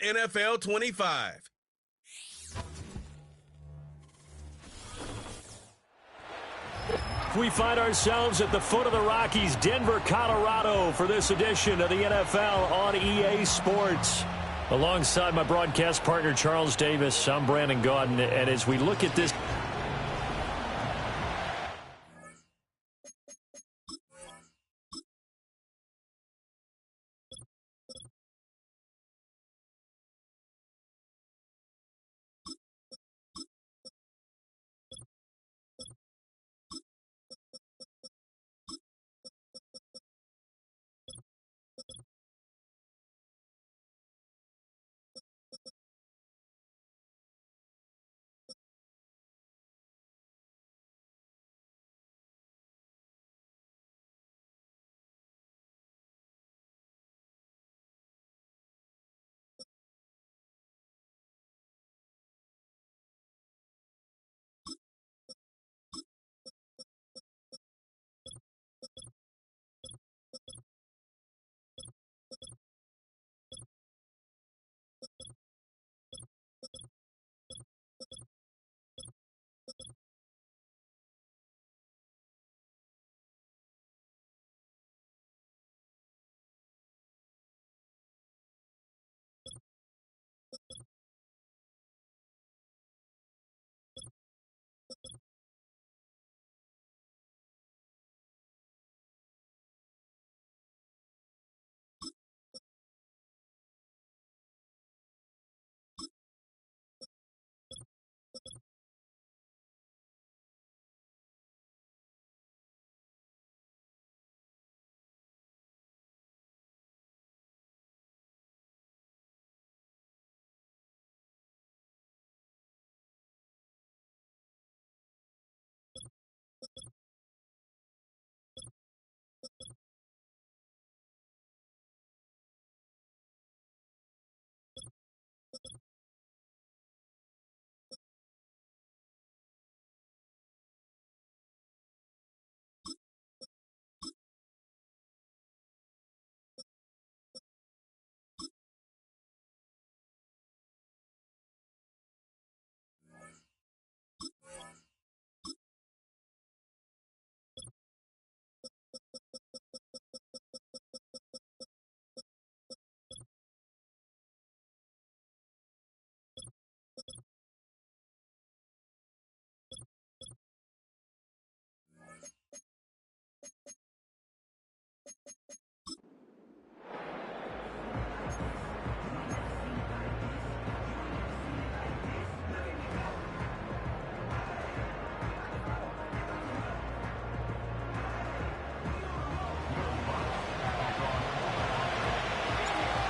NFL 25. We find ourselves at the foot of the Rockies, Denver, Colorado, for this edition of the NFL on EA Sports. Alongside my broadcast partner, Charles Davis, I'm Brandon Gaudin, and as we look at this...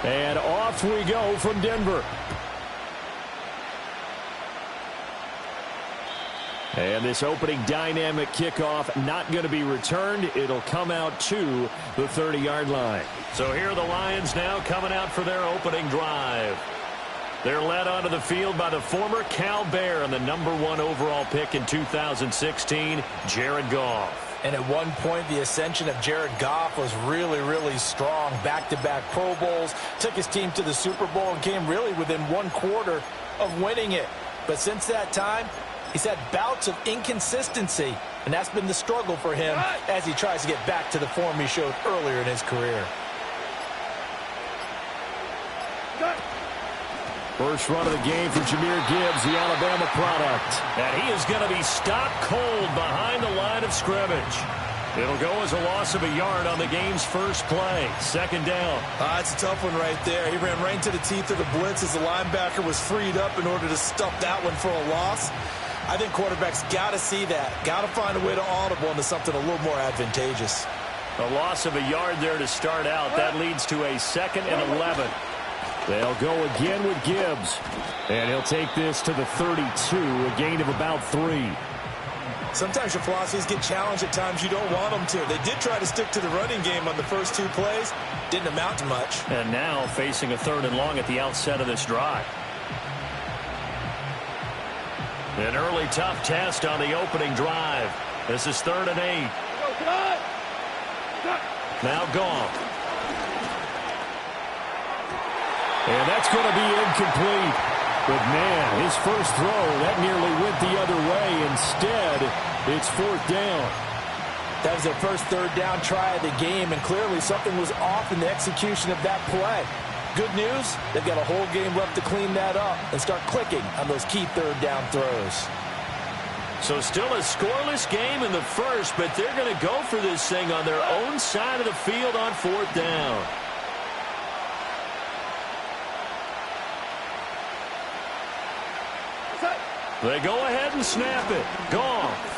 And off we go from Denver. And this opening dynamic kickoff not going to be returned. It'll come out to the 30-yard line. So here are the Lions now coming out for their opening drive. They're led onto the field by the former Cal Bear and the #1 overall pick in 2016, Jared Goff. And at one point, the ascension of Jared Goff was really, really strong. Back-to-back Pro Bowls, took his team to the Super Bowl and came really within one quarter of winning it. But since that time, he's had bouts of inconsistency, and that's been the struggle for him as he tries to get back to the form he showed earlier in his career. First run of the game for Jahmyr Gibbs, the Alabama product. And he is going to be stopped cold behind the line of scrimmage. It'll go as a loss of a yard on the game's first play. Second down. It's a tough one right there. He ran right into the teeth of the blitz as the linebacker was freed up in order to stuff that one for a loss. I think quarterbacks got to see that. Got to find a way to audible into something a little more advantageous. A loss of a yard there to start out. That leads to a 2nd and 11. They'll go again with Gibbs. And he'll take this to the 32, a gain of about 3. Sometimes your philosophies get challenged at times you don't want them to. They did try to stick to the running game on the first 2 plays. Didn't amount to much. And now facing a 3rd and long at the outset of this drive. An early tough test on the opening drive. This is 3rd and 8. Now Goff. And that's going to be incomplete. But, man, his first throw, that nearly went the other way. Instead, it's fourth down. That was their first third down try of the game, and clearly something was off in the execution of that play. Good news, they've got a whole game left to clean that up and start clicking on those key third down throws. So still a scoreless game in the first, but they're going to go for this thing on their own side of the field on fourth down. They go ahead and snap it. Goff.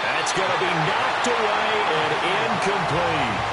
That's going to be knocked away and incomplete.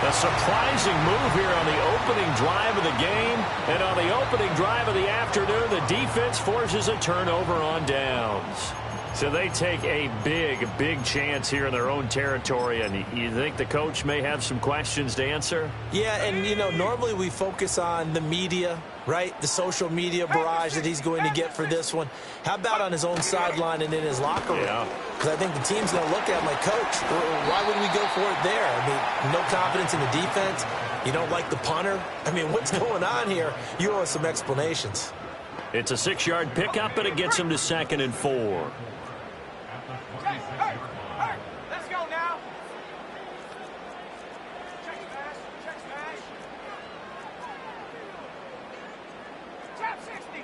A surprising move here on the opening drive of the game. And on the opening drive of the afternoon, the defense forces a turnover on downs. So they take a big chance here in their own territory. And you think the coach may have some questions to answer? Yeah, and, you know, normally we focus on the media, right? The social media barrage that he's going to get for this one. How about on his own sideline and in his locker room? Yeah. Because I think the team's going to look at him like, Coach, why would we go for it there? I mean, no confidence in the defense. You don't like the punter. I mean, what's going on here? You owe us some explanations. It's a 6-yard pickup, and it gets him to 2nd and 4. Hey, let's go now. Check smash.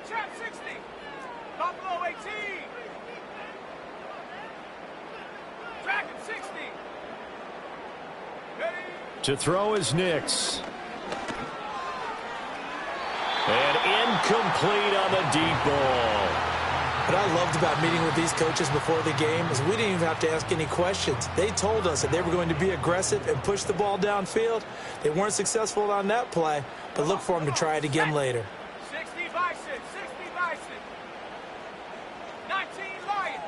Trap 60. Buffalo 18. Dragon 60. Ready. To throw is Nix. And incomplete on the deep ball. What I loved about meeting with these coaches before the game is we didn't even have to ask any questions. They told us that they were going to be aggressive and push the ball downfield. They weren't successful on that play, but look for them to try it again later. 60 Bison. 19 Lions.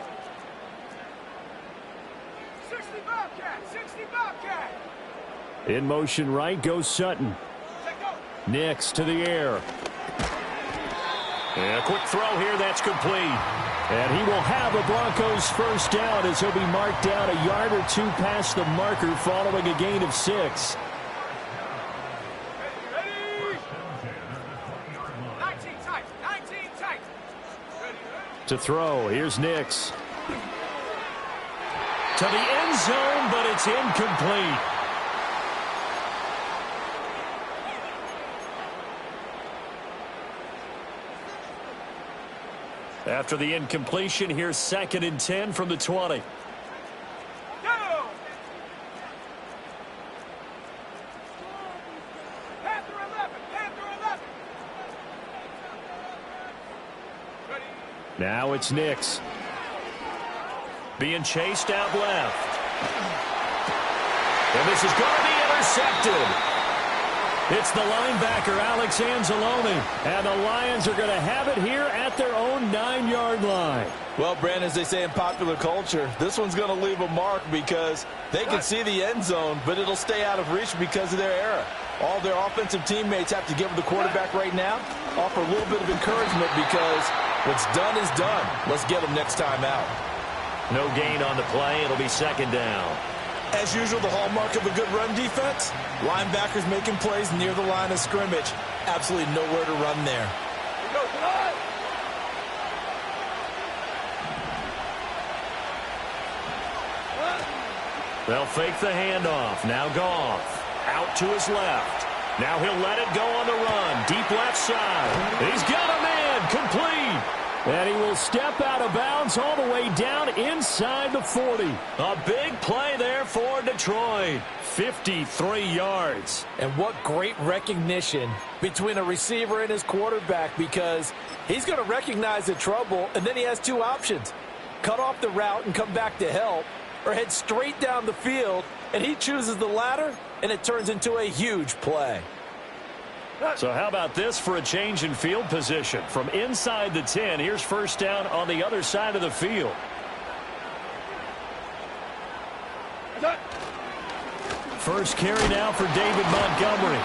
60 Bobcat. In motion right goes Sutton. Nix to the air. And a quick throw here, that's complete. And he will have the Broncos first down as he'll be marked down a yard or two past the marker following a gain of 6. Ready. 19 tight. To throw, here's Nix. To the end zone, but it's incomplete. After the incompletion, here's 2nd and 10 from the 20. Go! Panther 11. Ready. Now it's Nix. Being chased out left. And this is going to be intercepted. It's the linebacker, Alex Anzalone, and the Lions are going to have it here at their own 9-yard line. Well, Brandon, as they say in popular culture, this one's going to leave a mark because they can see the end zone, but it'll stay out of reach because of their error. All their offensive teammates have to give the quarterback right now, offer a little bit of encouragement because what's done is done. Let's get them next time out. No gain on the play. It'll be 2nd down. As usual, the hallmark of a good run defense, linebackers making plays near the line of scrimmage. Absolutely nowhere to run there. They'll fake the handoff. Now Goff out to his left. Now he'll let it go on the run. Deep left side. He's got a man. Complete. And he will step out of bounds all the way down inside the 40. A big play there for Detroit. 53 yards. And what great recognition between a receiver and his quarterback, because he's going to recognize the trouble, and then he has two options. Cut off the route and come back to help, or head straight down the field, and he chooses the latter, and it turns into a huge play. So how about this for a change in field position? From inside the 10, here's first down on the other side of the field. First carry now for David Montgomery.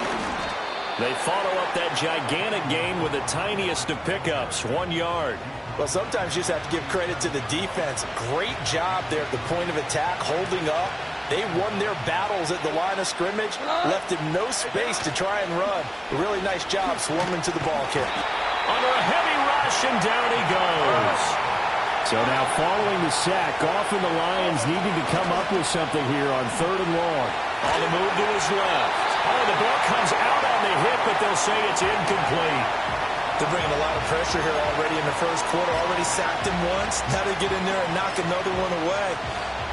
They follow up that gigantic gain with the tiniest of pickups, 1 yard. Well, sometimes you just have to give credit to the defense. Great job there at the point of attack, holding up, They won their battles at the line of scrimmage, left him no space to try and run. A really nice job swarming to the ball kick. Under a heavy rush, and down he goes. So now following the sack, Goff and the Lions needing to come up with something here on 3rd and long. On the move to his left. Oh, the ball comes out on the hit, but they'll say it's incomplete. They're bringing a lot of pressure here already in the first quarter. Already sacked him once. Now they get in there and knock another one away.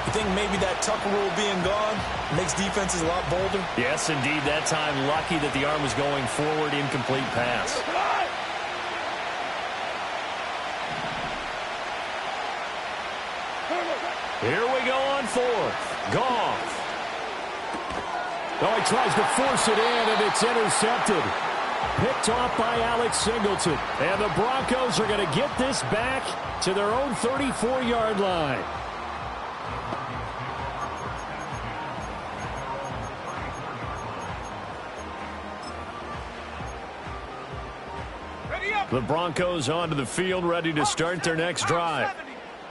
I think maybe that Tucker rule being gone makes defenses a lot bolder. Yes, indeed. That time, lucky that the arm was going forward. Incomplete pass. Here we go on 4th. Goff. Oh, he tries to force it in, and it's intercepted. Picked off by Alex Singleton. And the Broncos are going to get this back to their own 34-yard line. The Broncos onto the field, ready to start their next drive.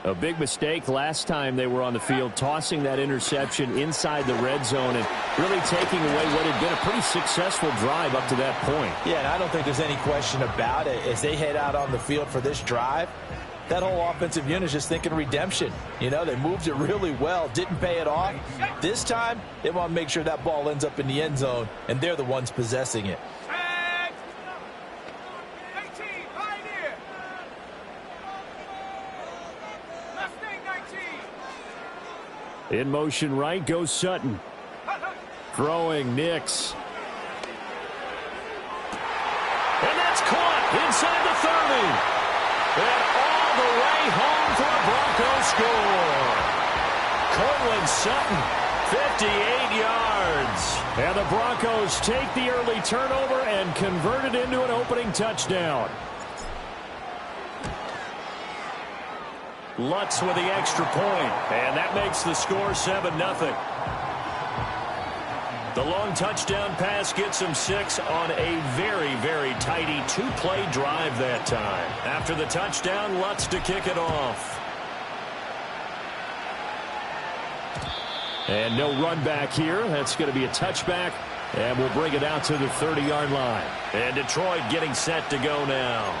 A big mistake last time they were on the field, tossing that interception inside the red zone and really taking away what had been a pretty successful drive up to that point. Yeah, and I don't think there's any question about it. As they head out on the field for this drive, that whole offensive unit is just thinking redemption. You know, they moved it really well, didn't pay it off. This time, they want to make sure that ball ends up in the end zone, and they're the ones possessing it. In motion right goes Sutton. Throwing Nix. And that's caught inside the 30. And all the way home for a Broncos score. Cortland Sutton, 58 yards. And the Broncos take the early turnover and convert it into an opening touchdown. Lutz with the extra point, and that makes the score 7-0. The long touchdown pass gets him 6 on a very, very tidy 2-play drive that time. After the touchdown, Lutz to kick it off. And no run back here. That's going to be a touchback, and we'll bring it out to the 30-yard line. And Detroit getting set to go now.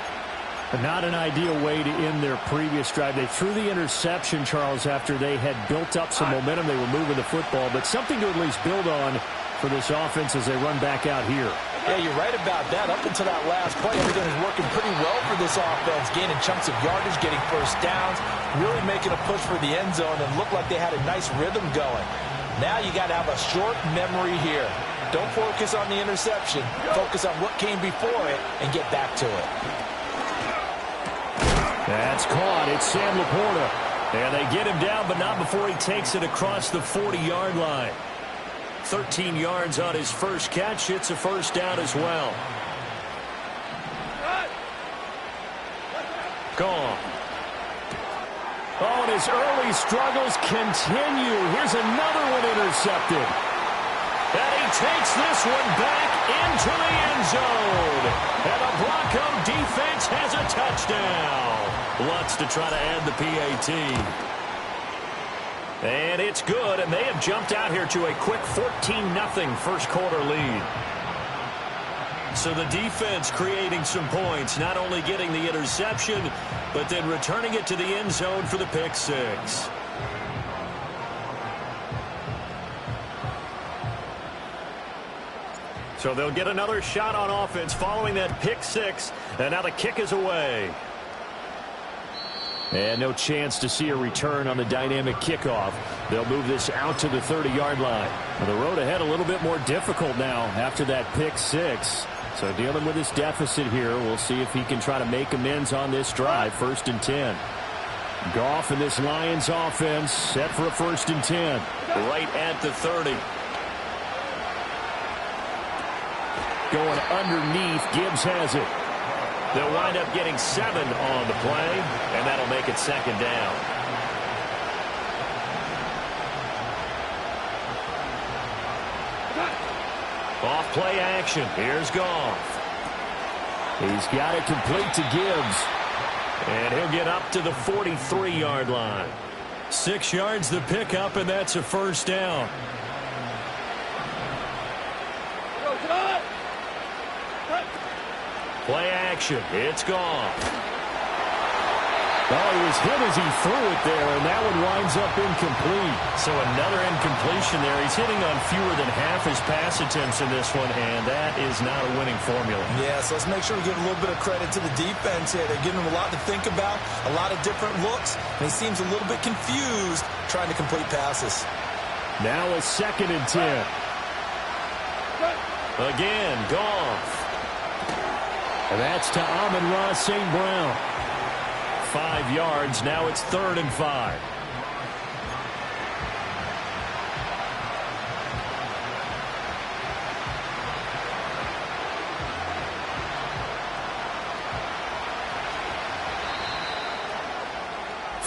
Not an ideal way to end their previous drive. They threw the interception, Charles, after they had built up some momentum. They were moving the football, but something to at least build on for this offense as they run back out here. Yeah, you're right about that. Up until that last play, everything is working pretty well for this offense, gaining chunks of yardage, getting first downs, really making a push for the end zone, and looked like they had a nice rhythm going. Now you got to have a short memory here. Don't focus on the interception. Focus on what came before it and get back to it. That's caught. It's Sam Laporta. And they get him down, but not before he takes it across the 40-yard line. 13 yards on his first catch. It's a first down as well. Gone. Oh, and his early struggles continue. Here's another one intercepted. And he takes this one back into the end zone. And the Bronco defense has a touchdown. Lutz to try to add the PAT. And it's good, and they have jumped out here to a quick 14-0 first quarter lead. So the defense creating some points, not only getting the interception, but then returning it to the end zone for the pick six. So they'll get another shot on offense following that pick six, and now the kick is away. And no chance to see a return on the dynamic kickoff. They'll move this out to the 30-yard line. The road ahead a little bit more difficult now after that pick six. So dealing with this deficit here, we'll see if he can try to make amends on this drive. 1st and 10. Goff and this Lions offense set for a 1st and 10. Right at the 30. Going underneath, Gibbs has it. They'll wind up getting 7 on the play, and that'll make it 2nd down. Off play action. Here's Goff. He's got it complete to Gibbs. And he'll get up to the 43-yard line. 6 yards the pickup, and that's a first down. Play action. It's gone. Oh, he was hit as he threw it there, and that one winds up incomplete. So another incompletion there. He's hitting on fewer than half his pass attempts in this one, and that is not a winning formula. Yeah, so let's make sure we give a little bit of credit to the defense here. They're giving him a lot to think about, a lot of different looks, and he seems a little bit confused trying to complete passes. Now a 2nd and 10. Again, Goff. And that's to Amon-Ra St. Brown. 5 yards. Now it's 3rd and 5.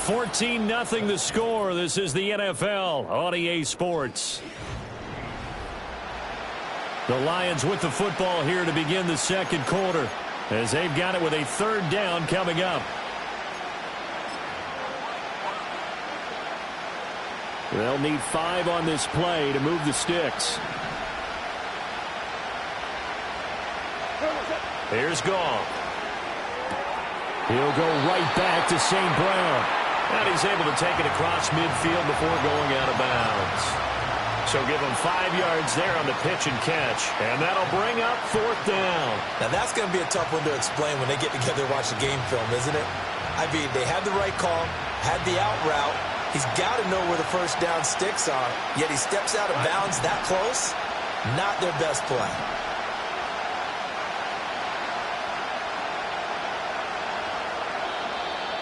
$14-0 the score. This is the NFL on EA Sports. The Lions with the football here to begin the second quarter, as they've got it with a 3rd down coming up. They'll need 5 on this play to move the sticks. Here's Goff. He'll go right back to St. Brown. And he's able to take it across midfield before going out of bounds. So give him 5 yards there on the pitch and catch. And that'll bring up 4th down. Now that's going to be a tough one to explain when they get together and watch the game film, isn't it? I mean, they had the right call, had the out route. He's got to know where the first down sticks are, yet he steps out of bounds that close. Not their best play.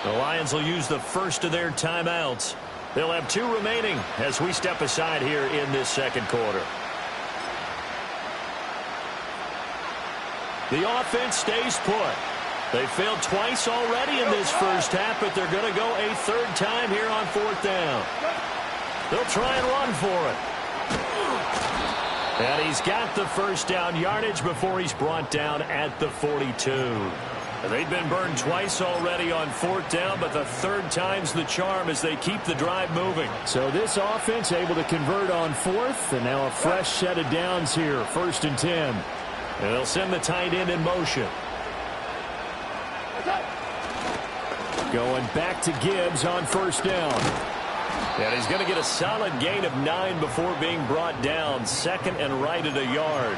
The Lions will use the first of their timeouts. They'll have 2 remaining as we step aside here in this second quarter. The offense stays put. They failed twice already in this first half, but they're going to go a 3rd time here on 4th down. They'll try and run for it. And he's got the first down yardage before he's brought down at the 42. They've been burned twice already on 4th down, but the 3rd time's the charm as they keep the drive moving. So this offense able to convert on 4th, and now a fresh set of downs here, 1st and 10. And they'll send the tight end in motion. Going back to Gibbs on 1st down. And he's going to get a solid gain of 9 before being brought down. 2nd and right at a yard.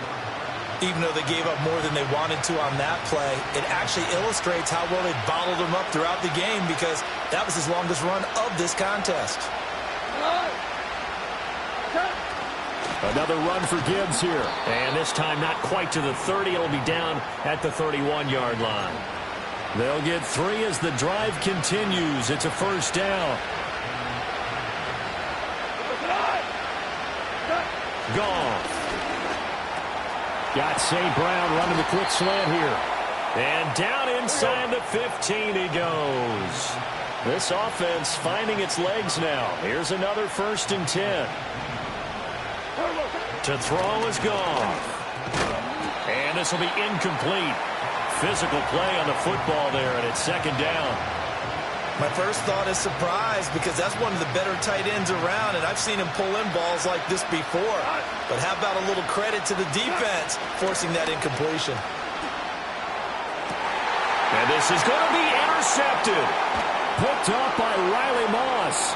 Even though they gave up more than they wanted to on that play, it actually illustrates how well they bottled him up throughout the game, because that was his longest run of this contest. Another run for Gibbs here. And this time not quite to the 30. It'll be down at the 31-yard line. They'll get 3 as the drive continues. It's a 1st down. Goff. Got St. Brown running the quick slant here. And down inside the 15 he goes. This offense finding its legs now. Here's another 1st and 10. To throw is Goff. And this will be incomplete. Physical play on the football there, and it's 2nd down. My first thought is surprise, because that's one of the better tight ends around, and I've seen him pull in balls like this before. But how about a little credit to the defense forcing that incompletion? And this is going to be intercepted. Picked up by Riley Moss.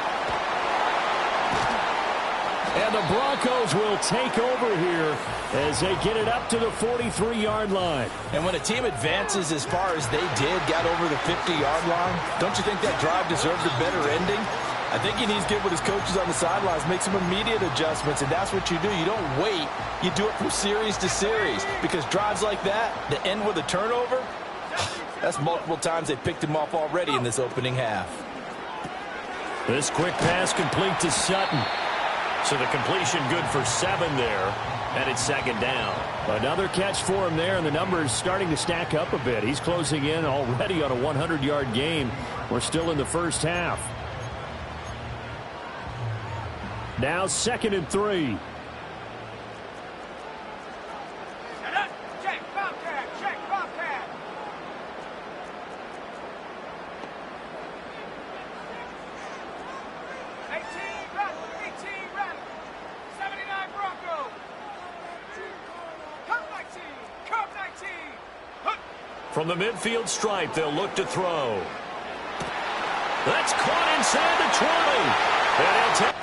And the Broncos will take over here as they get it up to the 43-yard line. And when a team advances as far as they did, got over the 50-yard line, don't you think that drive deserves a better ending? I think he needs to get with his coaches on the sidelines, make some immediate adjustments, and that's what you do. You don't wait. You do it from series to series, because drives like that end with a turnover, that's multiple times they picked him off already in this opening half. This quick pass complete to Sutton. So the completion good for 7 there, and it's 2nd down. Another catch for him there, and the numbers starting to stack up a bit. He's closing in already on a 100-yard game. We're still in the first half. Now 2nd and 3. Check, Gtowncapp, check, Gtowncapp. From the midfield stripe, they'll look to throw. That's caught inside the 20. And he'll take.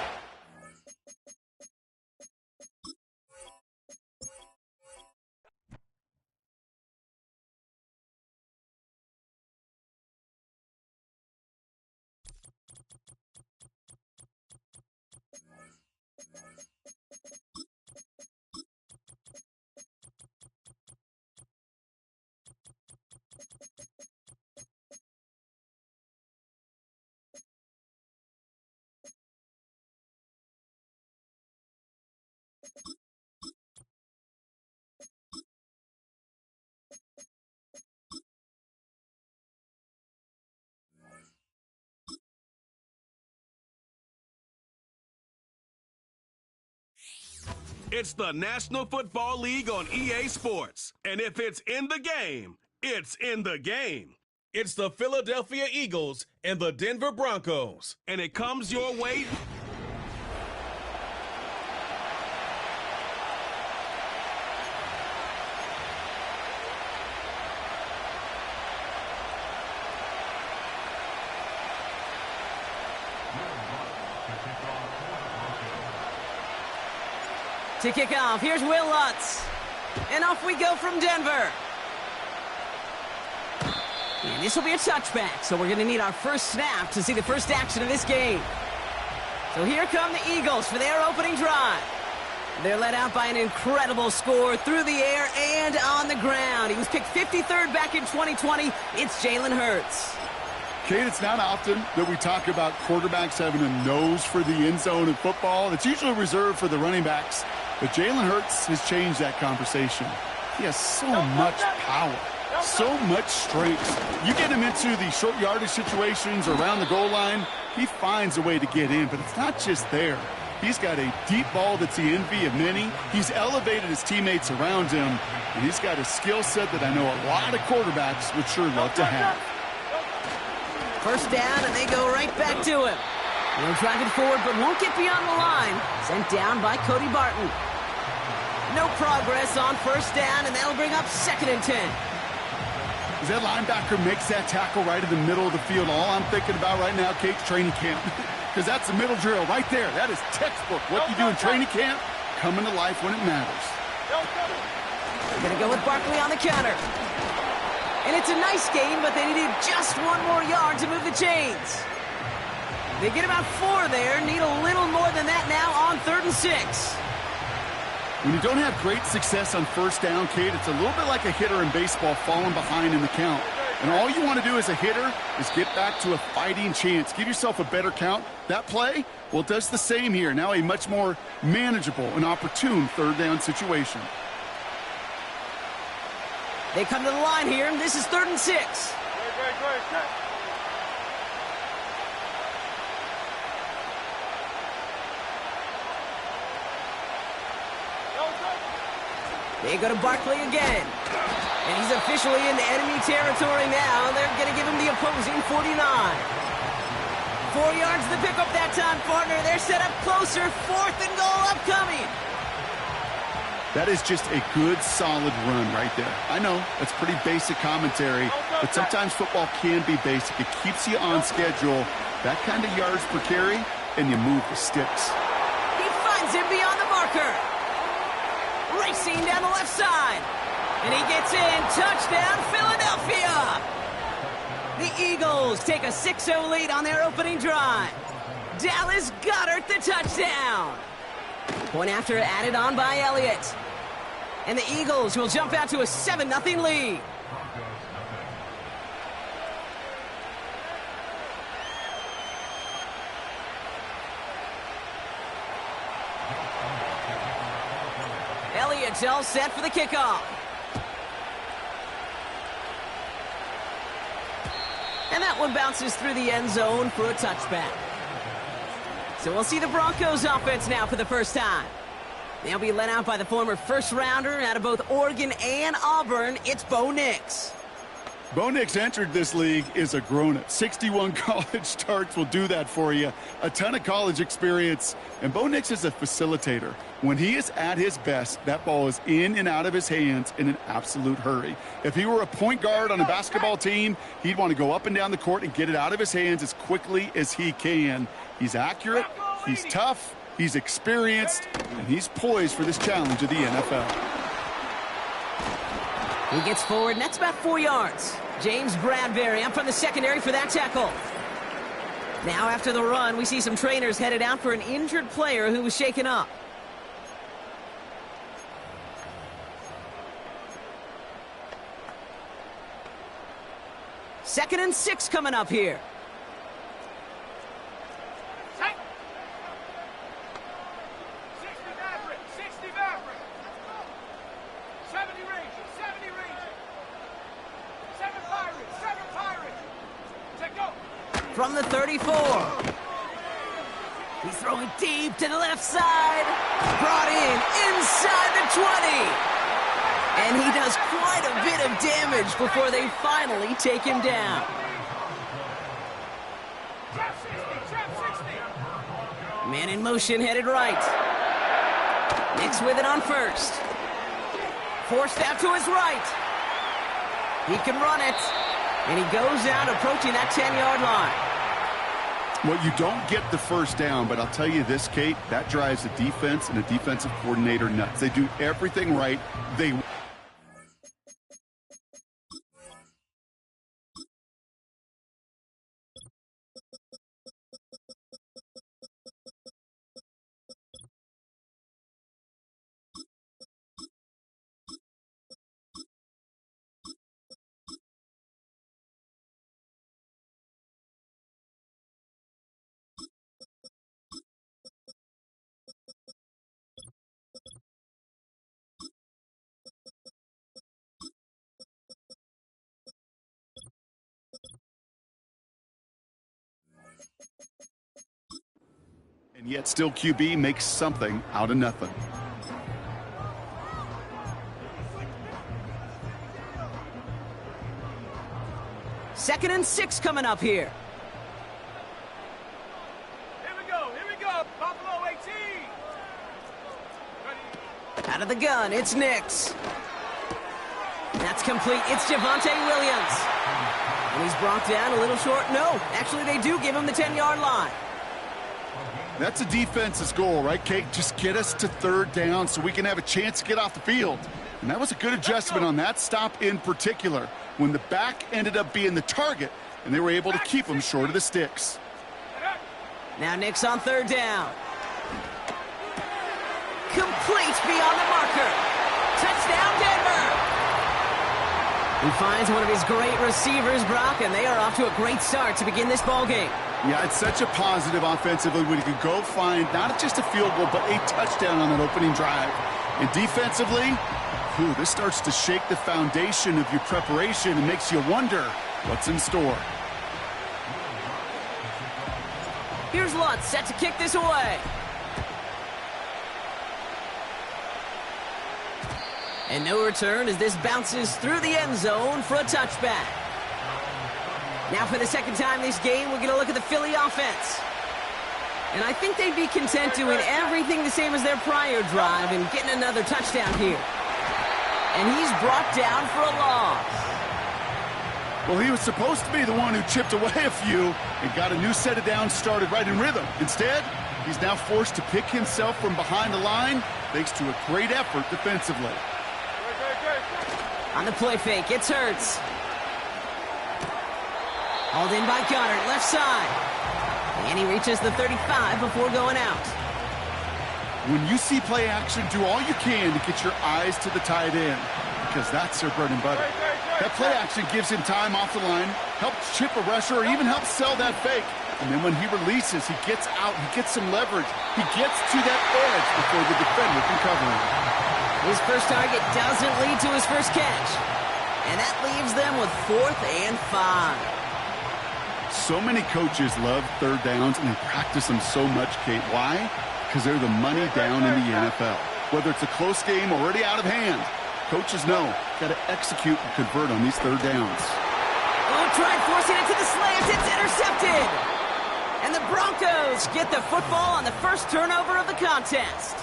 It's the National Football League on EA Sports. And if it's in the game, it's in the game. It's the Philadelphia Eagles and the Denver Broncos. And it comes your way. To kick off, here's Will Lutz. And off we go from Denver. And this will be a touchback, so we're going to need our first snap to see the first action of this game. So here come the Eagles for their opening drive. They're led out by an incredible score through the air and on the ground. He was picked 53rd back in 2020. It's Jalen Hurts. Kate, it's not often that we talk about quarterbacks having a nose for the end zone in football. It's usually reserved for the running backs. But Jalen Hurts has changed that conversation. He has so much power, so much strength. You get him into the short yardage situations around the goal line, he finds a way to get in. But it's not just there. He's got a deep ball that's the envy of many. He's elevated his teammates around him. And he's got a skill set that I know a lot of quarterbacks would sure love to have. First down, and they go right back to him. They're driving forward, but won't get beyond the line. Sent down by Cody Barton. No progress on first down, and that'll bring up 2nd and 10. As that linebacker makes that tackle right in the middle of the field, all I'm thinking about right now, Kate's training camp. Because that's the middle drill right there. That is textbook. What you do in training camp, coming to life when it matters. They're going to go with Barkley on the counter. And it's a nice game, but they needed just one more yard to move the chains. They get about 4 there, need a little more than that now on 3rd and 6. When you don't have great success on first down, Kate, it's a little bit like a hitter in baseball falling behind in the count. And all you want to do as a hitter is get back to a fighting chance. Give yourself a better count. That play, well, it does the same here. Now a much more manageable and opportune 3rd down situation. They come to the line here, and this is 3rd and 6. They go to Barkley again. And he's officially into enemy territory now. They're going to give him the opposing 49. 4 yards to the pickup that time, partner. They're set up closer. 4th and goal upcoming. That is just a good, solid run right there. I know, that's pretty basic commentary, but sometimes football can be basic. It keeps you on schedule, that kind of yards per carry, and you move the sticks. He finds him beyond the marker. Racing down the left side. And he gets in. Touchdown, Philadelphia. The Eagles take a 6-0 lead on their opening drive. Dallas Goedert the touchdown. Point after added on by Elliott. And the Eagles will jump out to a 7-0 lead. Elliott's all set for the kickoff. And that one bounces through the end zone for a touchback. So we'll see the Broncos offense now for the first time. They'll be led out by the former first-rounder out of both Oregon and Auburn. It's Bo Nix. Bo Nix entered this league as a grown-up. 61 college starts will do that for you. A ton of college experience. And Bo Nix is a facilitator. When he is at his best, that ball is in and out of his hands in an absolute hurry. If he were a point guard on a basketball team, he'd want to go up and down the court and get it out of his hands as quickly as he can. He's accurate, he's tough, he's experienced, and he's poised for this challenge of the NFL. He gets forward, and that's about 4 yards. James Bradbury up from the secondary for that tackle. Now after the run, we see some trainers headed out for an injured player who was shaken up. Second and 6 coming up here. From the 34. He's throwing deep to the left side. Brought in inside the 20. And he does quite a bit of damage before they finally take him down. Man in motion headed right. Nix with it on first. Forced out to his right. He can run it. And he goes out approaching that 10-yard line. Well, you don't get the first down, but I'll tell you this, Kate, that drives the defense and a defensive coordinator nuts. They do everything right. And yet still QB makes something out of nothing. Second and 6 coming up here. Here we go, Buffalo 18. Ready. Out of the gun, it's Nix. That's complete, it's Javonte Williams. And he's brought down a little short. No, actually they do give him the 10-yard line. That's a defense's goal, right, Kate? Just get us to third down so we can have a chance to get off the field. And that was a good adjustment on that stop in particular, when the back ended up being the target, and they were able to keep him short of the sticks. Now Nix on third down. Complete beyond the marker. Touchdown, Denver. He finds one of his great receivers, Brock, and they are off to a great start to begin this ball game. Yeah, it's such a positive offensively when you can go find not just a field goal, but a touchdown on that opening drive. And defensively, this starts to shake the foundation of your preparation and makes you wonder what's in store. Here's Lutz set to kick this away. And no return as this bounces through the end zone for a touchback. Now for the second time this game, we're going to look at the Philly offense. And I think they'd be content doing everything the same as their prior drive and getting another touchdown here. And he's brought down for a loss. Well, he was supposed to be the one who chipped away a few and got a new set of downs started right in rhythm. Instead, he's now forced to pick himself from behind the line thanks to a great effort defensively. On the play fake, it's Hurts. Hauled in by Goddard, left side. And he reaches the 35 before going out. When you see play action, do all you can to get your eyes to the tight end, because that's their bread and butter. That play action gives him time off the line, helps chip a rusher, or even helps sell that fake. And then when he releases, he gets out, he gets some leverage. He gets to that edge before the defender can cover him. His first target doesn't lead to his first catch. And that leaves them with 4th and 5. So many coaches love third downs, and they practice them so much, Kate. Why? Because they're the money down in the NFL. Whether it's a close game already out of hand, coaches know got to execute and convert on these third downs. Oh, tried forcing it to the slant. It's intercepted. And the Broncos get the football on the first turnover of the contest.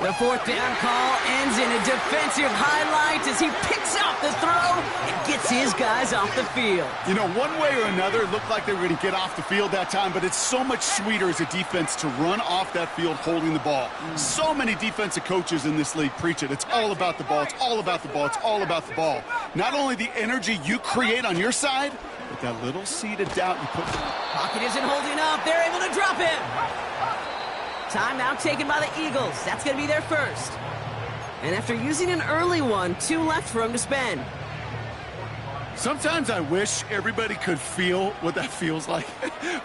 The fourth down call ends in a defensive highlight as he picks out the throw and gets his guys off the field. You know, one way or another, it looked like they were going to get off the field that time, but it's so much sweeter as a defense to run off that field holding the ball. So many defensive coaches in this league preach it. It's all about the ball. It's all about the ball. It's all about the ball. Not only the energy you create on your side, but that little seed of doubt you put. Pocket isn't holding up. They're able to drop him. Timeout taken by the Eagles. That's going to be their first. And after using an early one, 2 left for him to spend. Sometimes I wish everybody could feel what that feels like.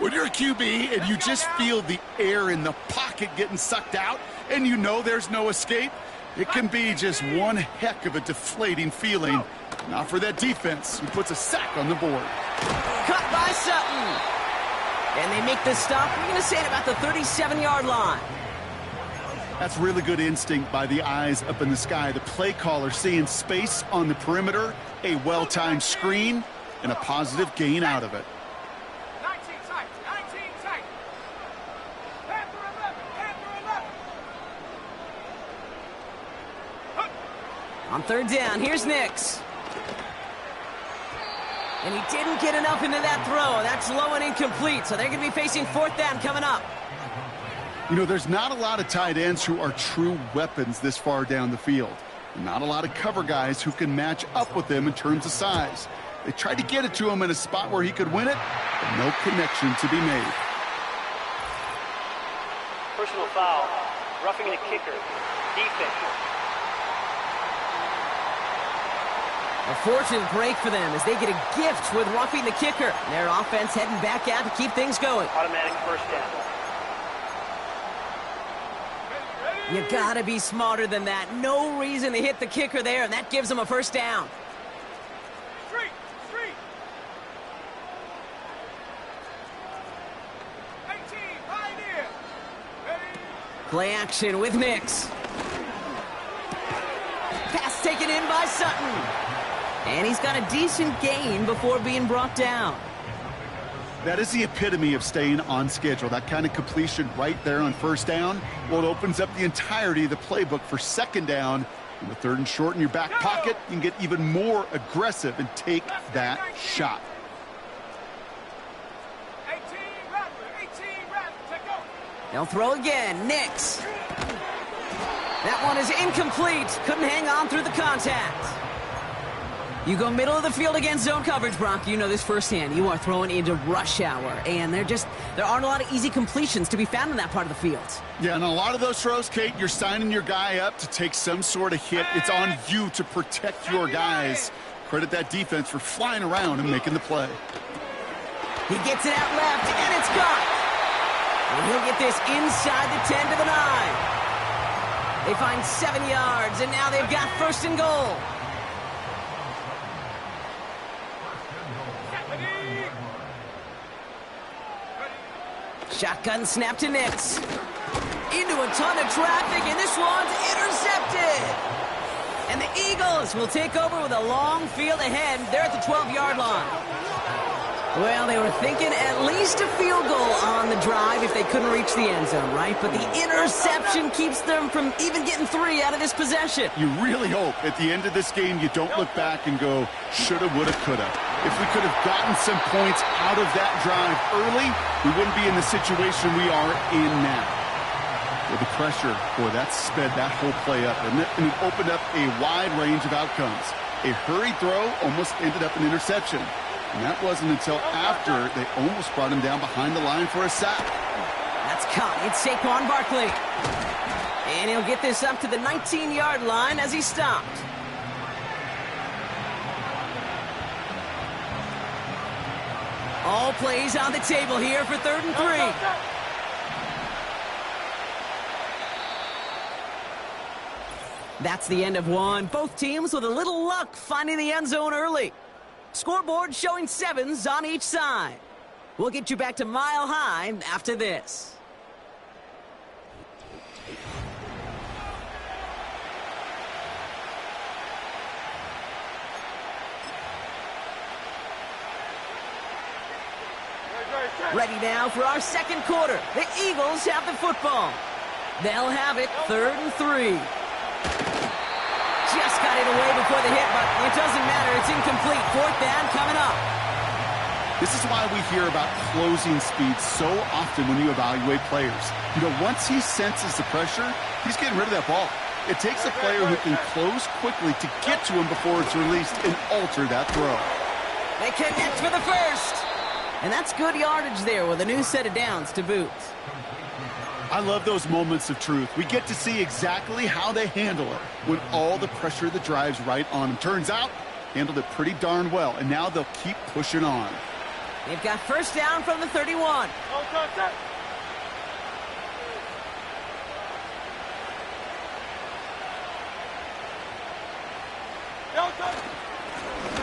When you're a QB and you just feel the air in the pocket getting sucked out and you know there's no escape, it can be just one heck of a deflating feeling. Not for that defense who puts a sack on the board. Cut by Sutton. And they make this stop, we're going to say, at about the 37-yard line. That's really good instinct by the eyes up in the sky. The play caller seeing space on the perimeter, a well-timed screen, and a positive gain out of it. 19 tight, 19 tight. Panther 11, On third down, here's Nix. And he didn't get enough into that throw. That's low and incomplete, so they're going to be facing fourth down coming up. You know, there's not a lot of tight ends who are true weapons this far down the field. Not a lot of cover guys who can match up with them in terms of size. They tried to get it to him in a spot where he could win it, but no connection to be made. Personal foul, roughing the kicker, defense. A fortunate break for them as they get a gift with roughing the kicker. Their offense heading back out to keep things going. Automatic first down. You gotta be smarter than that. No reason to hit the kicker there, and that gives them a first down. Street, street. 18, pioneer. Ready. Play action with Nix. Pass taken in by Sutton. And he's got a decent gain before being brought down. That is the epitome of staying on schedule. That kind of completion right there on first down. Well, it opens up the entirety of the playbook for second down. And with third and short in your back pocket, you can get even more aggressive and take that shot. 18, Rattler, take over. They'll throw again. Nix. That one is incomplete. Couldn't hang on through the contact. You go middle of the field against zone coverage, Brock. You know this firsthand. You are throwing into rush hour, and there aren't a lot of easy completions to be found in that part of the field. Yeah, and a lot of those throws, Kate, you're signing your guy up to take some sort of hit. It's on you to protect your guys. Credit that defense for flying around and making the play. He gets it out left, and it's gone. And he'll get this inside the 10 to the 9. They find 7 yards, and now they've got first and goal. Shotgun snap to Nix. Into a ton of traffic, and this one's intercepted. And the Eagles will take over with a long field ahead. They're at the 12-yard line. Well, they were thinking at least a field goal on the drive if they couldn't reach the end zone, right? But the interception keeps them from even getting 3 out of this possession. You really hope at the end of this game you don't look back and go, shoulda, woulda, coulda. If we could have gotten some points out of that drive early, we wouldn't be in the situation we are in now. With the pressure, boy, that sped that whole play up, and it opened up a wide range of outcomes. A hurried throw almost ended up an interception. And that wasn't until after they almost brought him down behind the line for a sack. That's caught. It's Saquon Barkley. And he'll get this up to the 19-yard line as he stopped. All plays on the table here for 3rd and 3. That's the end of one. Both teams with a little luck finding the end zone early. Scoreboard showing 7s on each side. We'll get you back to Mile High after this. Ready now for our second quarter. The Eagles have the football. They'll have it 3rd and 3. Just got it away before the hit, but it doesn't matter. It's incomplete. 4th down coming up. This is why we hear about closing speed so often when you evaluate players. You know, once he senses the pressure, he's getting rid of that ball. It takes a player who can close quickly to get to him before it's released and alter that throw. They connect for the first. And that's good yardage there with a new set of downs to boot. I love those moments of truth. We get to see exactly how they handle it when all the pressure that drives right on them. Turns out, handled it pretty darn well, and now they'll keep pushing on. They've got first down from the 31.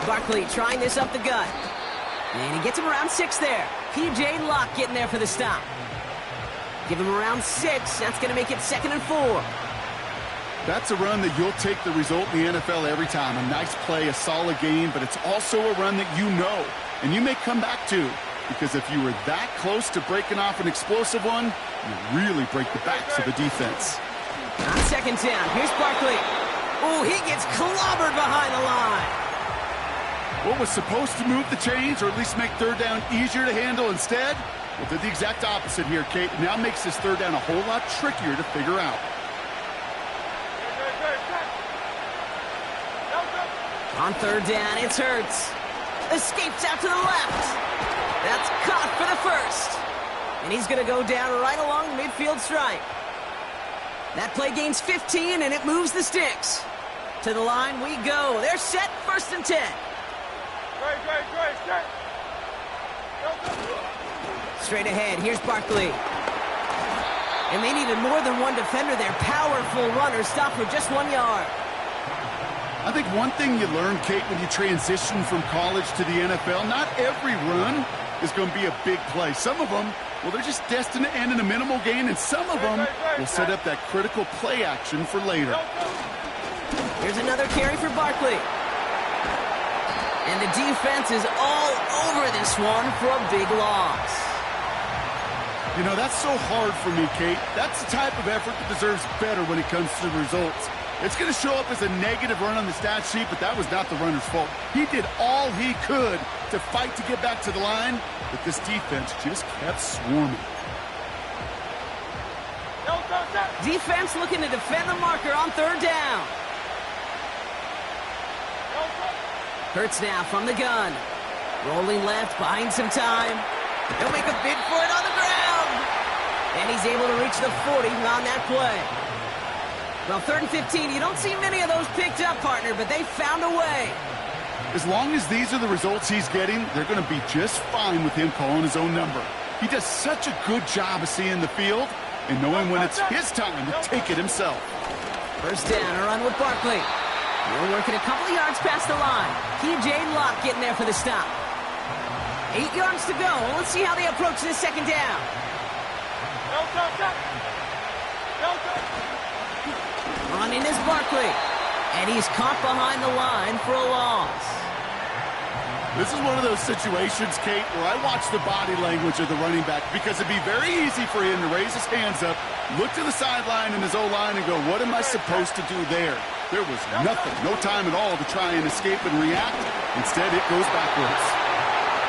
Barkley trying this up the gut. And he gets him around 6 there. P.J. Locke getting there for the stop. Give him around 6. That's going to make it 2nd and 4. That's a run that you'll take the result in the NFL every time. A nice play, a solid game, but it's also a run that you know, and you may come back to. Because if you were that close to breaking off an explosive one, you really break the backs of the defense. On 2nd down, here's Barkley. Oh, he gets clobbered behind the line. What was supposed to move the chains, or at least make 3rd down easier to handle instead? Well, did the exact opposite here, Kate. Now makes this 3rd down a whole lot trickier to figure out. On 3rd down, it's Hurts. Escapes out to the left. That's caught for the first. And he's going to go down right along the midfield stripe. That play gains 15, and it moves the sticks. To the line we go. They're set, 1st and 10. Straight ahead, here's Barkley. And they needed more than one defender there. Powerful runner, stopped for just 1 yard. I think one thing you learn, Kate, when you transition from college to the NFL, not every run is going to be a big play. Some of them, well, they're just destined to end in a minimal gain, and some of them will set up that critical play action for later. Here's another carry for Barkley. And the defense is all over this one for a big loss. You know, that's so hard for me, Kate. That's the type of effort that deserves better when it comes to the results. It's going to show up as a negative run on the stat sheet, but that was not the runner's fault. He did all he could to fight to get back to the line, but this defense just kept swarming. Defense looking to defend the marker on 3rd down. Hurts now from the gun. Rolling left, buying some time. He'll make a bid for it on the ground. And he's able to reach the 40 on that play. Well, 3rd and 15, you don't see many of those picked up, partner, but they found a way. As long as these are the results he's getting, they're going to be just fine with him calling his own number. He does such a good job of seeing the field and knowing when it's his time to take it himself. First down, a run with Barkley. We're working a couple of yards past the line. P.J. Locke getting there for the stop. 8 yards to go. Let's see how they approach this 2nd down. Running is Barkley. And he's caught behind the line for a loss. This is one of those situations, Kate, where I watch the body language of the running back because it'd be very easy for him to raise his hands up, look to the sideline in his O-line and go, what am I supposed to do there? There was nothing, no time at all to try and escape and react. Instead, it goes backwards.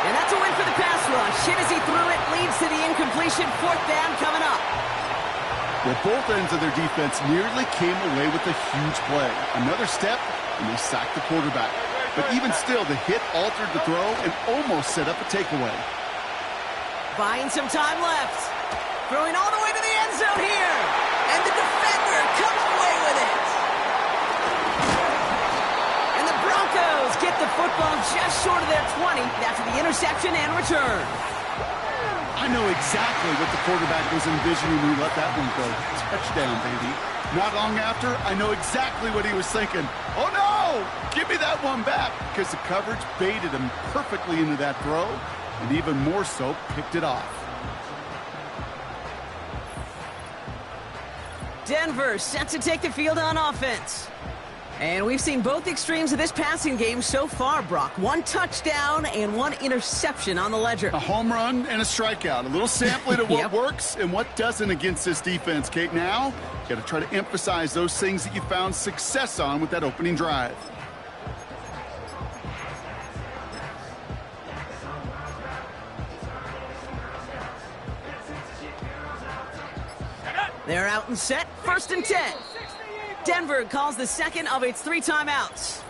And that's a win for the pass rush. Hit as he threw it, leads to the incompletion. 4th down coming up. Well, both ends of their defense nearly came away with a huge play. Another step, and they sacked the quarterback. But even still, the hit altered the throw and almost set up a takeaway. Buying some time left. Throwing all the way to the end zone here. And the defender comes away with it. And the Broncos get the football just short of their 20 after the interception and return. I know exactly what the quarterback was envisioning when he let that one go. Touchdown, baby. Not long after, I know exactly what he was thinking. Oh, no! Give me that one back! Because the coverage baited him perfectly into that throw, and even more so, picked it off. Denver set to take the field on offense. And we've seen both extremes of this passing game so far, Brock. 1 touchdown and 1 interception on the ledger. A home run and a strikeout. A little sampling of what works and what doesn't against this defense, Kate. Now, you got to try to emphasize those things that you found success on with that opening drive. They're out and set. 1st and 10. Denver calls the second of its 3 timeouts.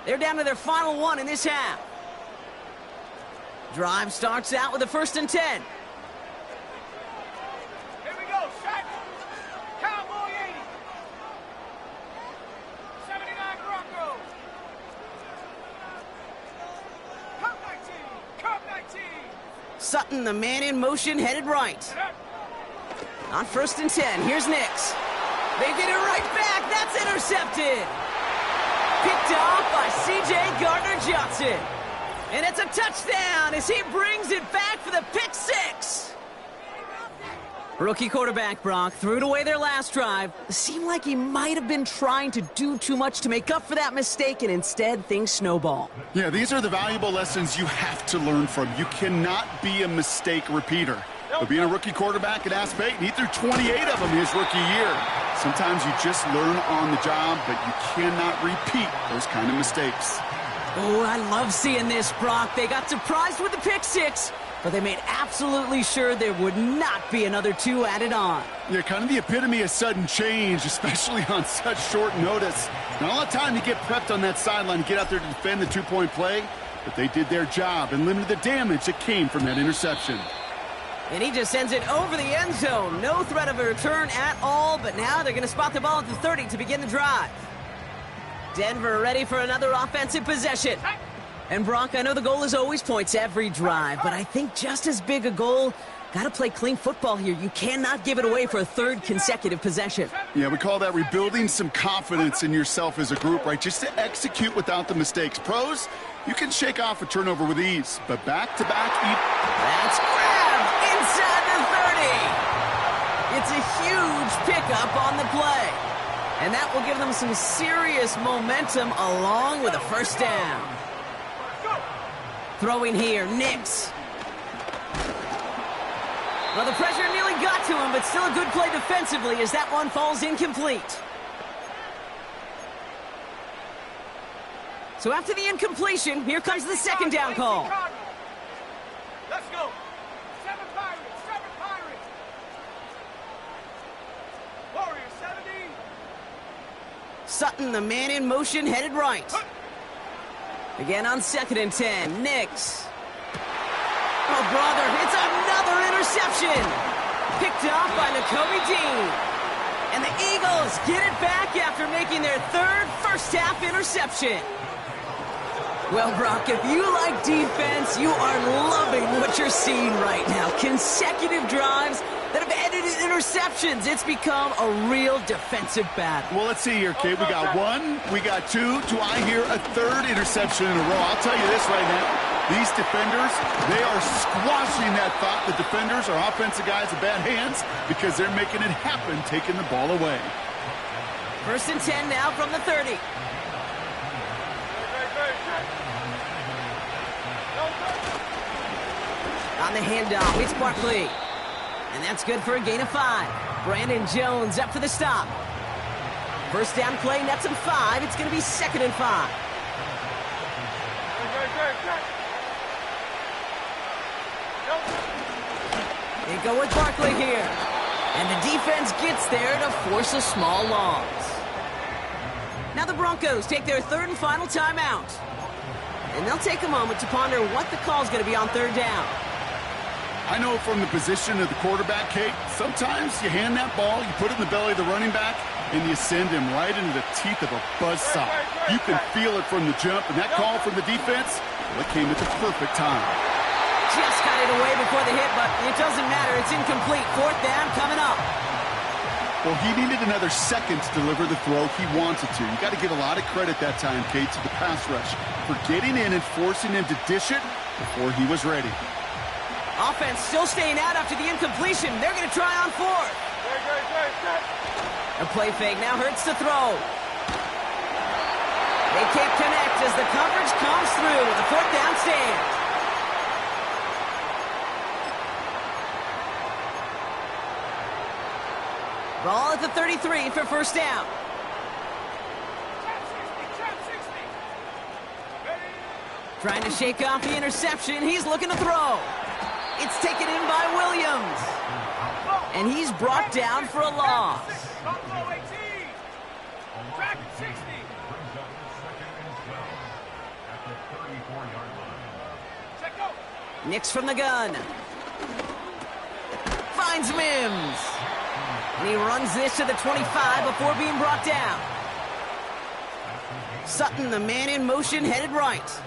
They're down to their final 1 in this half. Drive starts out with a 1st and 10. Here we go, set. Cowboy 80. 79 Broncos. Cup 19. Cup 19. Sutton, the man in motion, headed right. On 1st and 10, here's Nix. They get it right back. That's intercepted. Picked off by C.J. Gardner-Johnson. And it's a touchdown as he brings it back for the pick 6. Rookie quarterback Brock threw it away their last drive. It seemed like he might have been trying to do too much to make up for that mistake, and instead things snowball. Yeah, these are the valuable lessons you have to learn from. You cannot be a mistake repeater. But being a rookie quarterback at Ask Peyton, he threw 28 of them his rookie year. Sometimes you just learn on the job, but you cannot repeat those kind of mistakes. Oh, I love seeing this, Brock. They got surprised with the pick 6, but they made absolutely sure there would not be another 2 added on. Yeah, kind of the epitome of sudden change, especially on such short notice. Not a lot of time to get prepped on that sideline to get out there to defend the 2-point play, but they did their job and limited the damage that came from that interception. And he just sends it over the end zone. No threat of a return at all, but now they're going to spot the ball at the 30 to begin the drive. Denver ready for another offensive possession. And Brock, I know the goal is always points every drive, but I think just as big a goal, got to play clean football here. You cannot give it away for a 3rd consecutive possession. Yeah, we call that rebuilding some confidence in yourself as a group, right? Just to execute without the mistakes. Pros, you can shake off a turnover with ease, but back-to-back... That's grabbed inside the 30. It's a huge pickup on the play. And that will give them some serious momentum along with a 1st down. Throwing here, Nix. Well, the pressure nearly got to him, but still a good play defensively as that one falls incomplete. So after the incompletion, here comes the 2nd down call. Let's go. 7 Pirates, 7 Pirates. Warriors, 70. Sutton, the man in motion, headed right. Again on 2nd and 10, Nix. Oh, brother, it's another interception. Picked off by Nakobe Dean. And the Eagles get it back after making their 3rd first-half interception. Well, Brock, if you like defense, you are loving what you're seeing right now. Consecutive drives that have ended in interceptions. It's become a real defensive battle. Well, let's see here, Kate. We got 1, we got 2. Do I hear a 3rd interception in a row? I'll tell you this right now. These defenders, they are squashing that thought. The defenders are offensive guys in bad hands because they're making it happen, taking the ball away. 1st and 10 now from the 30. On the handoff, it's Barkley. And that's good for a gain of 5. Brandon Jones up for the stop. 1st down play, nets him 5. It's going to be 2nd and 5. They go with Barkley here. And the defense gets there to force a small loss. Now the Broncos take their 3rd and final timeout. And they'll take a moment to ponder what the call is going to be on 3rd down. I know from the position of the quarterback, Kate, sometimes you hand that ball, you put it in the belly of the running back, and you send him right into the teeth of a buzzsaw. You can feel it from the jump, and that call from the defense, well, it came at the perfect time. Just got it away before the hit, but it doesn't matter. It's incomplete. 4th down coming up. Well, he needed another second to deliver the throw he wanted to. You got to give a lot of credit that time, Kate, to the pass rush for getting in and forcing him to dish it before he was ready. Offense still staying out after the incompletion. They're going to try on 4th. A play fake now hurts to throw. They can't connect as the coverage comes through. The fourth down stands. Ball at the 33 for first down. Trying to shake off the interception. He's looking to throw. It's taken in by Williams. And he's brought down for a loss. Nix from the gun. Finds Mims. And he runs this to the 25 before being brought down. Sutton, the man in motion, headed right.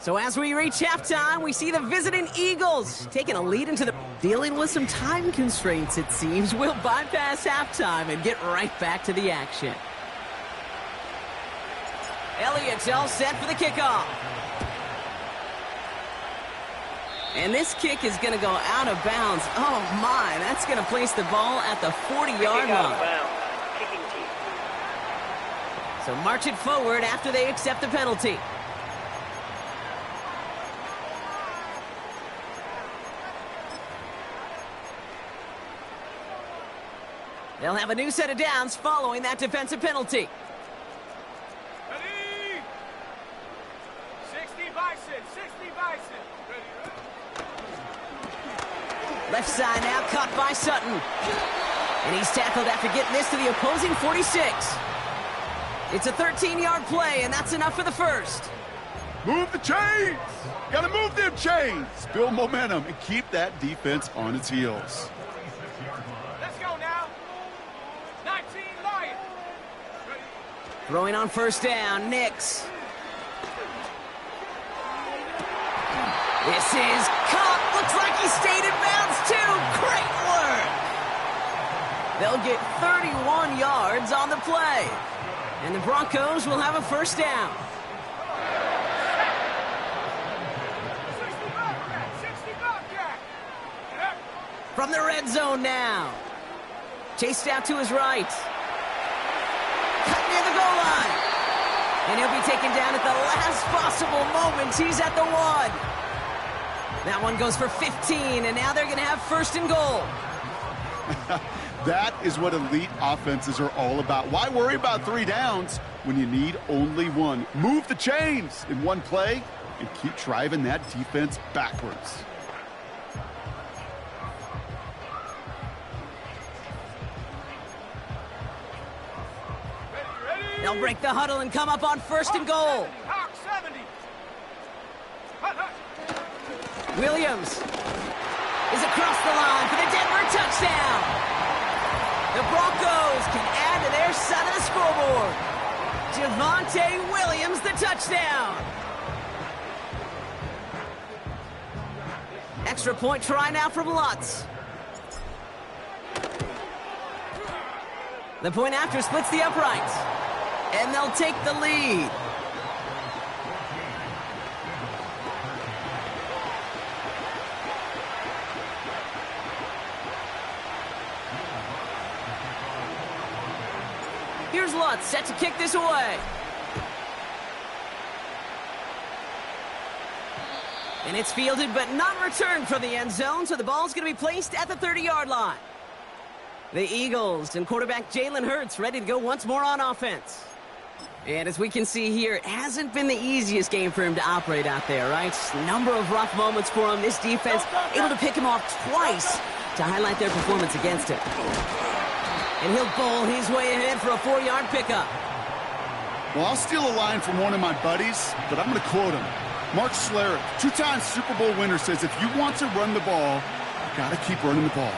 So as we reach halftime, we see the visiting Eagles taking a lead into the... Dealing with some time constraints, it seems. We'll bypass halftime and get right back to the action. Elliott's all set for the kickoff. And this kick is going to go out of bounds. Oh, my. That's going to place the ball at the 40-yard line. Kicking team. So march it forward after they accept the penalty. They'll have a new set of downs following that defensive penalty. Ready? 60 Bison, 60 Bison. Ready? Left side now caught by Sutton. And he's tackled after getting this to the opposing 46. It's a 13-yard play, and that's enough for the first. Move the chains. Got to move them chains. Build momentum and keep that defense on its heels. Let's go now. 19 Lions. Ready? Throwing on first down, Nix. This is caught. Looks like he stayed in bounds, too. Great work. They'll get 31 yards on the play. And the Broncos will have a first down. 60 Bobcat, 60 Bobcat. From the red zone now. Chased out to his right. Cut near the goal line. And he'll be taken down at the last possible moment. He's at the 1. That one goes for 15, and now they're going to have first and goal. That is what elite offenses are all about. Why worry about 3 downs when you need only 1? Move the chains in one play and keep driving that defense backwards. Ready? They'll break the huddle and come up on first and goal. Hawk 70. Hut, hut. Williams is across the line for the Denver touchdown. The Broncos can add to their side of the scoreboard. Javonte Williams, the touchdown. Extra point try now from Lutz. The point after splits the uprights. And they'll take the lead. Here's Lutz, set to kick this away. And it's fielded but not returned from the end zone, so the ball's going to be placed at the 30-yard line. The Eagles and quarterback Jalen Hurts ready to go once more on offense. And as we can see here, it hasn't been the easiest game for him to operate out there, right? Number of rough moments for him. This defense able to pick him off twice to highlight their performance against him. And he'll bowl his way ahead for a 4-yard pickup. Well, I'll steal a line from one of my buddies, but I'm going to quote him. Mark Schlereth, 2-time Super Bowl winner, says if you want to run the ball, you got to keep running the ball.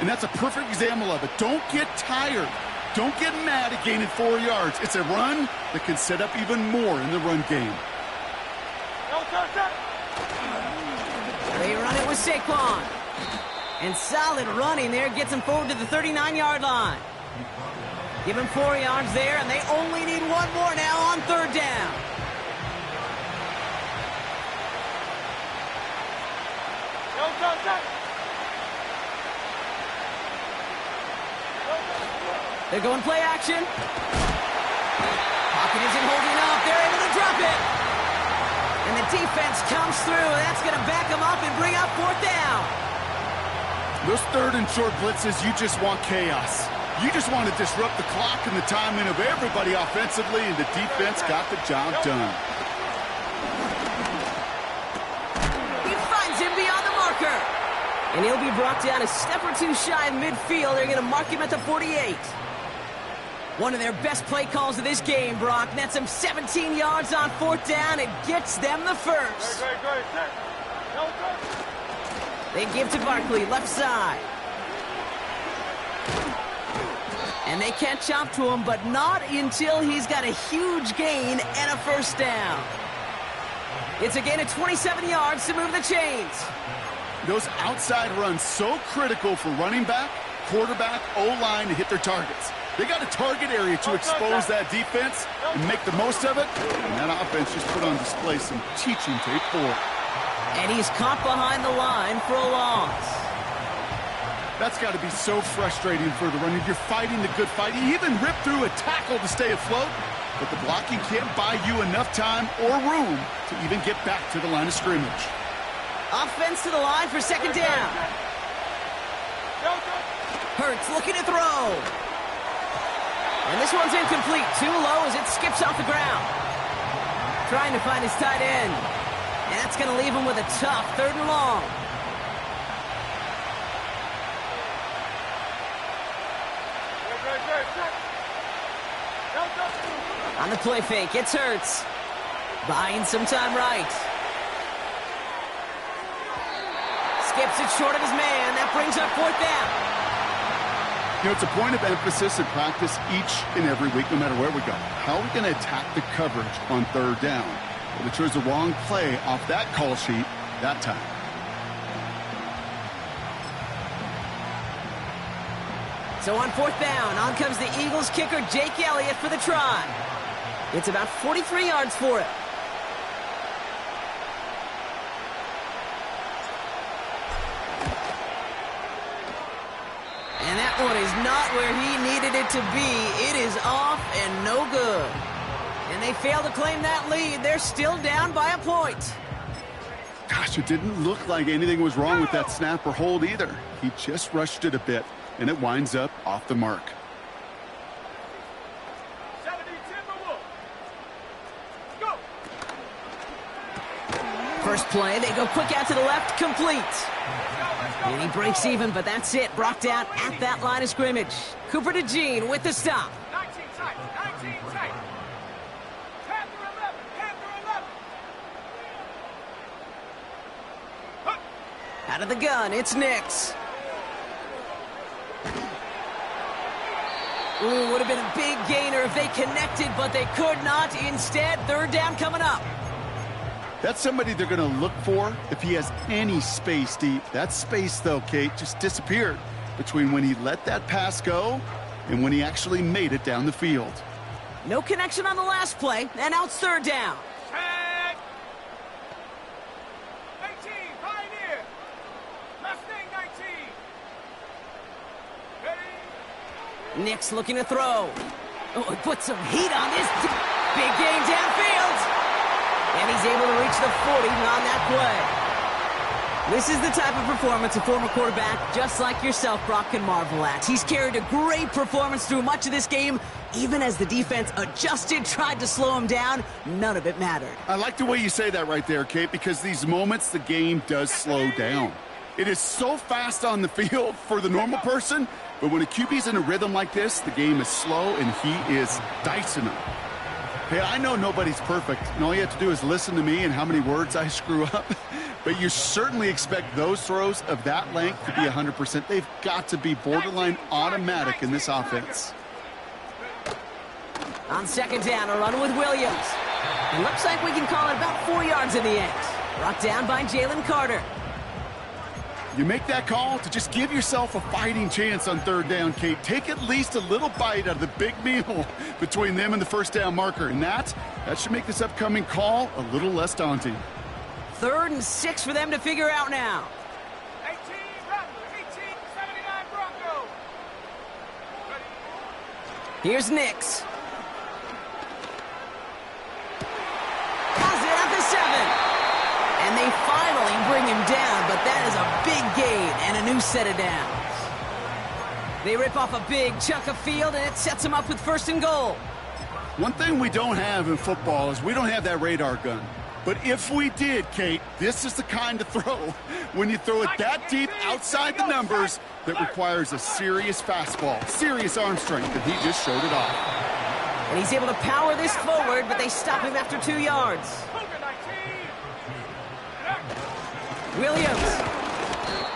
And that's a perfect example of it. Don't get tired. Don't get mad at gaining 4 yards. It's a run that can set up even more in the run game. They run it with Saquon. And solid running there gets him forward to the 39-yard line. Give him 4 yards there, and they only need 1 more now on third down. They're going play action. Pocket isn't holding up. They're able to drop it. And the defense comes through. That's going to back them up and bring up fourth down. Those third and short blitzes, you just want chaos. You just want to disrupt the clock and the timing of everybody offensively, and the defense got the job done. He finds him beyond the marker. And he'll be brought down a step or two shy of midfield. They're going to mark him at the 48. One of their best play calls of this game, Brock. Nets them 17 yards on fourth down. It gets them the first. They give to Barkley, left side. And they catch up to him, but not until he's got a huge gain and a first down. It's a gain of 27 yards to move the chains. Those outside runs so critical for running back, quarterback, O-line to hit their targets. They got a target area to expose that defense and make the most of it. And that offense just put on display some teaching tape for it. And he's caught behind the line for a loss. That's got to be so frustrating for the runner. You're fighting the good fight. You even rip through a tackle to stay afloat, but the blocking can't buy you enough time or room to even get back to the line of scrimmage. Offense to the line for second down. Hurts looking to throw. And this one's incomplete. Too low as it skips off the ground. Trying to find his tight end. And that's going to leave him with a tough third and long. On the play fake, it's Hurts. Buying some time right. Skips it short of his man. That brings up fourth down. You know, it's a point of emphasis in practice each and every week, no matter where we go. How are we going to attack the coverage on third down? Well, they chose the wrong play off that call sheet that time. So on fourth down, on comes the Eagles kicker, Jake Elliott, for the try. It's about 43 yards for it. And that one is not where he needed it to be. It is off and no good. And they fail to claim that lead. They're still down by a point. Gosh, it didn't look like anything was wrong with that snap or hold either. He just rushed it a bit, and it winds up off the mark. First play, they go quick out to the left, complete. And he breaks even, but that's it. Brought down at that line of scrimmage. Cooper to Gene with the stop. 19 tight, 19 tight. Panther 11, Panther 11. Out of the gun, it's Nix. Ooh, would have been a big gainer if they connected, but they could not. Instead, third down coming up. That's somebody they're going to look for if he has any space deep. That space, though, Kate, just disappeared between when he let that pass go and when he actually made it down the field. No connection on the last play, and now it's third down. Set. 18, Pioneer. Mustang 19. Ready. Nix looking to throw. Oh, he put some heat on this. Big gain downfield. And he's able to reach the 40 on that play. This is the type of performance a former quarterback, just like yourself, Brock, can marvel at. He's carried a great performance through much of this game. Even as the defense adjusted, tried to slow him down, none of it mattered. I like the way you say that right there, Kate, because these moments the game does slow down. It is so fast on the field for the normal person, but when a QB's in a rhythm like this, the game is slow and he is dicing them. Hey, I know nobody's perfect, and all you have to do is listen to me and how many words I screw up. But you certainly expect those throws of that length to be 100%. They've got to be borderline automatic in this offense. On second down, a run with Williams. It looks like we can call it about 4 yards in the end. Brought down by Jalen Carter. You make that call to just give yourself a fighting chance on third down, Kate. Take at least a little bite out of the big meal between them and the first down marker. And that should make this upcoming call a little less daunting. 3rd and 6 for them to figure out now. 18, Rattler, 18, 79 Broncos. Here's Nix. Has it at the 7. And they finally bring him down, but that is a big gain and a new set of downs. They rip off a big chunk of field, and it sets them up with 1st and goal. One thing we don't have in football is we don't have that radar gun. But if we did, Kate, this is the kind of throw, when you throw it that deep outside the numbers, that requires a serious fastball, serious arm strength, and he just showed it off. And he's able to power this forward, but they stop him after 2 yards. Williams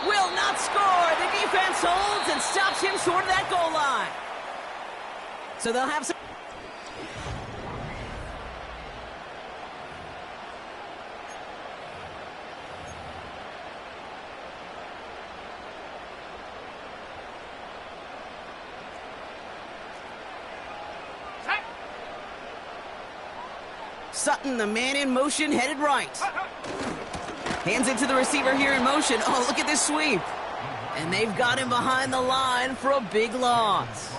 will not score. The defense holds and stops him short of that goal line. So they'll have some... Sutton, the man in motion, headed right. Hands it to the receiver here in motion. Oh, look at this sweep. And they've got him behind the line for a big loss.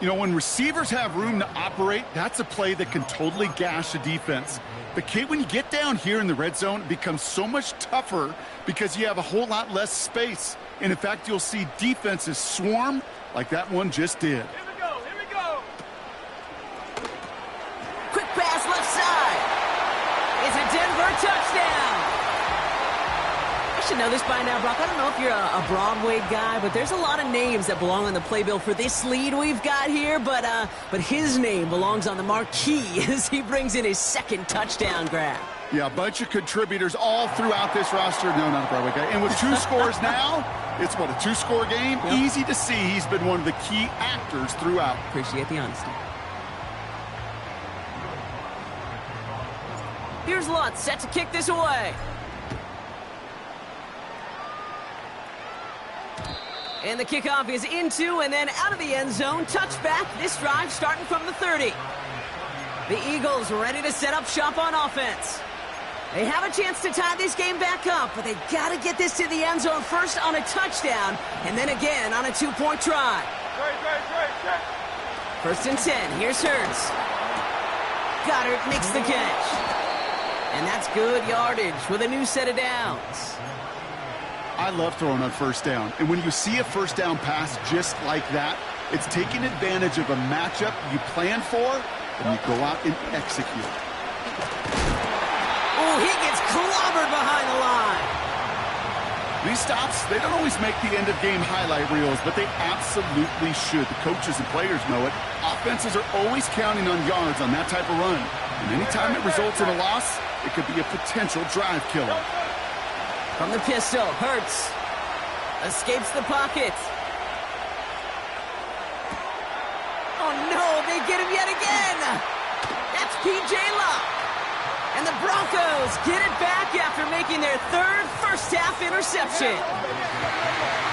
You know, when receivers have room to operate, that's a play that can totally gash a defense. But, Kate, when you get down here in the red zone, it becomes so much tougher because you have a whole lot less space. And, in fact, you'll see defenses swarm like that one just did. Pass left side. It's a Denver touchdown. I should know this by now, Brock. I don't know if you're a Broadway guy, but there's a lot of names that belong on the playbill for this lead we've got here, but his name belongs on the marquee as he brings in his 2nd touchdown grab. Yeah, a bunch of contributors all throughout this roster. No, not a Broadway guy. And with 2 scores now, it's what, a 2-score game? Yep. Easy to see he's been one of the key actors throughout. Appreciate the honesty. Here's Lutz, set to kick this away. And the kickoff is into and then out of the end zone. Touchback, this drive starting from the 30. The Eagles ready to set up shop on offense. They have a chance to tie this game back up, but they've got to get this to the end zone first on a touchdown, and then again on a 2-point try. 1st and 10, here's Hurts. Goddard makes the catch. And that's good yardage with a new set of downs. I love throwing on 1st down. And when you see a 1st down pass just like that, it's taking advantage of a matchup you plan for, and you go out and execute. Oh, he gets clobbered behind the line. These stops, they don't always make the end-of-game highlight reels, but they absolutely should. The coaches and players know it. Offenses are always counting on yards on that type of run. And anytime it results in a loss, it could be a potential drive killer. From the pistol, Hurts escapes the pocket. Oh no, they get him yet again. That's P.J. Locke. And the Broncos get it back after making their 3rd first-half interception.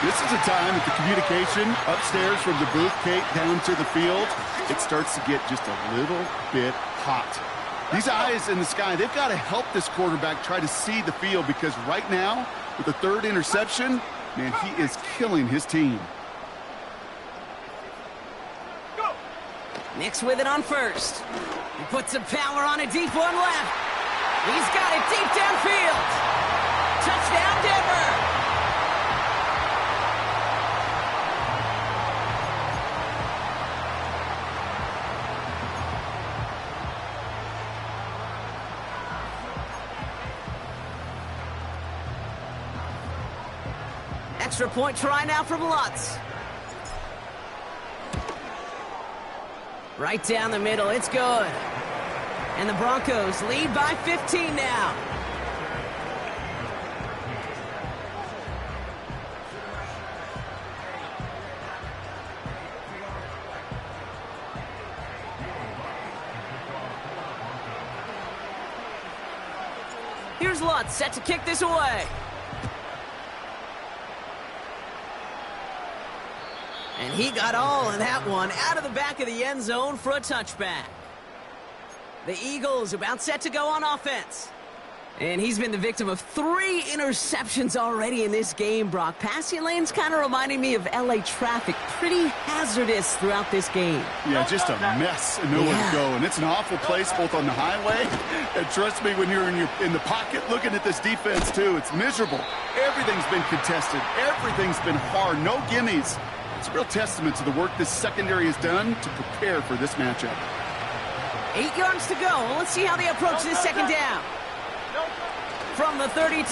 This is a time that the communication upstairs from the booth, Kate, down to the field, it starts to get just a little bit hot. These eyes in the sky, they've got to help this quarterback try to see the field because right now, with the 3rd interception, man, he is killing his team. Nix with it on 1st. He puts some power on a deep one left. He's got it deep downfield. Touchdown, Denver. Extra point try now from Lutz. Right down the middle, it's good. And the Broncos lead by 15 now. Here's Lutz, set to kick this away. And he got all of that one out of the back of the end zone for a touchback. The Eagles about set to go on offense. And he's been the victim of 3 interceptions already in this game, Brock. Passing lanes kind of reminding me of LA traffic. Pretty hazardous throughout this game. Yeah, just a mess and nowhere to go. And it's an awful place both on the highway. And trust me, when you're in the pocket looking at this defense, too, it's miserable. Everything's been contested. Everything's been hard. No gimmies. It's a real testament to the work this secondary has done to prepare for this matchup. 8 yards to go. Let's see how they approach this second down. From the 32.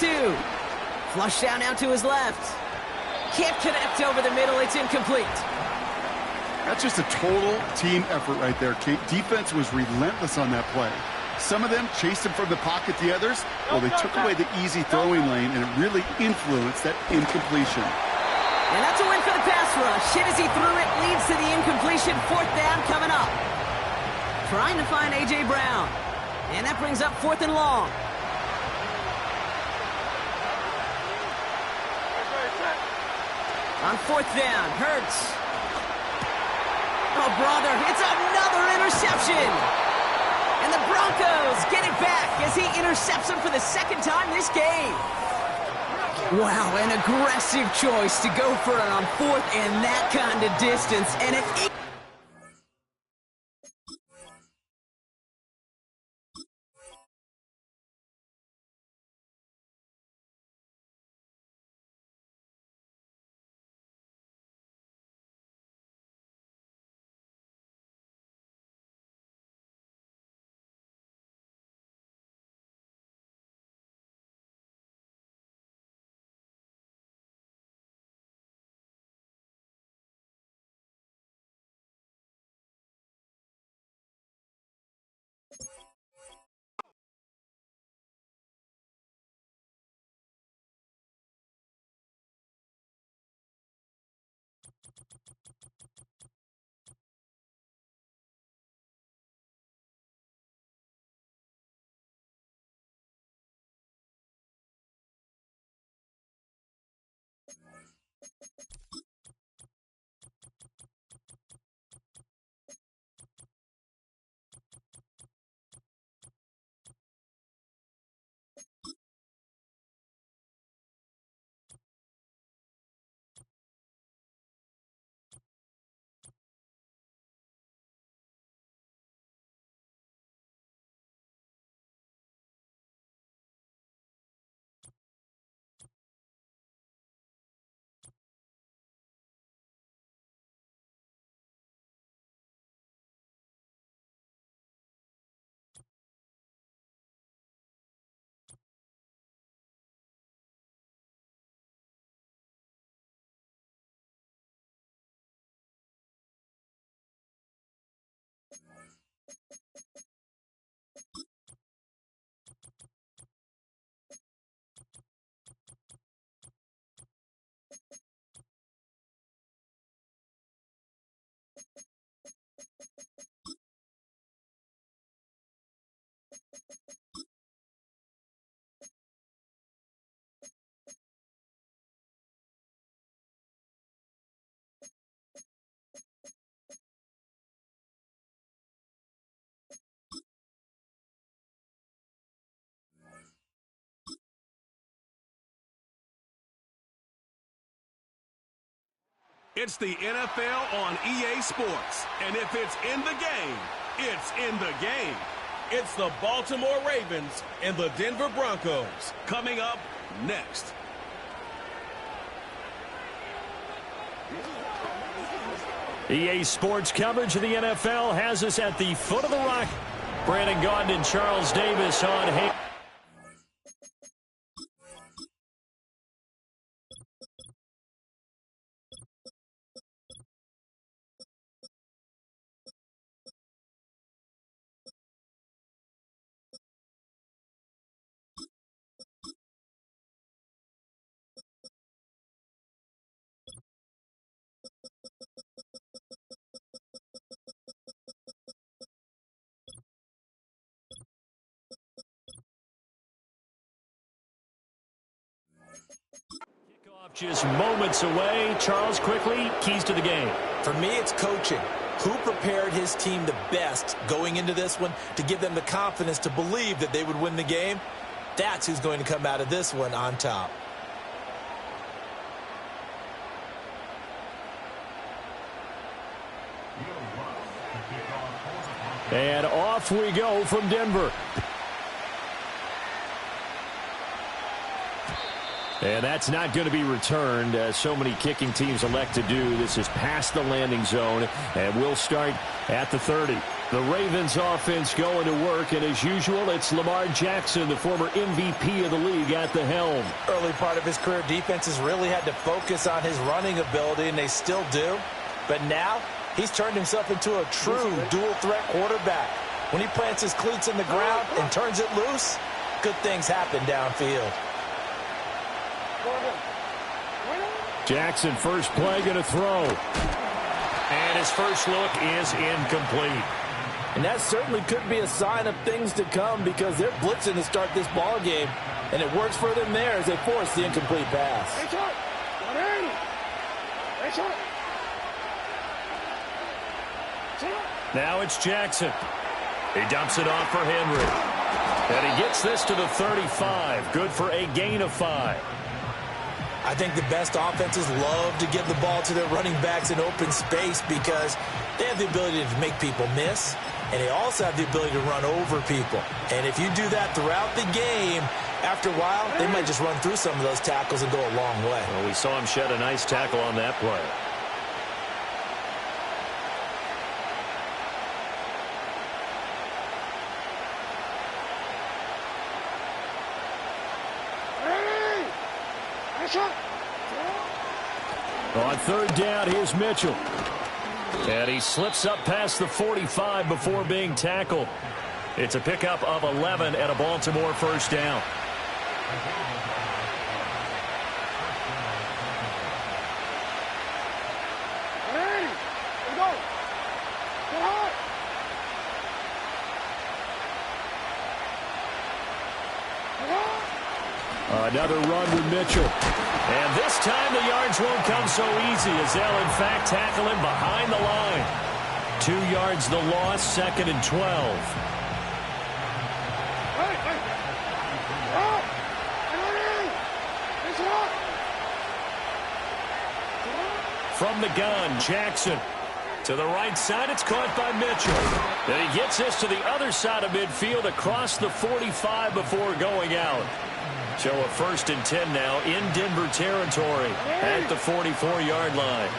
Flush down now to his left. Can't connect over the middle. It's incomplete. That's just a total team effort right there, Kate. Defense was relentless on that play. Some of them chased him from the pocket. The others, well, they took away the easy throwing lane, and it really influenced that incompletion. And that's a win for the pass rush. Hit as he threw it, leads to the incompletion. 4th down coming up. Trying to find A.J. Brown. And that brings up 4th and long. On 4th down, Hurts. Oh, brother, it's another interception. And the Broncos get it back as he intercepts him for the 2nd time this game. Wow, an aggressive choice to go for it on 4th and that kind of distance. And it... It's the NFL on EA Sports. And if it's in the game, it's in the game. It's the Baltimore Ravens and the Denver Broncos. Coming up next. EA Sports coverage of the NFL has us at the foot of the rock. Brandon Gaudin and Charles Davis on hand. Just moments away. Charles, quickly, keys to the game. For me, it's coaching. Who prepared his team the best going into this one to give them the confidence to believe that they would win the game? That's who's going to come out of this one on top. And off we go from Denver. And that's not going to be returned, as so many kicking teams elect to do. This is past the landing zone, and we'll start at the 30. The Ravens offense going to work, and as usual, it's Lamar Jackson, the former MVP of the league, at the helm. Early part of his career, defenses really had to focus on his running ability, and they still do. But now, he's turned himself into a true dual-threat quarterback. When he plants his cleats in the ground and turns it loose, good things happen downfield. Jackson, first play, going to throw. And his first look is incomplete. And that certainly could be a sign of things to come, because they're blitzing to start this ball game, and it works for them there as they force the incomplete pass. Now it's Jackson. He dumps it off for Henry. And he gets this to the 35. Good for a gain of 5. I think the best offenses love to give the ball to their running backs in open space, because they have the ability to make people miss, and they also have the ability to run over people. And if you do that throughout the game, after a while, they might just run through some of those tackles and go a long way. Well, we saw him shed a nice tackle on that play. On third down, here's Mitchell. And he slips up past the 45 before being tackled. It's a pickup of 11 and a Baltimore first down. Another run with Mitchell. And this time the yards won't come so easy, as they'll in fact tackle him behind the line. 2 yards the loss, 2nd and 12. From the gun, Jackson. To the right side, it's caught by Mitchell. And he gets this to the other side of midfield across the 45 before going out. So a 1st and 10 now in Denver territory at the 44-yard line.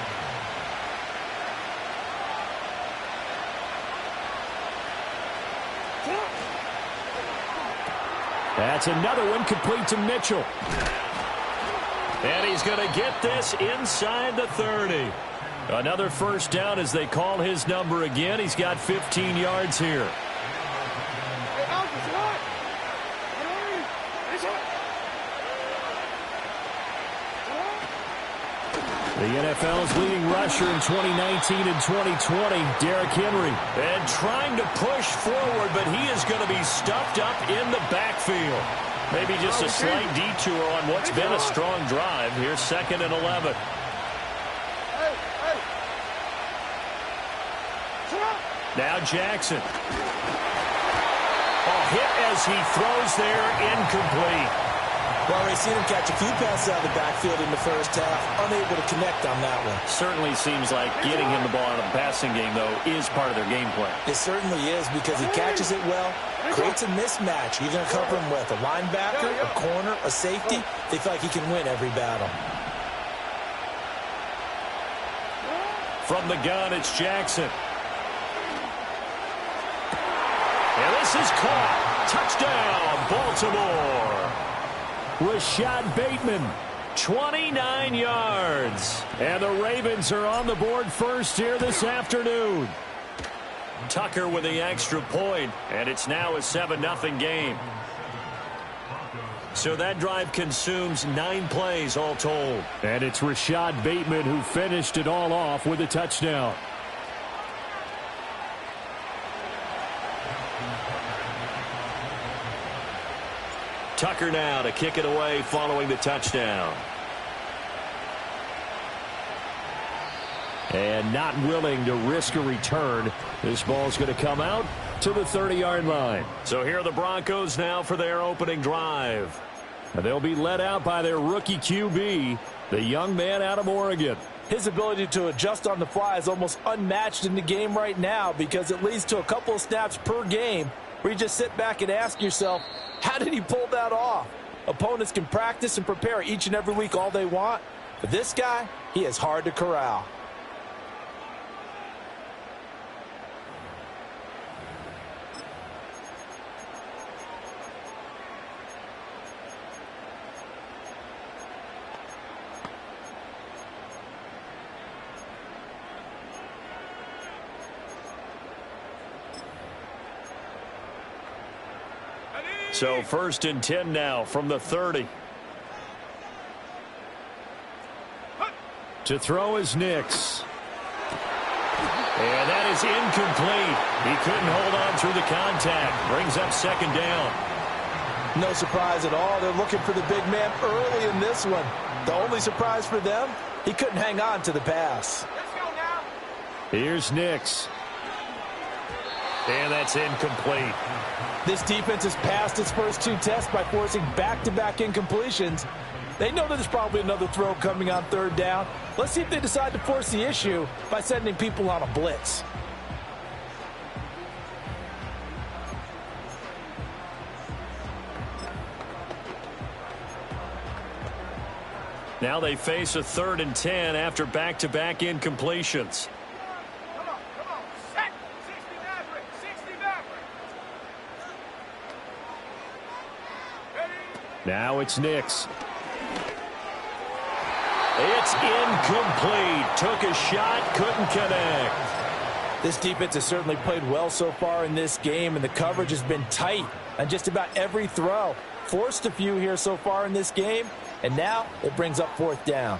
That's another one complete to Mitchell. And he's going to get this inside the 30. Another first down as they call his number again. He's got 15 yards here. The NFL's leading rusher in 2019 and 2020, Derrick Henry. And trying to push forward, but he is going to be stuffed up in the backfield. Maybe just a slight detour on what's been a strong drive. Here's 2nd and 11. Now Jackson. A hit as he throws there, incomplete. Well, we've seen him catch a few passes out of the backfield in the first half, unable to connect on that one. Certainly seems like getting him the ball out of the passing game, though, is part of their game plan. It certainly is, because he catches it well, creates a mismatch. You're going to cover him with a linebacker, a corner, a safety. They feel like he can win every battle. From the gun, it's Jackson. And this is caught. Touchdown, Baltimore. Rashad Bateman, 29 yards. And the Ravens are on the board first here this afternoon. Tucker with the extra point, and it's now a 7-0 game. So that drive consumes 9 plays all told. And it's Rashad Bateman who finished it all off with a touchdown. Tucker now to kick it away following the touchdown. And not willing to risk a return. This ball's going to come out to the 30-yard line. So here are the Broncos now for their opening drive. They'll be led out by their rookie QB, the young man out of Oregon. His ability to adjust on the fly is almost unmatched in the game right now because it leads to a couple of snaps per game where you just sit back and ask yourself, how did he pull that off? Opponents can practice and prepare each and every week all they want, but this guy, he is hard to corral. So 1st and 10 now from the 30. To throw is Nix. And that is incomplete. He couldn't hold on through the contact. Brings up 2nd down. No surprise at all. They're looking for the big man early in this one. The only surprise for them, he couldn't hang on to the pass. Let's go now. Here's Nix. And that's incomplete. This defense has passed its first 2 tests by forcing back-to-back incompletions. They know that there's probably another throw coming on 3rd down. Let's see if they decide to force the issue by sending people on a blitz. Now they face a 3rd and 10 after back-to-back incompletions. Come on. Set. 60 Maverick. 60 Maverick. Ready? Now it's Nix. It's incomplete. Took a shot, couldn't connect. This defense has certainly played well so far in this game, and the coverage has been tight on just about every throw. Forced a few here so far in this game, and now it brings up 4th down.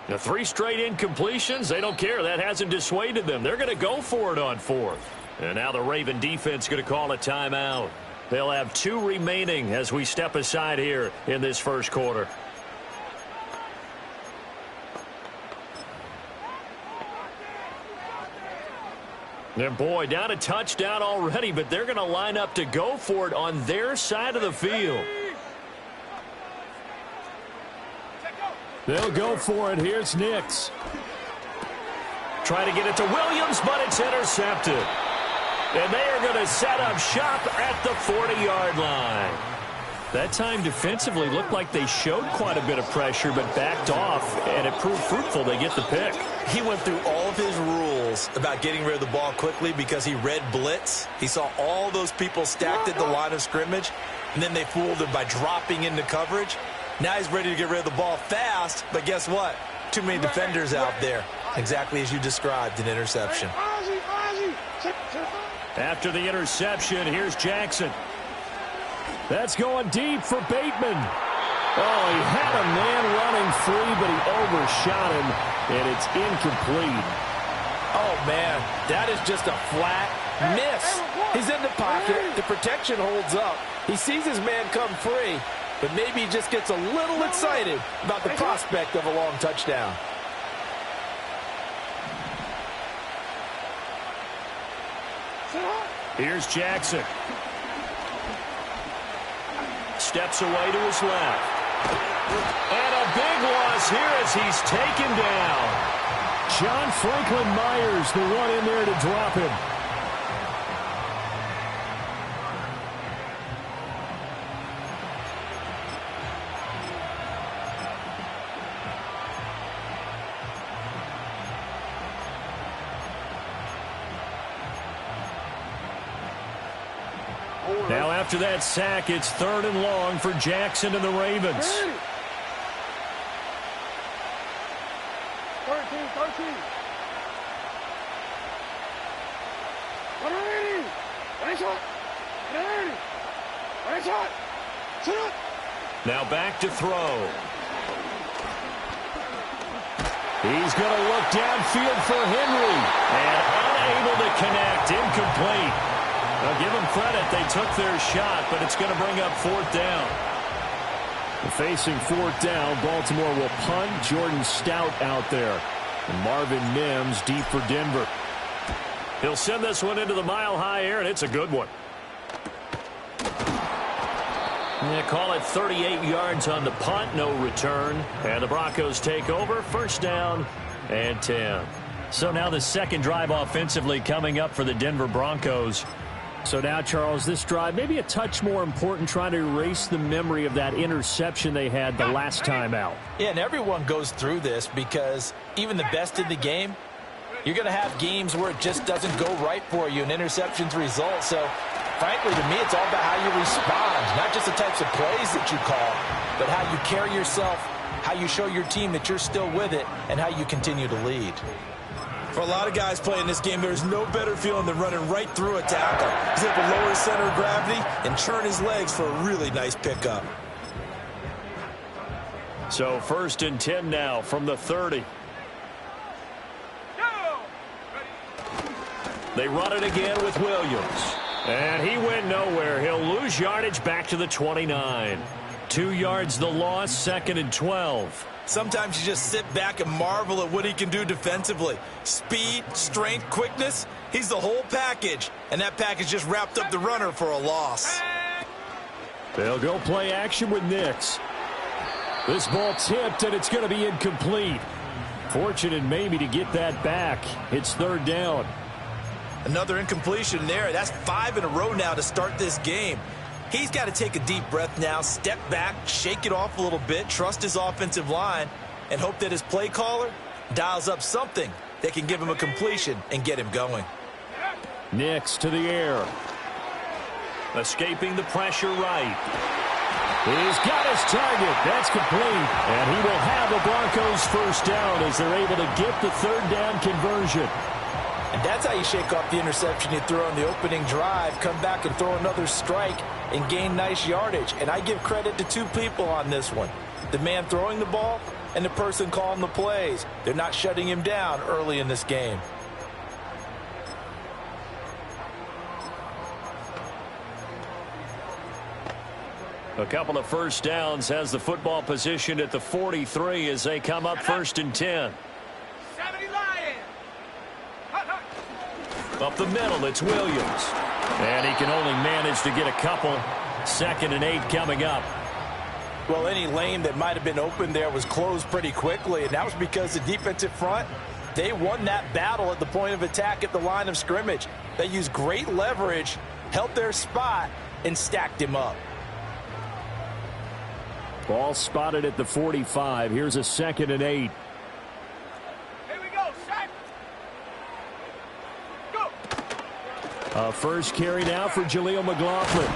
The 3 straight incompletions, they don't care. That hasn't dissuaded them. They're going to go for it on 4th. And now the Raven defense going to call a timeout. They'll have 2 remaining as we step aside here in this 1st quarter. And boy, down a touchdown already, but they're going to line up to go for it on their side of the field. They'll go for it. Here's Nix. Try to get it to Williams, but it's intercepted. And they are going to set up shop at the 40-yard line. That time defensively looked like they showed quite a bit of pressure but backed off, and it proved fruitful. They get the pick. He went through all of his rules about getting rid of the ball quickly because he read blitz. He saw all those people stacked at the line of scrimmage, and then they fooled him by dropping into coverage. Now he's ready to get rid of the ball fast, but guess what? Too many defenders out there. Exactly as you described, an interception. After the interception, here's Jackson. That's going deep for Bateman. Oh, he had a man running free, but he overshot him, and it's incomplete. Oh, man, that is just a flat miss. He's in the pocket. The protection holds up. He sees his man come free, but maybe he just gets a little excited about the prospect of a long touchdown. Here's Jackson. Steps away to his left. And a big loss here as he's taken down. John Franklin Myers, the one in there to drop him. Now after that sack, it's 3rd and long for Jackson and the Ravens. 13. Now back to throw. He's going to look downfield for Henry. And unable to connect. Incomplete. Now give them credit. They took their shot, but it's going to bring up 4th down. Facing fourth down, Baltimore will punt. Jordan Stout out there. And Marvin Mims deep for Denver. He'll send this one into the mile-high air, and it's a good one. Yeah, call it 38 yards on the punt, no return. And the Broncos take over, first down and 10. So now the second drive offensively coming up for the Denver Broncos. So now, Charles, this drive maybe a touch more important, trying to erase the memory of that interception they had the last time out. Yeah, and everyone goes through this because even the best in the game, you're going to have games where it just doesn't go right for you and interceptions result. So, frankly, to me, it's all about how you respond, not just the types of plays that you call, but how you carry yourself, how you show your team that you're still with it, and how you continue to lead. For a lot of guys playing this game, there's no better feeling than running right through a tackle. He's able to lower his center of gravity and churn his legs for a really nice pickup. So first and 10 now from the 30. They run it again with Williams. And he went nowhere. He'll lose yardage back to the 29. 2 yards the loss, second and 12. Sometimes you just sit back and marvel at what he can do defensively. Speed, strength, quickness, he's the whole package. And that package just wrapped up the runner for a loss. They'll go play action with Nix. This ball tipped, and it's going to be incomplete. Fortunate maybe to get that back. It's third down. Another incompletion there. That's 5 in a row now to start this game. He's got to take a deep breath now, step back, shake it off a little bit, trust his offensive line, and hope that his play caller dials up something that can give him a completion and get him going. Nix to the air. Escaping the pressure right. He's got his target. That's complete. And he will have the Broncos first down as they're able to get the third down conversion. And that's how you shake off the interception you threw on the opening drive, come back and throw another strike and gain nice yardage. And I give credit to two people on this one. The man throwing the ball and the person calling the plays. They're not shutting him down early in this game. A couple of first downs has the football position at the 43 as they come up first and 10. 70 Lions. Up the middle, it's Williams. And he can only manage to get a couple. Second and 8 coming up. Well, any lane that might have been open there was closed pretty quickly, and that was because the defensive front, they won that battle at the point of attack at the line of scrimmage. They used great leverage, held their spot, and stacked him up. Ball spotted at the 45. Here's a second and 8. Here we go, set. Go. First carry now for Jaleel McLaughlin.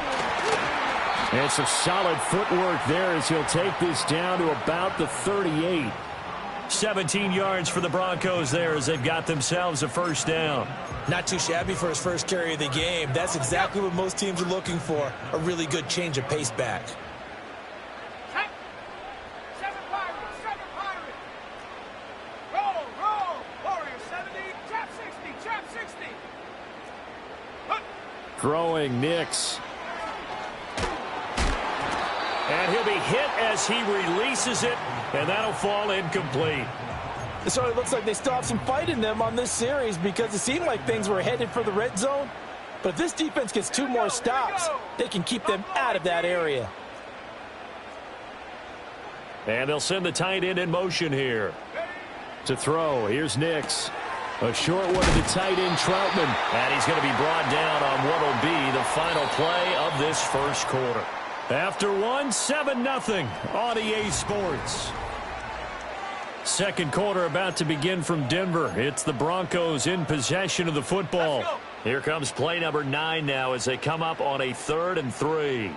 And some solid footwork there as he'll take this down to about the 38. 17 yards for the Broncos there as they've got themselves a first down. Not too shabby for his first carry of the game. That's exactly what most teams are looking for, a really good change of pace back. Throwing Nix. And he'll be hit as he releases it, and that'll fall incomplete. So it looks like they still have some fight in them on this series because it seemed like things were headed for the red zone. But if this defense gets 2 more stops, they can keep them out of that area. And they'll send the tight end in motion here. To throw, here's Nix. A short one to the tight end, Troutman. And he's going to be brought down on what will be the final play of this first quarter. After one, 7-0 on EA Sports. Second quarter about to begin from Denver. It's the Broncos in possession of the football. Here comes play number 9 now as they come up on a 3rd and 3.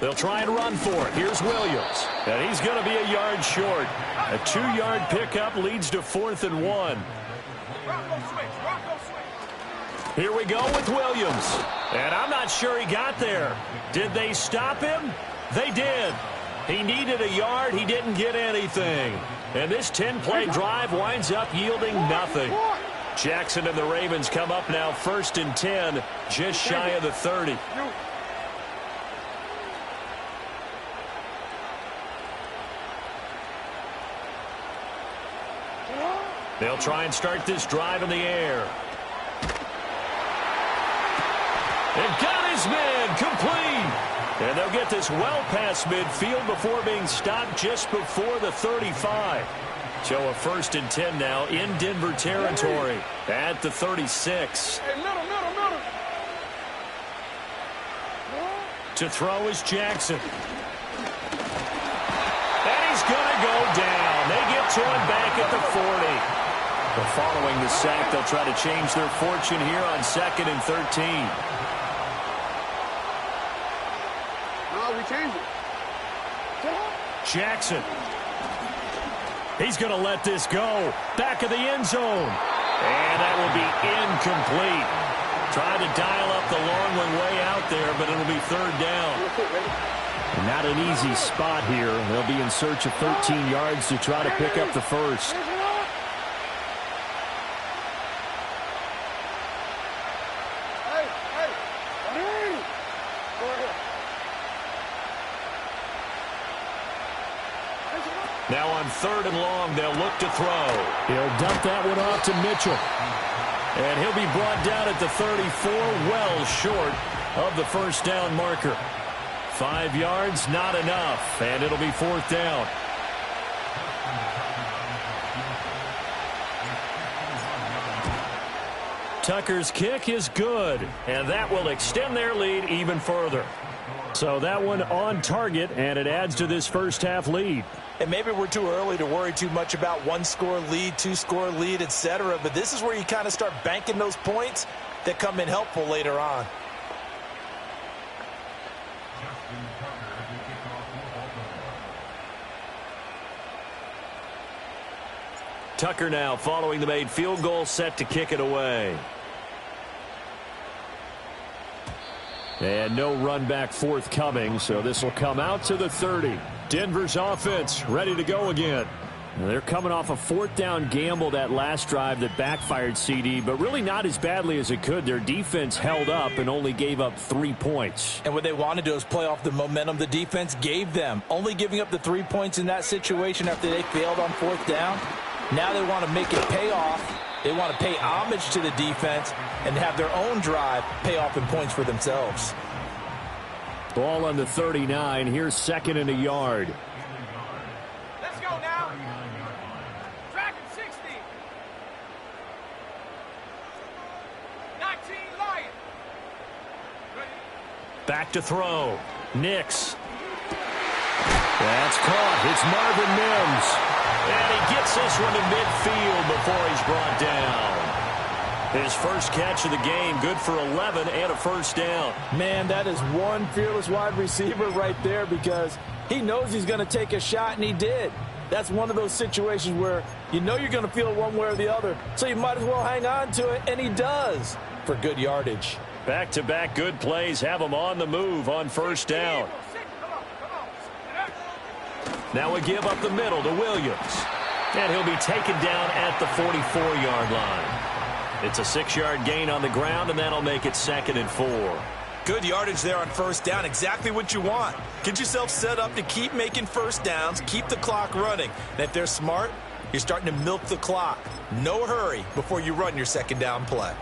They'll try and run for it. Here's Williams. And he's going to be a yard short. A 2-yard pickup leads to 4th and 1. Here we go with Williams. And I'm not sure he got there. Did they stop him? They did. He needed a yard. He didn't get anything. And this 10-play drive winds up yielding nothing. Jackson and the Ravens come up now 1st and 10, just shy of the 30. They'll try and start this drive in the air. They've got his man complete. And they'll get this well past midfield before being stopped just before the 35. So a 1st and 10 now in Denver territory at the 36. Hey, middle. To throw is Jackson. And he's going to go down. They get to him back at the 40. But following the sack, they'll try to change their fortune here on 2nd and 13. We change it. Jackson. He's going to let this go. Back of the end zone. And that will be incomplete. Trying to dial up the long one way out there, but it'll be 3rd down. Not an easy spot here. They'll be in search of 13 yards to try to pick up the first. Now on 3rd and long, they'll look to throw. He'll dump that one off to Mitchell. And he'll be brought down at the 34, well short of the 1st down marker. 5 yards, not enough, and it'll be 4th down. Tucker's kick is good, and that will extend their lead even further. So that one on target, and it adds to this first half lead. And maybe we're too early to worry too much about 1-score lead, 2-score lead, etc. But this is where you kind of start banking those points that come in helpful later on. Tucker now following the made field goal, set to kick it away. And no run back forthcoming, so this will come out to the 30. Denver's offense ready to go again. They're coming off a 4th down gamble that last drive that backfired, CD, but really not as badly as it could. Their defense held up and only gave up 3 points. And what they want to do is play off the momentum the defense gave them. Only giving up the 3 points in that situation after they failed on 4th down. Now they want to make it pay off. They want to pay homage to the defense and have their own drive pay off in points for themselves. Ball on the 39. Here's 2nd and a yard. Let's go now. Track at 60. 19 Lion. Back to throw. Nix. That's caught. It's Marvin Mims. And he gets this one to midfield before he's brought down. His first catch of the game, good for 11 and a 1st down. Man, that is one fearless wide receiver right there because he knows he's going to take a shot, and he did. That's one of those situations where you know you're going to feel it one way or the other, so you might as well hang on to it, and he does for good yardage. Back-to-back good plays have him on the move on 1st down. Now we give up the middle to Williams. And he'll be taken down at the 44-yard line. It's a 6-yard gain on the ground, and that'll make it 2nd and 4. Good yardage there on 1st down. Exactly what you want. Get yourself set up to keep making 1st downs, keep the clock running. And if they're smart, you're starting to milk the clock. No hurry before you run your 2nd down play.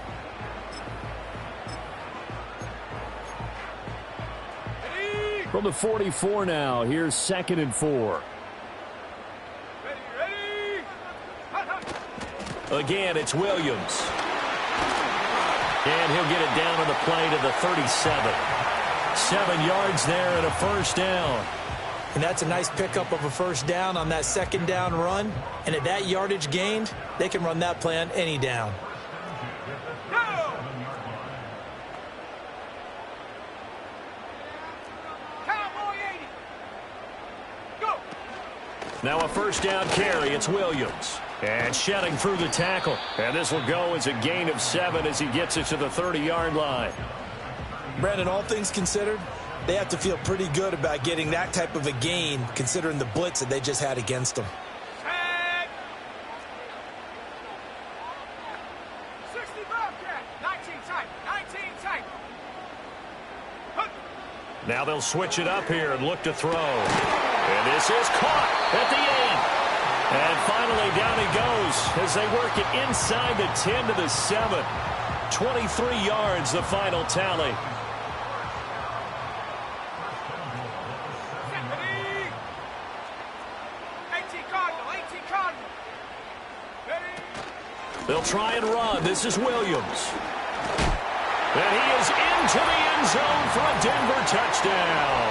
From the 44 now, here's 2nd and 4. Again, it's Williams. And he'll get it down on the play to the 37. 7 yards there and a 1st down. And that's a nice pickup of a 1st down on that 2nd down run. And at that yardage gained, they can run that play on any down. Now a 1st down carry. It's Williams. And shedding through the tackle. And this will go as a gain of 7 as he gets it to the 30-yard line. Brandon, all things considered, they have to feel pretty good about getting that type of a gain considering the blitz that they just had against them. 60 Bobcat. 19 tight. 19 tight. Now they'll switch it up here and look to throw. And this is caught at the 8. And finally, down he goes as they work it inside the 10 to the 7. 23 yards, the final tally. They'll try and run. This is Williams. And he is into the end zone for a Denver touchdown.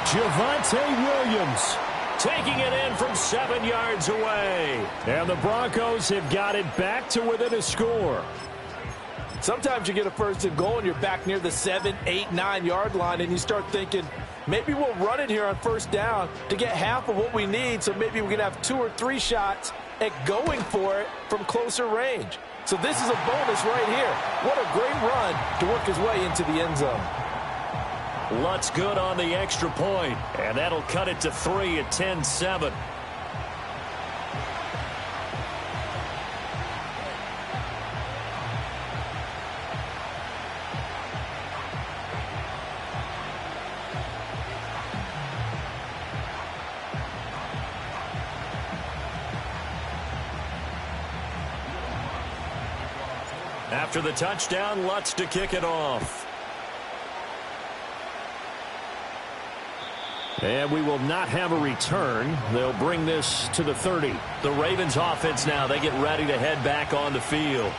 Javonte Williams taking it in from 7 yards away. And the Broncos have got it back to within a score. Sometimes you get a first and goal and you're back near the 7, 8, 9 yard line and you start thinking, maybe we'll run it here on first down to get half of what we need, so maybe we can have 2 or 3 shots at going for it from closer range. So this is a bonus right here. What a great run to work his way into the end zone. Lutz good on the extra point, and that'll cut it to 3 at 10-7. After the touchdown, Lutz to kick it off. And we will not have a return. They'll bring this to the 30. The Ravens offense now, they get ready to head back on the field.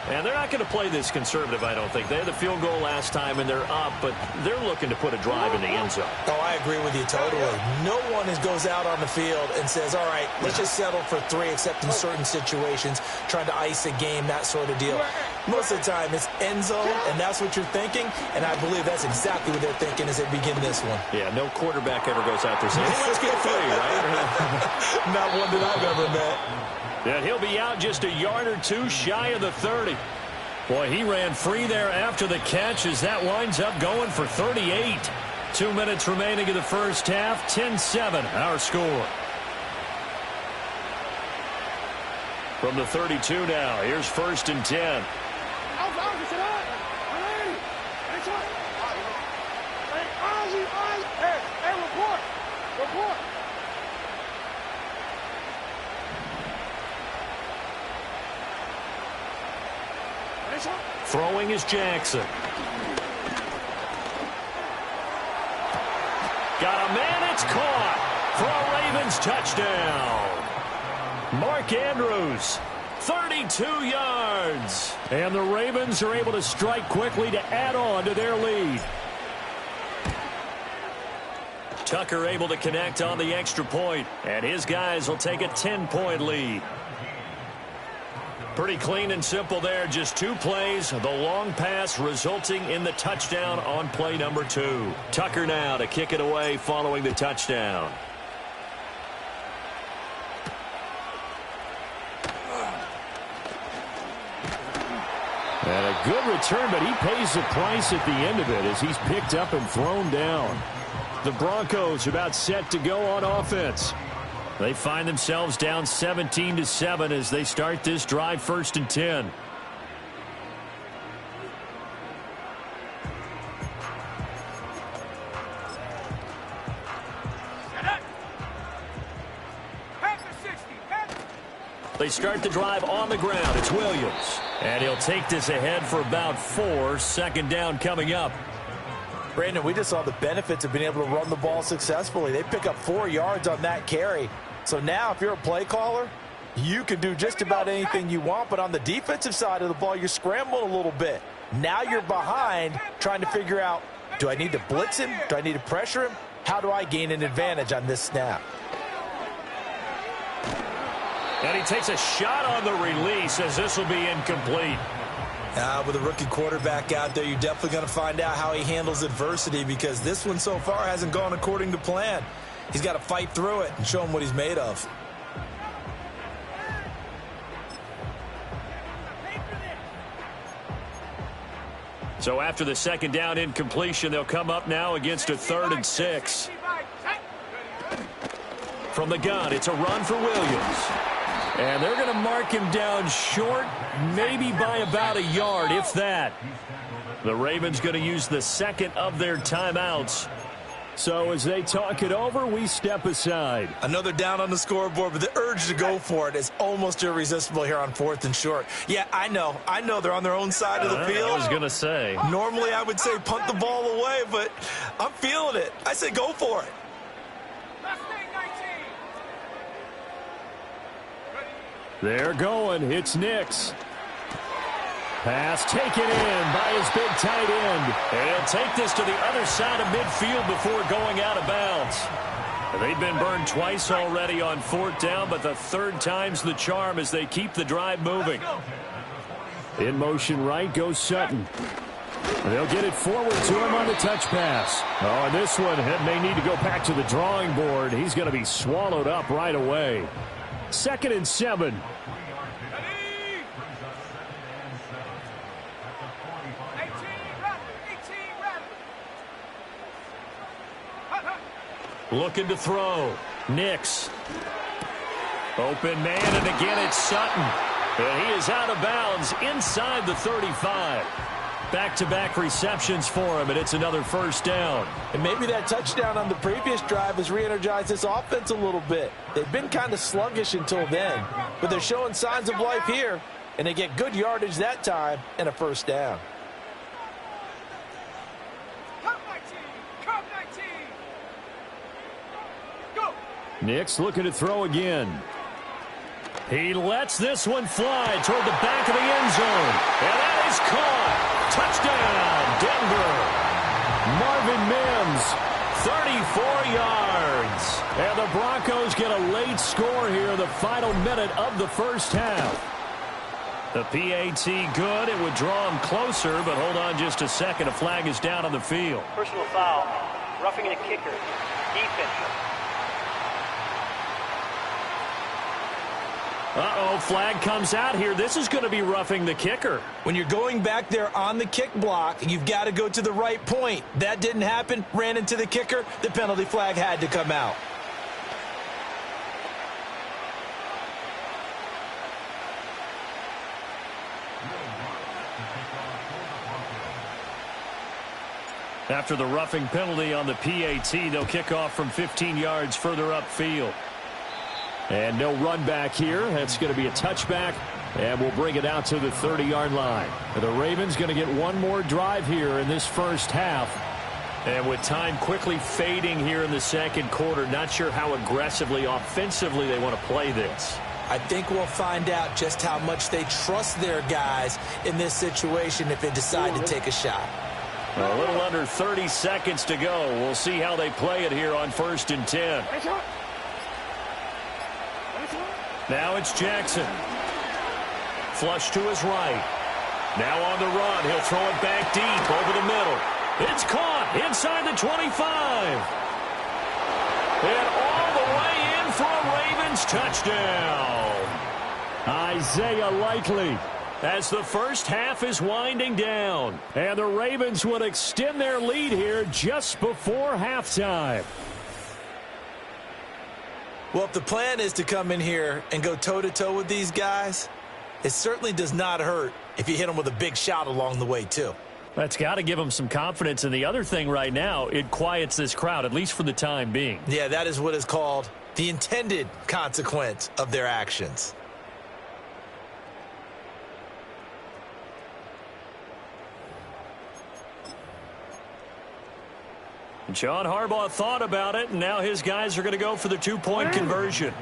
And they're not going to play this conservative, I don't think. They had the field goal last time, and they're up, but they're looking to put a drive in the end zone. Oh, I agree with you totally. No one goes out on the field and says, all right, let's just settle for 3, except in certain situations, trying to ice a game, that sort of deal. Most of the time, it's end zone, and that's what you're thinking, and I believe that's exactly what they're thinking as they begin this one. Yeah, no quarterback ever goes out there saying, hey, let's get 3, right? Not one that I've ever met. And he'll be out just a yard or 2 shy of the 30. Boy, he ran free there after the catch as that winds up going for 38. 2 minutes remaining in the first half. 10-7, our score. From the 32 now, here's 1st and 10. Report. Throwing is Jackson. Got a man, it's caught for a Ravens touchdown. Mark Andrews, 32 yards. And the Ravens are able to strike quickly to add on to their lead. Tucker able to connect on the extra point, and his guys will take a 10-point lead. Pretty clean and simple there. Just 2 plays. The long pass resulting in the touchdown on play number 2. Tucker now to kick it away following the touchdown. And a good return, but he pays the price at the end of it as he's picked up and thrown down. The Broncos are about set to go on offense. They find themselves down 17-7 as they start this drive, 1st and 10. They start the drive on the ground. It's Williams. And he'll take this ahead for about 4. 2nd down coming up. Brandon, we just saw the benefits of being able to run the ball successfully. They pick up 4 yards on that carry. So now if you're a play caller, you can do just about anything you want. But on the defensive side of the ball, you're scrambling a little bit. Now you're behind trying to figure out, do I need to blitz him? Do I need to pressure him? How do I gain an advantage on this snap? And he takes a shot on the release as this will be incomplete. With a rookie quarterback out there, you're definitely going to find out how he handles adversity, because this one so far hasn't gone according to plan. He's got to fight through it and show him what he's made of. So after the 2nd down incompletion, they'll come up now against a 3rd and 6. From the gun, it's a run for Williams. And they're going to mark him down short, maybe by about a yard, if that. The Ravens going to use the 2nd of their timeouts So as they talk it over, we step aside. Another down on the scoreboard, but the urge to go for it is almost irresistible here on 4th and short. Yeah, I know they're on their own side of the field. I was going to say. Normally I would say punt the ball away, but I'm feeling it. I say go for it. They're going. It's Nix. Pass taken in by his big tight end. And he'll take this to the other side of midfield before going out of bounds. They've been burned twice already on 4th down, but the 3rd time's the charm as they keep the drive moving. In motion right goes Sutton. They'll get it forward to him on the touch pass. Oh, and this one may need to go back to the drawing board. He's going to be swallowed up right away. 2nd and 7. Looking to throw. Nix. Open man, and again it's Sutton. And he is out of bounds inside the 35. Back-to-back receptions for him, and it's another 1st down. And maybe that touchdown on the previous drive has re-energized this offense a little bit. They've been kind of sluggish until then, but they're showing signs of life here, and they get good yardage that time and a 1st down. Nix looking to throw again. He lets this one fly toward the back of the end zone. And that is caught. Touchdown, Denver. Marvin Mims, 34 yards. And the Broncos get a late score here, the final minute of the 1st half. The PAT good. It would draw him closer, but hold on just a second. A flag is down on the field. Personal foul. Roughing the kicker. Defense. Uh-oh, flag comes out here. This is going to be roughing the kicker. When you're going back there on the kick block, you've got to go to the right point. That didn't happen. Ran into the kicker. The penalty flag had to come out. After the roughing penalty on the PAT, they'll kick off from 15 yards further upfield. And no run back here. That's going to be a touchback, and we'll bring it out to the 30-yard line. The Ravens going to get one more drive here in this 1st half. And with time quickly fading here in the 2nd quarter, not sure how aggressively, offensively they want to play this. I think we'll find out just how much they trust their guys in this situation if they decide to take a shot. A little under 30 seconds to go. We'll see how they play it here on 1st and 10. Now it's Jackson. Flush to his right. Now on the run. He'll throw it back deep over the middle. It's caught inside the 25. And all the way in for a Ravens touchdown. Isaiah Likely. As the 1st half is winding down. And the Ravens would extend their lead here just before halftime. Well, if the plan is to come in here and go toe-to-toe with these guys, it certainly does not hurt if you hit them with a big shot along the way, too. That's got to give them some confidence. And the other thing right now, it quiets this crowd, at least for the time being. Yeah, that is what is called the intended consequence of their actions. John Harbaugh thought about it, and now his guys are going to go for the 2-point conversion.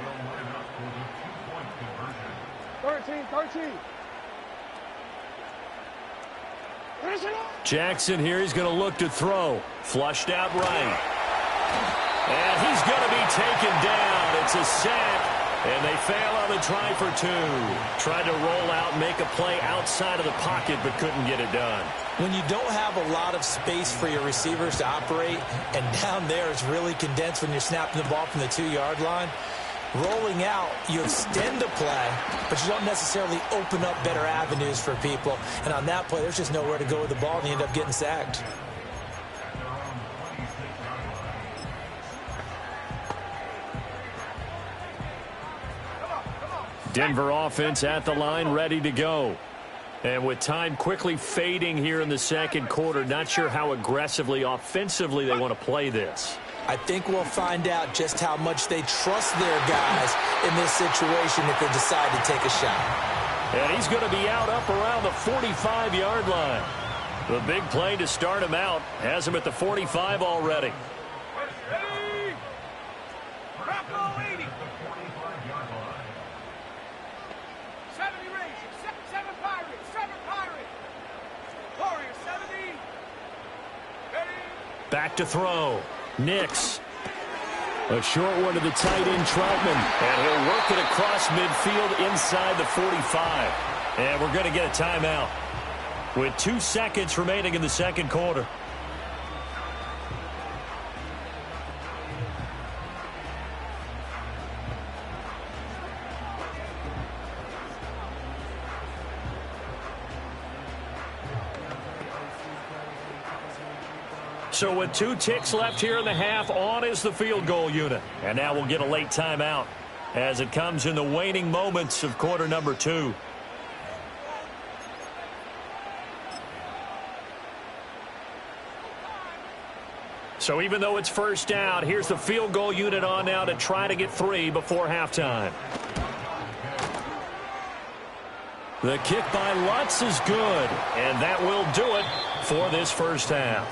13. Jackson here, he's going to look to throw. Flushed out right. And he's going to be taken down. It's a sack. And they fail on the try for 2. Tried to roll out, make a play outside of the pocket, but couldn't get it done. When you don't have a lot of space for your receivers to operate, and down there is really condensed when you're snapping the ball from the 2-yard line, rolling out, you extend the play, but you don't necessarily open up better avenues for people. And on that play, there's just nowhere to go with the ball, and you end up getting sacked. Denver offense at the line, ready to go. And with time quickly fading here in the 2nd quarter, not sure how aggressively, offensively they want to play this. I think we'll find out just how much they trust their guys in this situation if they decide to take a shot. And he's going to be out up around the 45-yard line. The big play to start him out has him at the 45 already. Ready? Bronco 80. 70 Rangers, 7 Pirates, 7 Pirates. Warriors 70. Ready? Back to throw. Nix. A short one to the tight end, Troutman. And he'll work it across midfield inside the 45. And we're going to get a timeout with 2 seconds remaining in the second quarter. So with 2 ticks left here in the half, on is the field goal unit. And now we'll get a late timeout as it comes in the waning moments of quarter number 2. So even though it's first down, here's the field goal unit on now to try to get 3 before halftime. The kick by Lutz is good, and that will do it for this first half.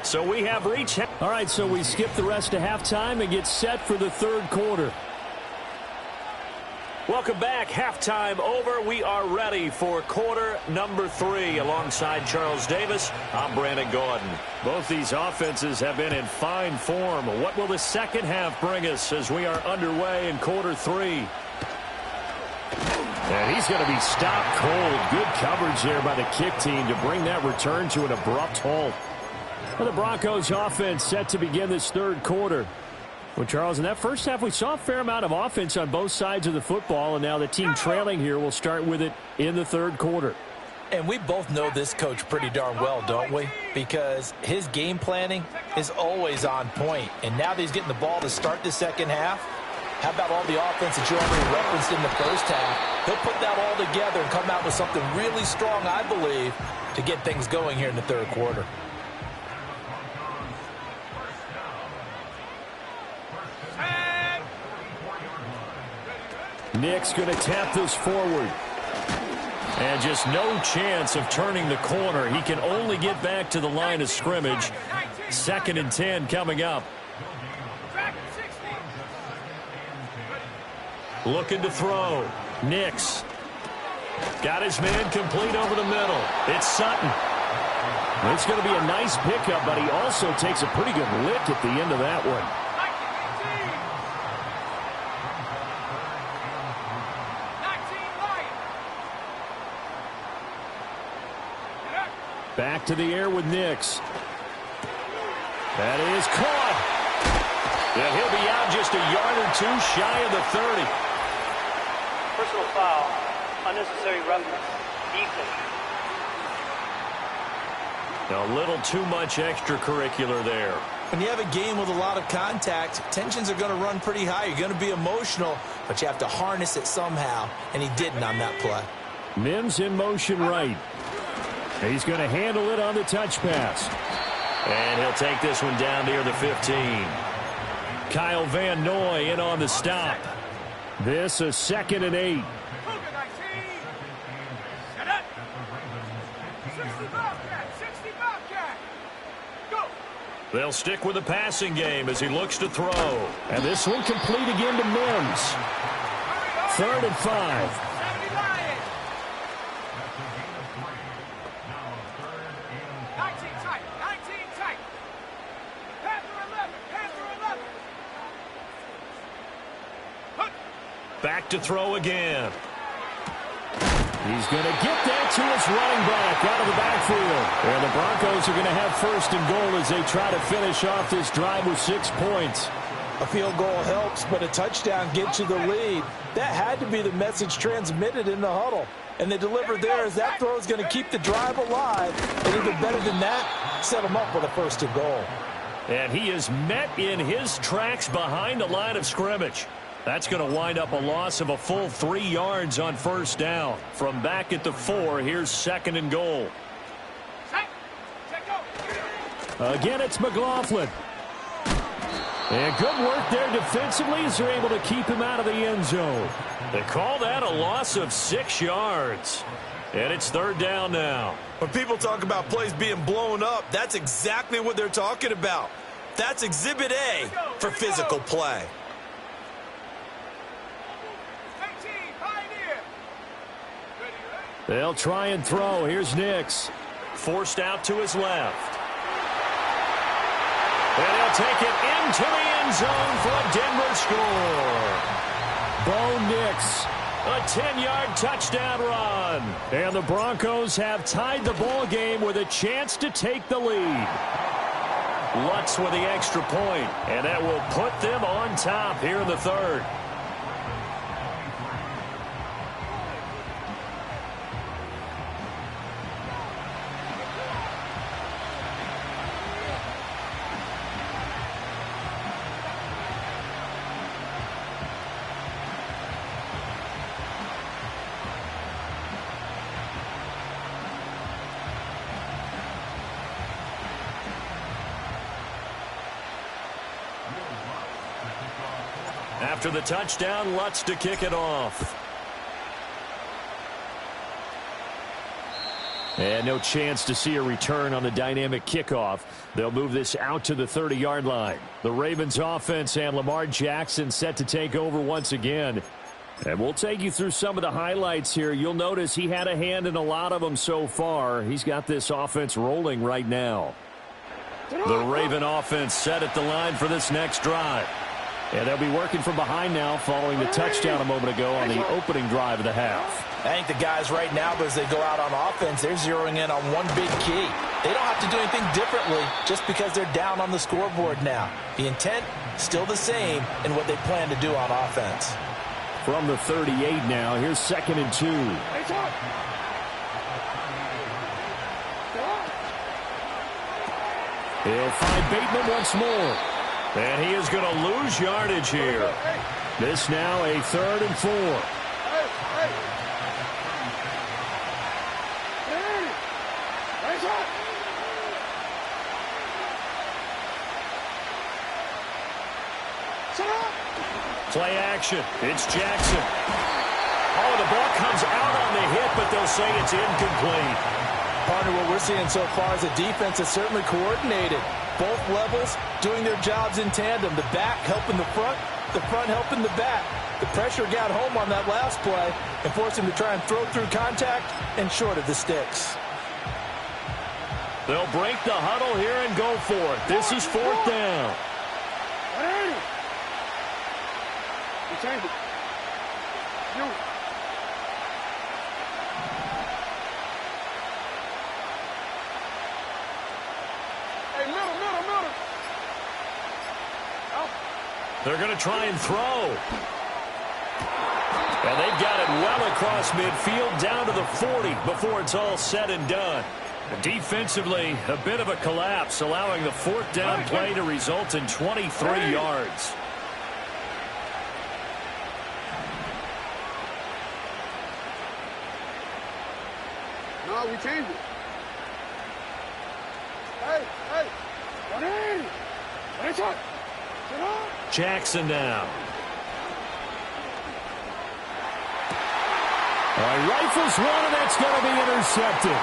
So we have reached... All right, so we skip the rest of halftime and get set for the third quarter. Welcome back. Halftime over. We are ready for quarter number 3. Alongside Charles Davis, I'm Brandon Gordon. Both these offenses have been in fine form. What will the second half bring us as we are underway in quarter 3? And he's going to be stopped cold. Good coverage there by the kick team to bring that return to an abrupt halt. Well, the Broncos offense set to begin this third quarter. Well, Charles, in that first half, we saw a fair amount of offense on both sides of the football, and now the team trailing here will start with it in the third quarter. And we both know this coach pretty darn well, don't we? Because his game planning is always on point. And now that he's getting the ball to start the second half, how about all the offense that you already referenced in the first half? He'll put that all together and come out with something really strong, I believe, to get things going here in the third quarter. Nick's going to tap this forward. And just no chance of turning the corner. He can only get back to the line of scrimmage. 2nd and 10 coming up. Looking to throw. Nix. Got his man complete over the middle. It's Sutton. It's going to be a nice pickup, but he also takes a pretty good lick at the end of that one. Back to the air with Nix. That is caught. Yeah, he'll be out just a yard or 2 shy of the 30. Personal foul. Unnecessary roughness. Defense. A little too much extracurricular there. When you have a game with a lot of contact, tensions are going to run pretty high. You're going to be emotional, but you have to harness it somehow, and he didn't on that play. Mims in motion right. He's going to handle it on the touch pass. And he'll take this one down near the 15. Kyle Van Noy in on the stop. This is 2nd and 8. They'll stick with the passing game as he looks to throw. And this one complete again to Mims. 3rd and 5. Back to throw again. He's going to get that to his running back out of the backfield. And the Broncos are going to have 1st and goal as they try to finish off this drive with 6 points. A field goal helps, but a touchdown gets you the lead. That had to be the message transmitted in the huddle. And they delivered there as that throw is going to keep the drive alive. And even better than that, set them up with a 1st and goal. And he is met in his tracks behind the line of scrimmage. That's going to wind up a loss of a full 3 yards on 1st down. From back at the 4, here's 2nd and goal. Again, it's McLaughlin. And good work there defensively as they're able to keep him out of the end zone. They call that a loss of 6 yards. And it's 3rd down now. When people talk about plays being blown up, that's exactly what they're talking about. That's Exhibit A for physical play. They'll try and throw. Here's Nix. Forced out to his left. And he'll take it into the end zone for a Denver score. Bo Nix, a 10-yard touchdown run. And the Broncos have tied the ball game with a chance to take the lead. Lutz with the extra point, and that will put them on top here in the 3rd. After the touchdown, Lutz to kick it off. And no chance to see a return on the dynamic kickoff. They'll move this out to the 30-yard line. The Ravens offense and Lamar Jackson set to take over once again. And we'll take you through some of the highlights here. You'll notice he had a hand in a lot of them so far. He's got this offense rolling right now. The Raven offense set at the line for this next drive. And they'll be working from behind now following the touchdown a moment ago on the opening drive of the half. I think the guys right now, as they go out on offense, they're zeroing in on one big key. They don't have to do anything differently just because they're down on the scoreboard now. The intent, still the same in what they plan to do on offense. From the 38 now, here's 2nd and 2. He'll find Bateman once more. And he is going to lose yardage here. This now a 3rd and 4. Play action. It's Jackson. Oh, the ball comes out on the hit, but they'll say it's incomplete. Partner, what we're seeing so far is a defense that's certainly coordinated. Both levels doing their jobs in tandem. The back helping the front helping the back. The pressure got home on that last play and forced him to try and throw through contact and short of the sticks. They'll break the huddle here and go for it. This is 4th down. They're going to try and throw. And they've got it well across midfield down to the 40 before it's all said and done. Defensively, a bit of a collapse, allowing the 4th down play to result in 23 yards. No, we changed it. Hey, Jackson now. Rifles one, and that's going to be intercepted.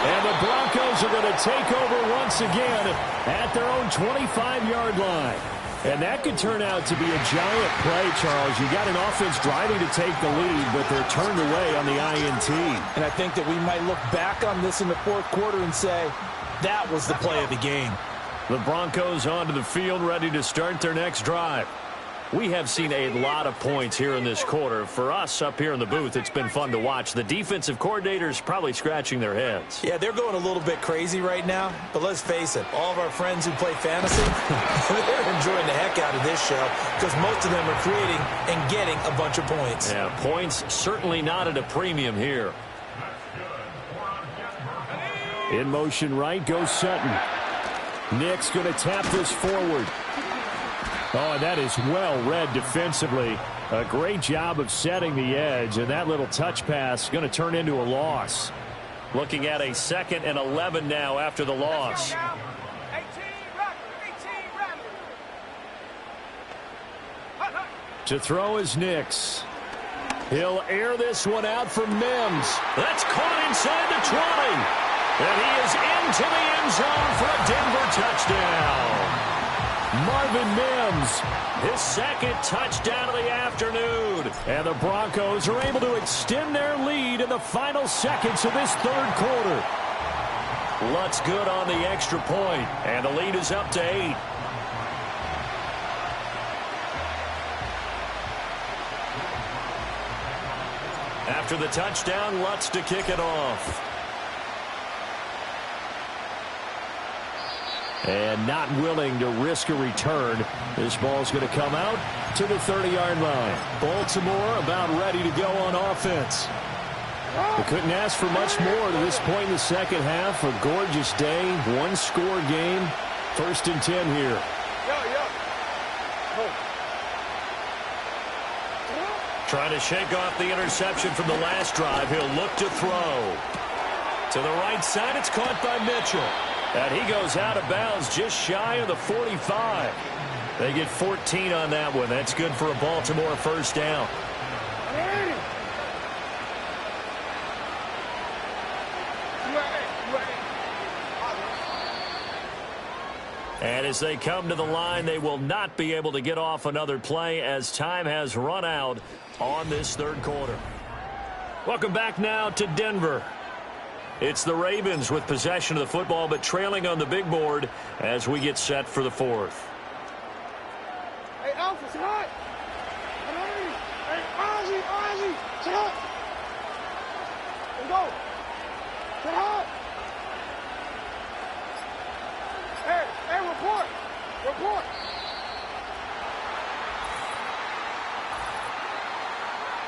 And the Broncos are going to take over once again at their own 25-yard line. And that could turn out to be a giant play, Charles. You got an offense driving to take the lead, but they're turned away on the INT. And I think that we might look back on this in the 4th quarter and say, that was the play of the game. The Broncos onto the field, ready to start their next drive. We have seen a lot of points here in this quarter. For us up here in the booth, it's been fun to watch. The defensive coordinators probably scratching their heads. Yeah, they're going a little bit crazy right now. But let's face it, all of our friends who play fantasy, they're enjoying the heck out of this show because most of them are creating and getting a bunch of points. Yeah, points certainly not at a premium here. In motion right goes Sutton. Nick's going to tap this forward. Oh, and that is well read defensively. A great job of setting the edge, and that little touch pass is going to turn into a loss. Looking at a 2nd and 11 now after the loss. To throw is Nix. He'll air this one out for Mims. That's caught inside the 20. And he is into the end zone for a Denver touchdown. Marvin Mims, his second touchdown of the afternoon. And the Broncos are able to extend their lead in the final seconds of this third quarter. Lutz good on the extra point, and the lead is up to 8. After the touchdown, Lutz to kick it off. And not willing to risk a return. This ball's going to come out to the 30-yard line. Baltimore about ready to go on offense. They couldn't ask for much more to this point in the second half. A gorgeous day, one-score game. 1st and 10 here. Trying to shake off the interception from the last drive. He'll look to throw. To the right side, it's caught by Mitchell. And he goes out of bounds just shy of the 45. They get 14 on that one. That's good for a Baltimore first down. And as they come to the line, they will not be able to get off another play as time has run out on this third quarter. Welcome back now to Denver. It's the Ravens with possession of the football, but trailing on the big board as we get set for the fourth. Hey, Alpha, sit up. Hey, Ozzy, sit up. Let's go. Sit up. Hey, report.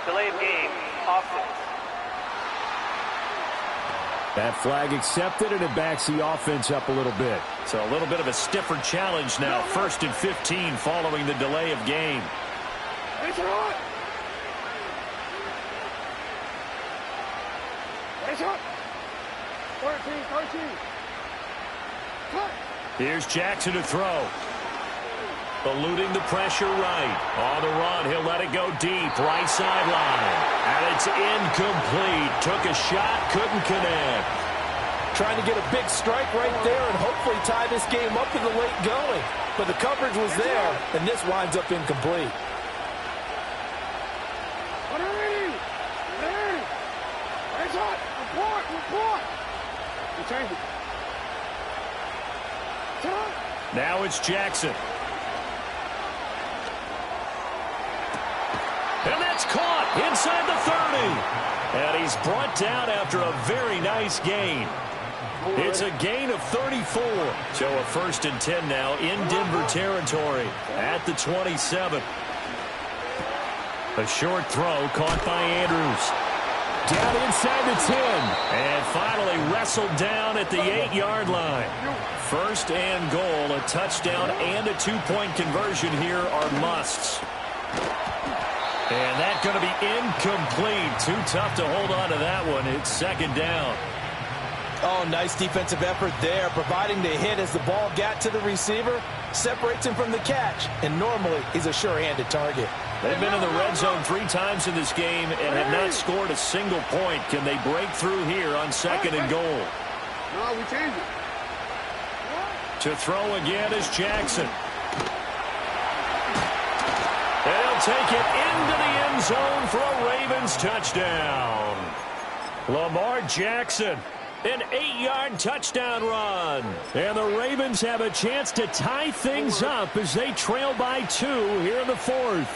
Delay of game. Offense. That flag accepted, and it backs the offense up a little bit. So a little bit of a stiffer challenge now. 1st and 15 following the delay of game. It's hot. It's hot. 13. Cut. Here's Jackson to throw. Eluding the pressure right. On the run, he'll let it go deep. Right sideline. And it's incomplete. Took a shot, couldn't connect. Trying to get a big strike right there and hopefully tie this game up in the late going. But the coverage was there, and this winds up incomplete. It's hot. Report. You change it. Now it's Jackson. And that's caught inside the 30. And he's brought down after a very nice gain. It's a gain of 34. So a 1st and 10 now in Denver territory at the 27. A short throw caught by Andrews. Down inside the 10. And finally wrestled down at the 8-yard line. 1st and goal, a touchdown and a 2-point conversion here are musts. And that's going to be incomplete. Too tough to hold on to that one. It's 2nd down. Oh, nice defensive effort there, providing the hit as the ball got to the receiver, separates him from the catch, and normally he's a sure-handed target. They've been in the red zone 3 times in this game and have not scored a single point. Can they break through here on 2nd and goal? No, we change it. To throw again is Jackson. And he'll take it into the end zone for a Ravens touchdown. Lamar Jackson, an 8-yard touchdown run. And the Ravens have a chance to tie things up as they trail by 2 here in the 4th.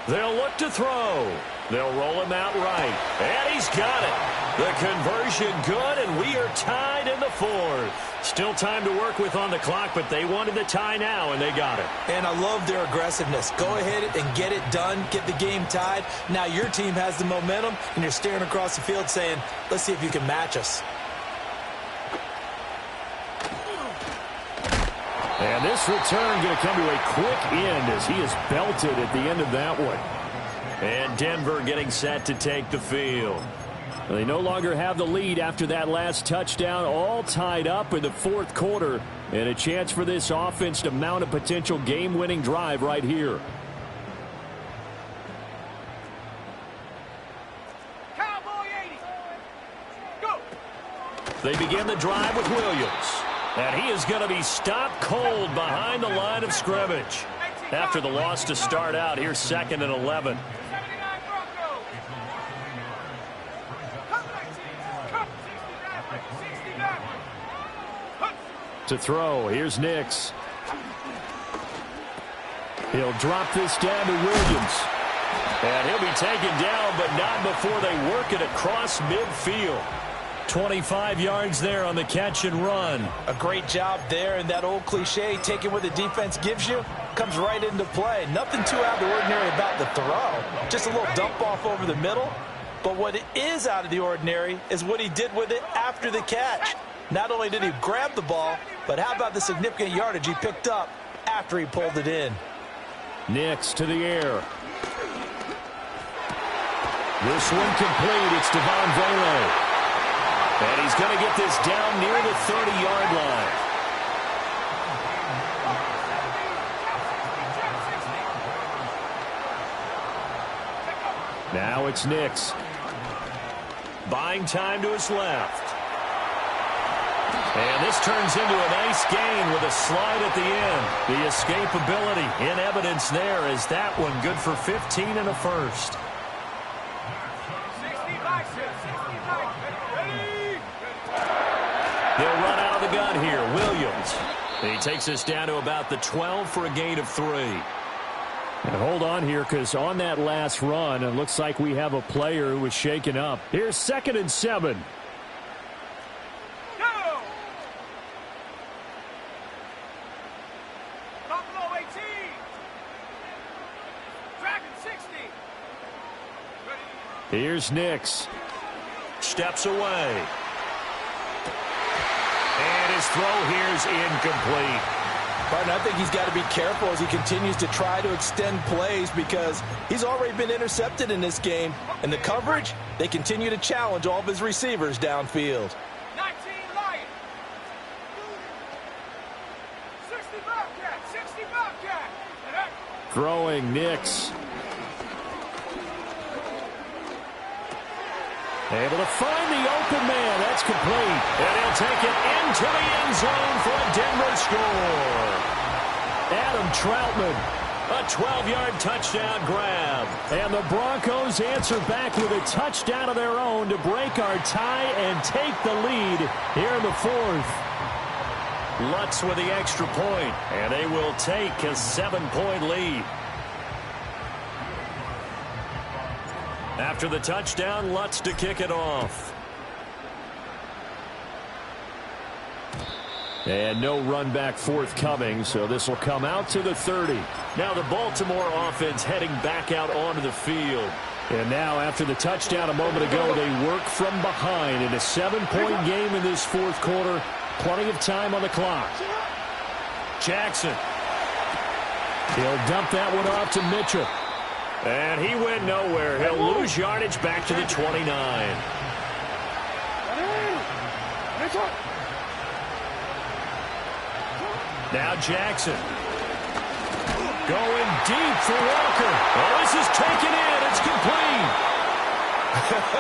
They'll look to throw. They'll roll him out right. And he's got it. The conversion good, and we are tied in the 4th. Still time to work with on the clock, but they wanted the tie now, and they got it. And I love their aggressiveness. Go ahead and get it done. Get the game tied. Now your team has the momentum, and you're staring across the field saying, let's see if you can match us. And this return going to come to a quick end as he is belted at the end of that one. And Denver getting set to take the field. They no longer have the lead after that last touchdown, all tied up in the fourth quarter, and a chance for this offense to mount a potential game-winning drive right here. Cowboy 80. Go. They begin the drive with Williams, and he is going to be stopped cold behind the line of scrimmage. After the loss to start out, here's 2nd and 11. To throw, here's Nix. He'll drop this down to Williams. And he'll be taken down, but not before they work it across midfield. 25 yards there on the catch and run. A great job there, and that old cliche, taking what the defense gives you, comes right into play. Nothing too out of the ordinary about the throw. Just a little dump off over the middle. But what is out of the ordinary is what he did with it after the catch. Not only did he grab the ball, but how about the significant yardage he picked up after he pulled it in? Nix to the air. This one complete. It's Devon Vele. And he's going to get this down near the 30-yard line. Now it's Nix. Buying time to his left. And this turns into a nice gain with a slide at the end. The escapability in evidence there as that one good for 15 and a first. 65, 65. They'll run out of the gun here. Williams. He takes us down to about the 12 for a gain of 3. And hold on here, because on that last run, it looks like we have a player who was shaken up. Here's 2nd and 7. Go! Buffalo 18. Dragon 60. Here's Nix. Steps away. And his throw here is incomplete. Partner, I think he's got to be careful as he continues to try to extend plays because he's already been intercepted in this game. And the coverage, they continue to challenge all of his receivers downfield. 19 Lions. 60 Bobcat. 60 Bobcat. Throwing Nix. Able to find the open man. That's complete. And he'll take it into the end zone for a Denver score. Adam Troutman, a 12-yard touchdown grab. And the Broncos answer back with a touchdown of their own to break our tie and take the lead here in the fourth. Lutz with the extra point, and they will take a 7-point lead. After the touchdown, Lutz to kick it off. And no run back forthcoming, so this will come out to the 30. Now the Baltimore offense heading back out onto the field. And now after the touchdown a moment ago, they work from behind in a 7-point game in this fourth quarter. Plenty of time on the clock. Jackson. He'll dump that one off to Mitchell. And he went nowhere. He'll lose yardage back to the 29. Now Jackson. Going deep for Walker. Oh, this is taken in. It's complete.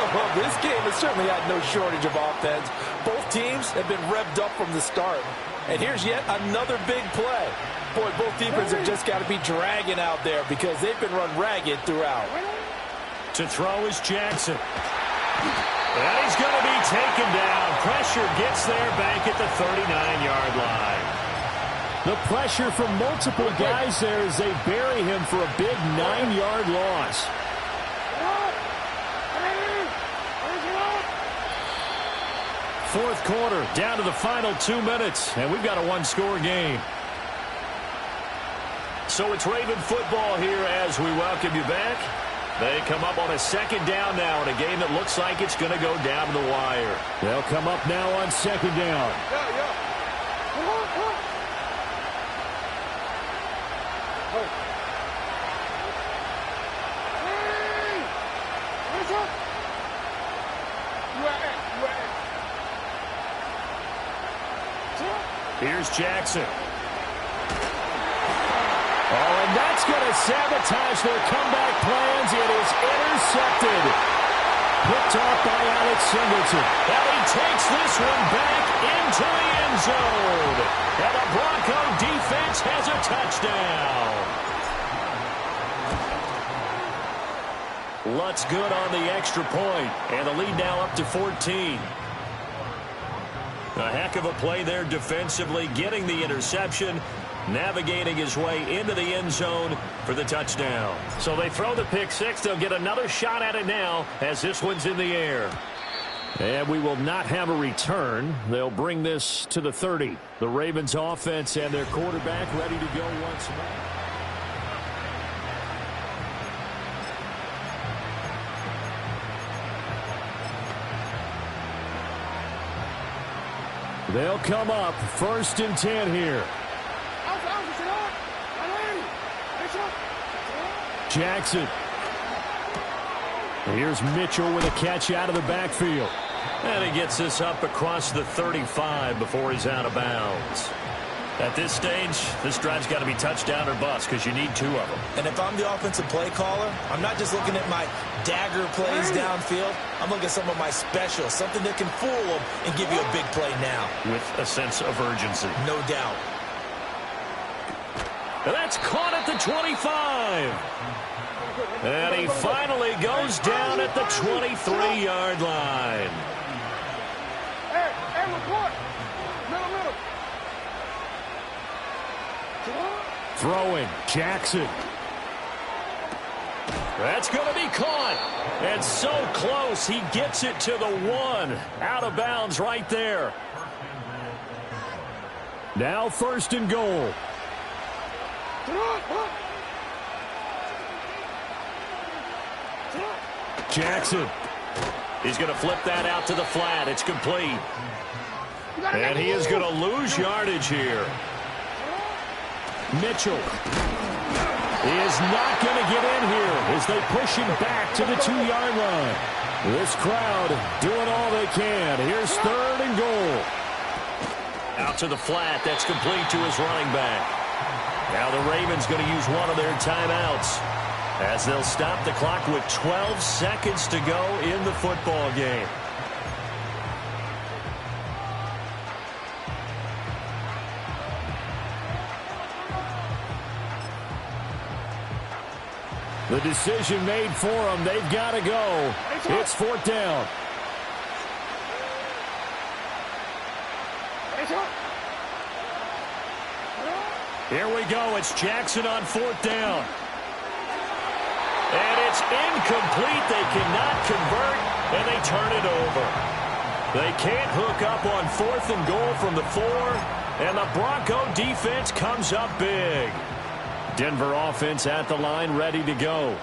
Well, this game has certainly had no shortage of offense. Both teams have been revved up from the start. And here's yet another big play. Boy, both defenses have just got to be dragging out there because they've been run ragged throughout. To throw is Jackson. And he's going to be taken down. Pressure gets there back at the 39-yard line. The pressure from multiple guys there as they bury him for a big 9-yard loss. Fourth quarter, down to the final 2 minutes, and we've got a one-score game. So it's Raven football here as we welcome you back. They come up on a 2nd down now in a game that looks like it's going to go down to the wire. They'll come up now on 2nd down. Here's Jackson. Oh, and that's going to sabotage their comeback plans. It is intercepted. Picked off by Alex Singleton. And he takes this one back into the end zone. And the Bronco defense has a touchdown. Lutz good on the extra point. And the lead now up to 14. A heck of a play there defensively, getting the interception, navigating his way into the end zone for the touchdown. So they throw the pick six. They'll get another shot at it now as this one's in the air. And we will not have a return. They'll bring this to the 30. The Ravens offense and their quarterback ready to go once more. They'll come up 1st and 10 here. Jackson. Here's Mitchell with a catch out of the backfield. And he gets this up across the 35 before he's out of bounds. At this stage, this drive's got to be touchdown or bust because you need 2 of them. And if I'm the offensive play caller, I'm not just looking at my dagger plays downfield. I'm looking at some of my specials, something that can fool them and give you a big play now. With a sense of urgency. No doubt. And that's caught at the 25. And he finally goes down at the 23-yard line. Hey, report. Middle. Throwing, Jackson. That's going to be caught. And so close, he gets it to the 1. Out of bounds right there. Now 1st and goal. Jackson. He's going to flip that out to the flat. It's complete. And he is going to lose yardage here. Mitchell. He is not going to get in here as they push him back to the 2-yard line. This crowd doing all they can. Here's 3rd and goal. Out to the flat. That's complete to his running back. Now the Ravens going to use one of their timeouts as they'll stop the clock with 12 seconds to go in the football game. The decision made for them. They've got to go. It's 4th down. Here we go. It's Jackson on 4th down. And it's incomplete. They cannot convert, and they turn it over. They can't hook up on 4th and goal from the 4, and the Bronco defense comes up big. Denver offense at the line, ready to go.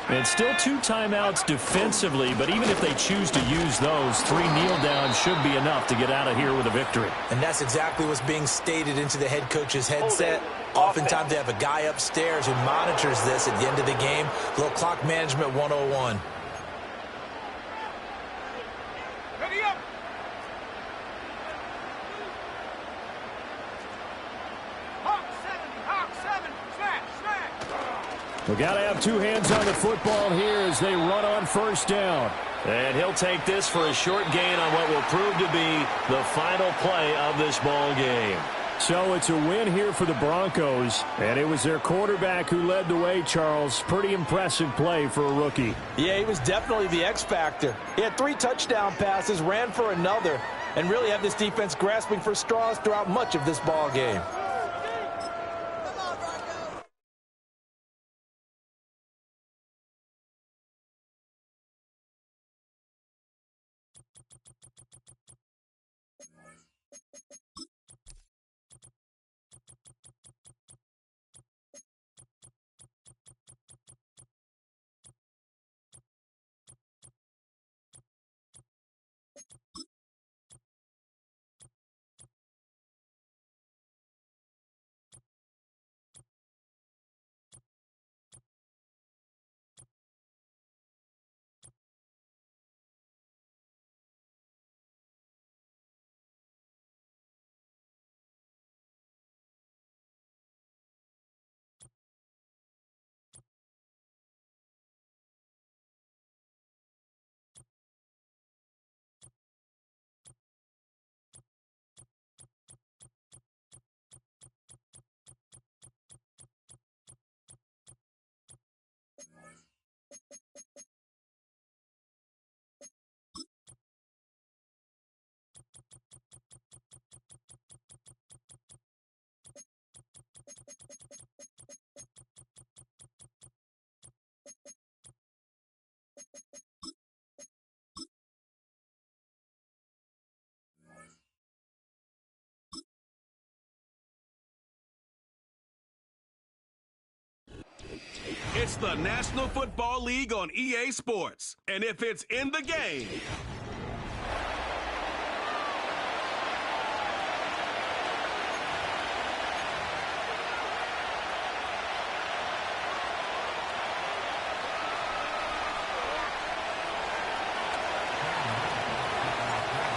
And still 2 timeouts defensively, but even if they choose to use those, 3 kneel downs should be enough to get out of here with a victory. And that's exactly what's being stated into the head coach's headset. Oftentimes they have a guy upstairs who monitors this at the end of the game. A little clock management 101. Ready up. Hawk 7, smash. We got to have 2 hands on the football here as they run on 1st down. And he'll take this for a short gain on what will prove to be the final play of this ball game. So it's a win here for the Broncos, and it was their quarterback who led the way, Charles. Pretty impressive play for a rookie. Yeah, he was definitely the X factor. He had 3 touchdown passes, ran for another, and really had this defense grasping for straws throughout much of this ball game. It's the National Football League on EA Sports. And if it's in the game,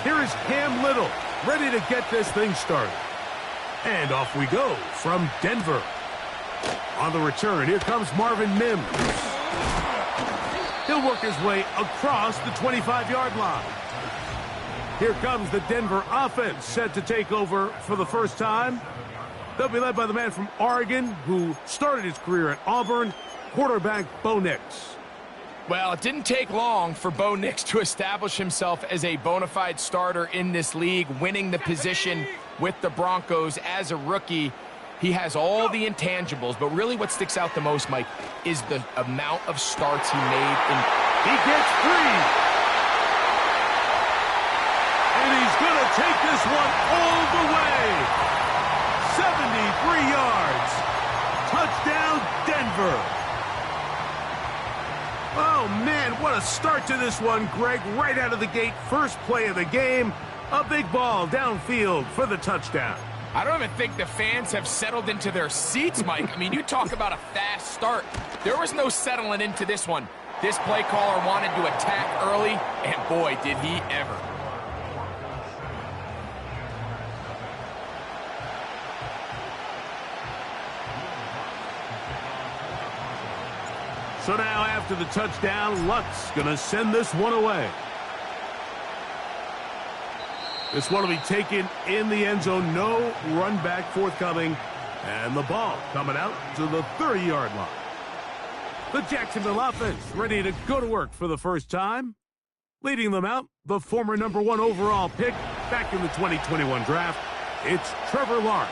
here is Cam Little, ready to get this thing started. And off we go from Denver. On the return, here comes Marvin Mims. He'll work his way across the 25-yard line. Here comes the Denver offense, set to take over for the first time. They'll be led by the man from Oregon who started his career at Auburn, quarterback Bo Nix. Well, it didn't take long for Bo Nix to establish himself as a bona fide starter in this league, winning the position with the Broncos as a rookie. He has all the intangibles, but really what sticks out the most, Mike, is the amount of starts he made. He gets free. And he's going to take this one all the way. 73 yards. Touchdown, Denver. Oh, man, what a start to this one, Greg. Right out of the gate, first play of the game. A big ball downfield for the touchdown. I don't even think the fans have settled into their seats, Mike. I mean, you talk about a fast start. There was no settling into this one. This play caller wanted to attack early, and boy, did he ever. So now after the touchdown, Luck's going to send this one away. This one will be taken in the end zone. No run back forthcoming. And the ball coming out to the 30-yard line. The Jacksonville offense ready to go to work for the first time. Leading them out, the former #1 overall pick back in the 2021 draft. It's Trevor Lawrence.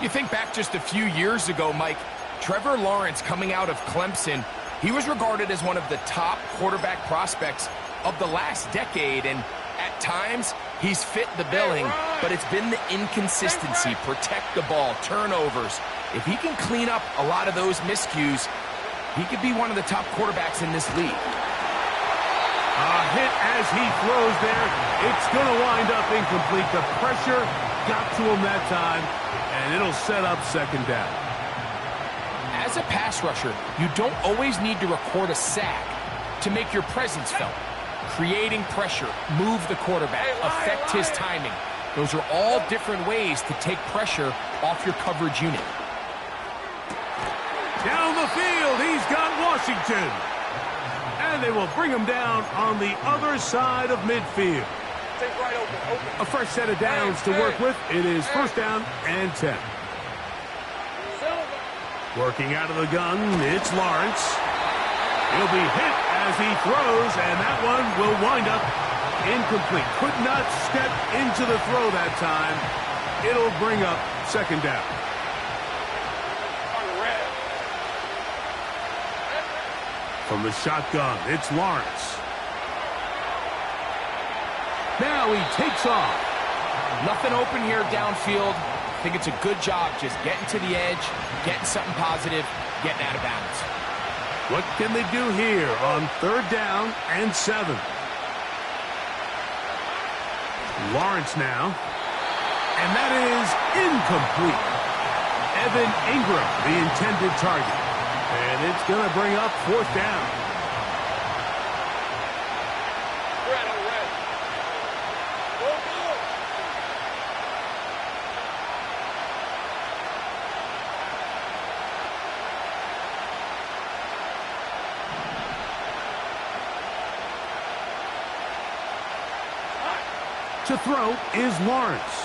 You think back just a few years ago, Mike, Trevor Lawrence coming out of Clemson, he was regarded as one of the top quarterback prospects of the last decade, and at times he's fit the billing, but it's been the inconsistency, protect the ball, turnovers. If he can clean up a lot of those miscues, he could be one of the top quarterbacks in this league. A hit as he throws there. It's going to wind up incomplete. The pressure got to him that time, and it'll set up second down. As a pass rusher, you don't always need to record a sack to make your presence felt. Creating pressure, move the quarterback, affect his timing. Those are all different ways to take pressure off your coverage unit. Down the field, he's got Washington. And they will bring him down on the other side of midfield. A fresh set of downs to work with. It is first down and 10. Working out of the gun, it's Lawrence. He'll be hit as he throws, and that one will wind up incomplete. Could not step into the throw that time. It'll bring up second down. From the shotgun, it's Lawrence. Now he takes off. Nothing open here downfield. I think it's a good job just getting to the edge, getting something positive, getting out of bounds. What can they do here on third down and 7? Lawrence now. And that is incomplete. Evan Ingram, the intended target. And it's going to bring up fourth down. To throw is Lawrence.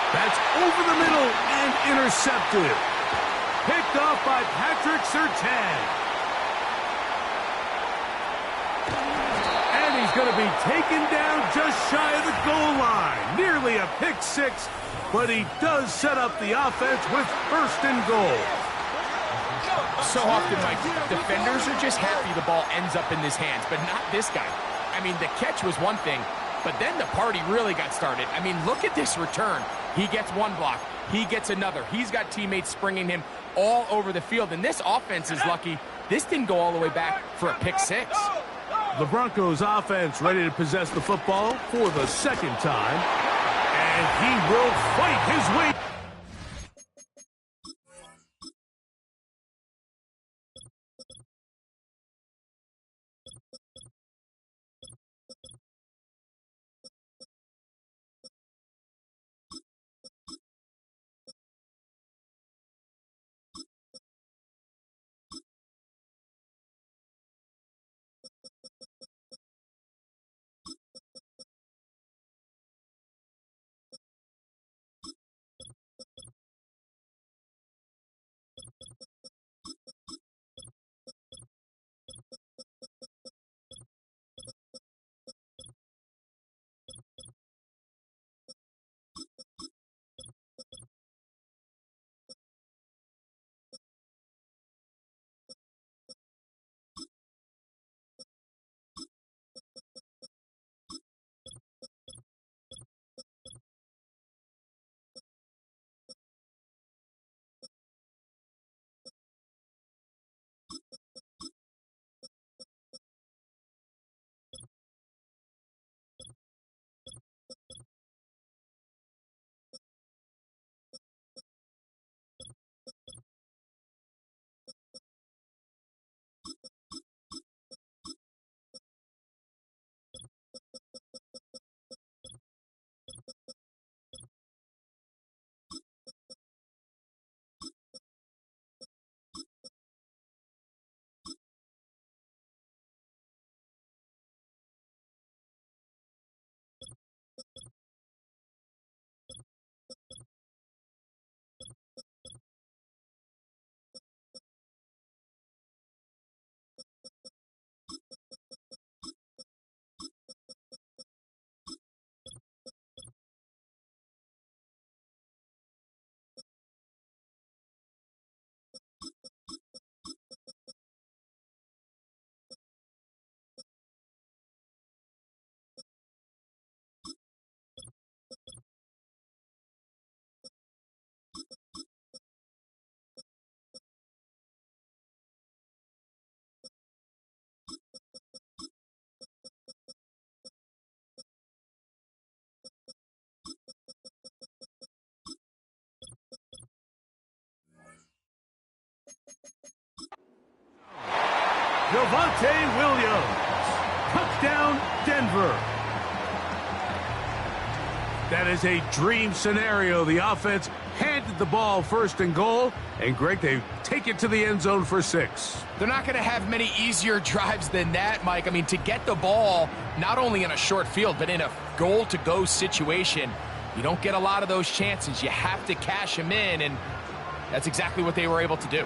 That's over the middle and intercepted. Picked off by Patrick Surtain. And he's going to be taken down just shy of the goal line. Nearly a pick six, but he does set up the offense with first and goal. So often, Mike, defenders are just happy the ball ends up in his hands, but not this guy. I mean, the catch was one thing, but then the party really got started. I mean, look at this return. He gets one block. He gets another. He's got teammates springing him all over the field. And this offense is lucky. This didn't go all the way back for a pick six. The Broncos offense ready to possess the football for the second time. And he will fight his way. Javonte Williams. Touchdown, Denver. That is a dream scenario. The offense handed the ball first and goal. And, Greg, they take it to the end zone for 6. They're not going to have many easier drives than that, Mike. I mean, to get the ball, not only in a short field, but in a goal-to-go situation, you don't get a lot of those chances. You have to cash them in, and that's exactly what they were able to do.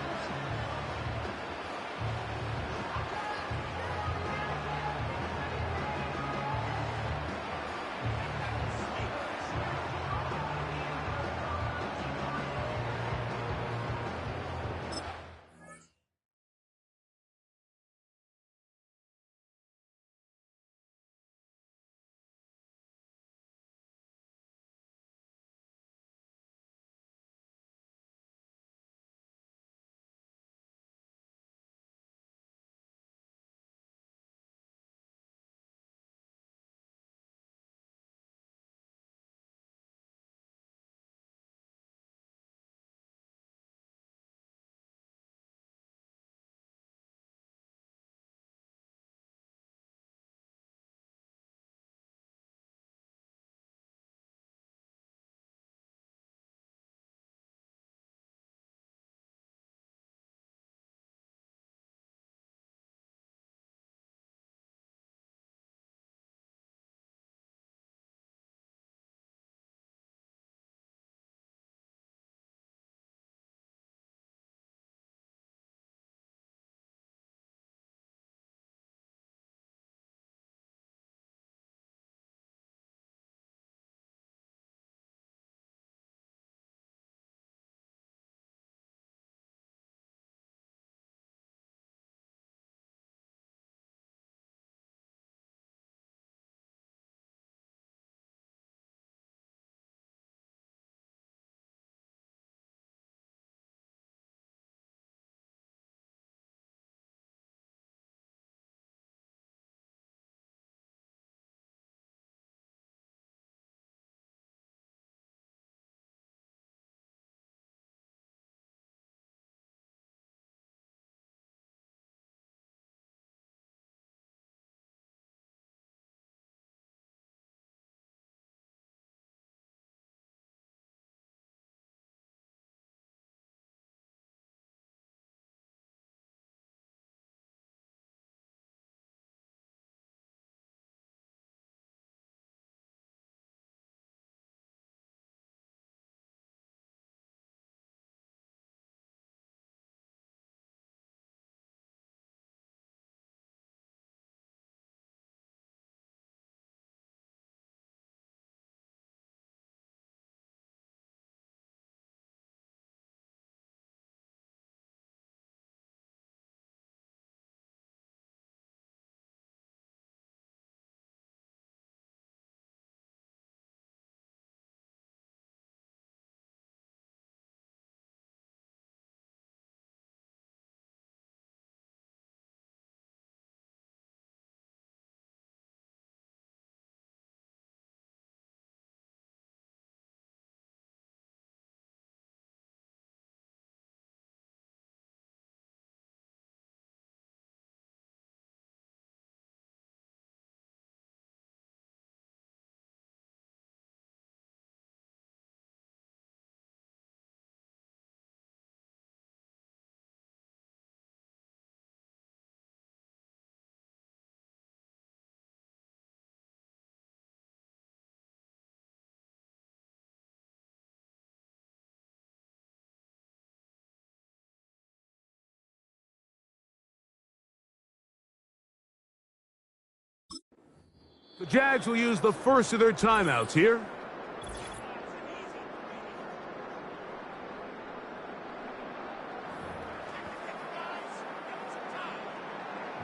The Jags will use the first of their timeouts here.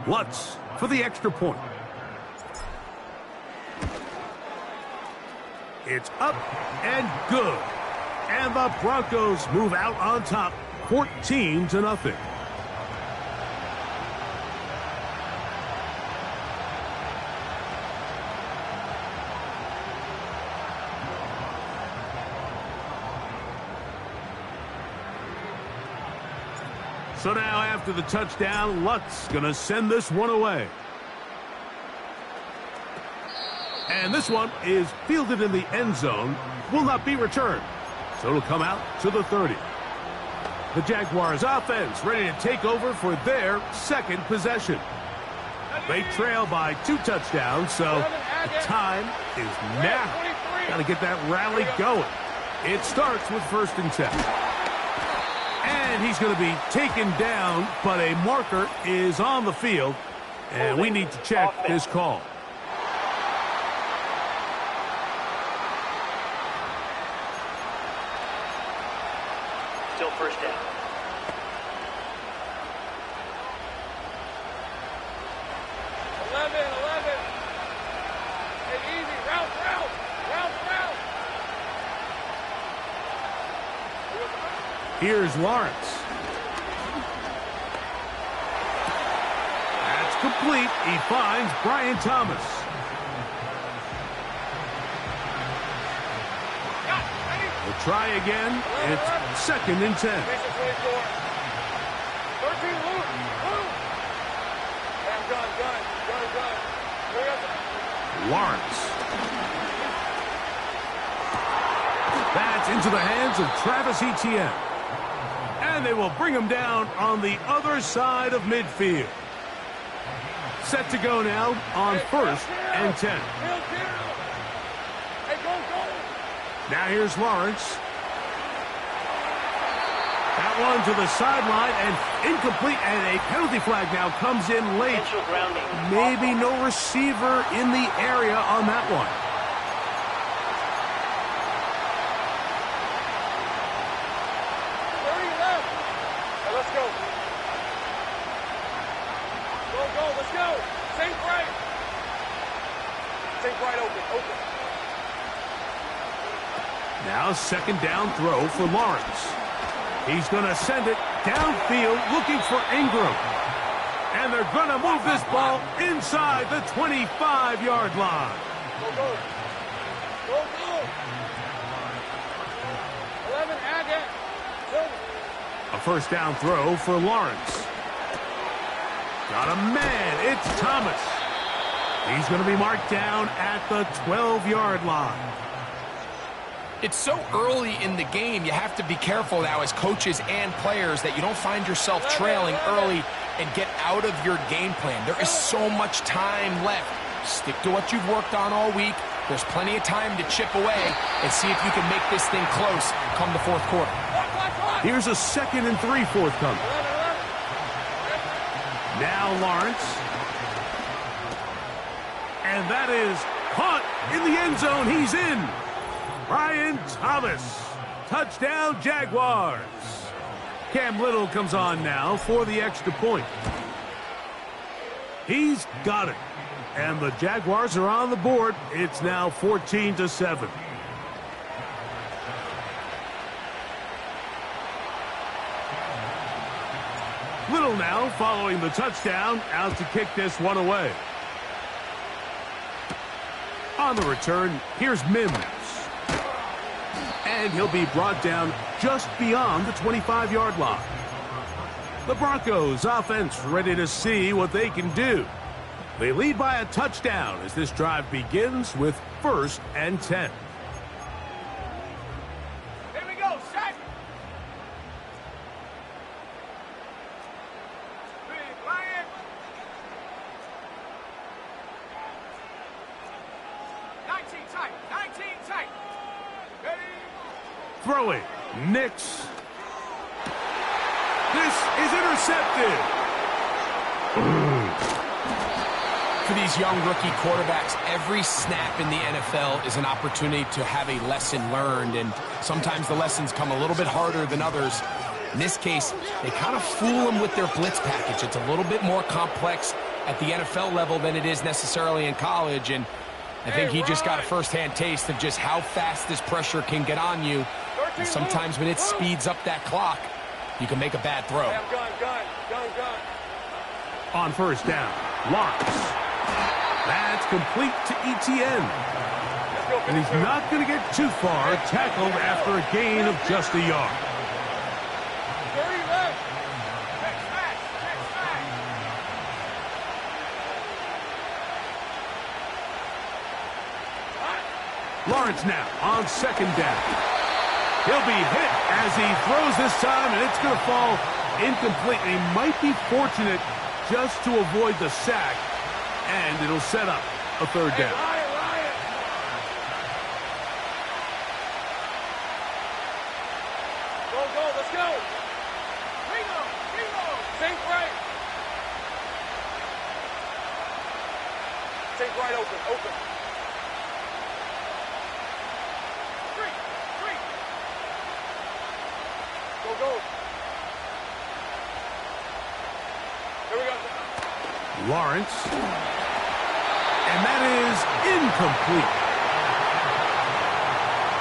Lutz for the extra point. It's up and good. And the Broncos move out on top, 14-0. So now after the touchdown, Lutz going to send this one away. And this one is fielded in the end zone, will not be returned. So it'll come out to the 30. The Jaguars offense ready to take over for their second possession. They trail by 2 touchdowns, so the time is now. Got to get that rally going. It starts with 1st and 10. And he's going to be taken down, but a marker is on the field, and we need to check this call. Still first down. Hey, easy. Route. Here's Lawrence. That's complete. He finds Brian Thomas. We'll try again. It's 2nd and 10. 13, gun. Lawrence. That's into the hands of Travis Etienne. And they will bring him down on the other side of midfield. Set to go now on 1st and 10. Now here's Lawrence. That one to the sideline and incomplete, and a penalty flag now comes in late. Maybe no receiver in the area on that one. Let's go. Let's go. Think right. Think right, open. Now 2nd down throw for Lawrence. He's going to send it downfield looking for Ingram. And they're going to move this ball inside the 25-yard line. Go. 11, Agate. A 1st down throw for Lawrence. Got a man. It's Thomas. He's going to be marked down at the 12-yard line. It's so early in the game, you have to be careful now as coaches and players that you don't find yourself trailing early and get out of your game plan. There is so much time left. Stick to what you've worked on all week. There's plenty of time to chip away and see if you can make this thing close come the 4th quarter. Here's a 2nd and 3 forthcoming. Now Lawrence. And that is caught in the end zone. He's in. Brian Thomas. Touchdown, Jaguars. Cam Little comes on now for the extra point. He's got it. And the Jaguars are on the board. It's now 14-7. Little now following the touchdown, out to kick this one away. On the return, here's Mims. And he'll be brought down just beyond the 25-yard line. The Broncos offense ready to see what they can do. They lead by a touchdown as this drive begins with 1st and 10. Here we go, set. Brian. Nineteen tight. Ready? Throwing. Nix. This is intercepted. For these young rookie quarterbacks, every snap in the NFL is an opportunity to have a lesson learned, and sometimes the lessons come a little bit harder than others. In this case, they kind of fool them with their blitz package. It's a little bit more complex at the NFL level than it is necessarily in college, and I think he just got a first-hand taste of just how fast this pressure can get on you. And sometimes when it speeds up that clock, you can make a bad throw. On first down, Lawrence. That's complete to Etienne. And he's not going to get too far, tackled after a gain of just a yard. Lawrence now on second down. He'll be hit as he throws this time, and it's going to fall incomplete. He might be fortunate just to avoid the sack, and it'll set up a third down. Go, let's go. Ringo. Think right. Think right, open. Three. Go. Here we go. Lawrence. And that is incomplete.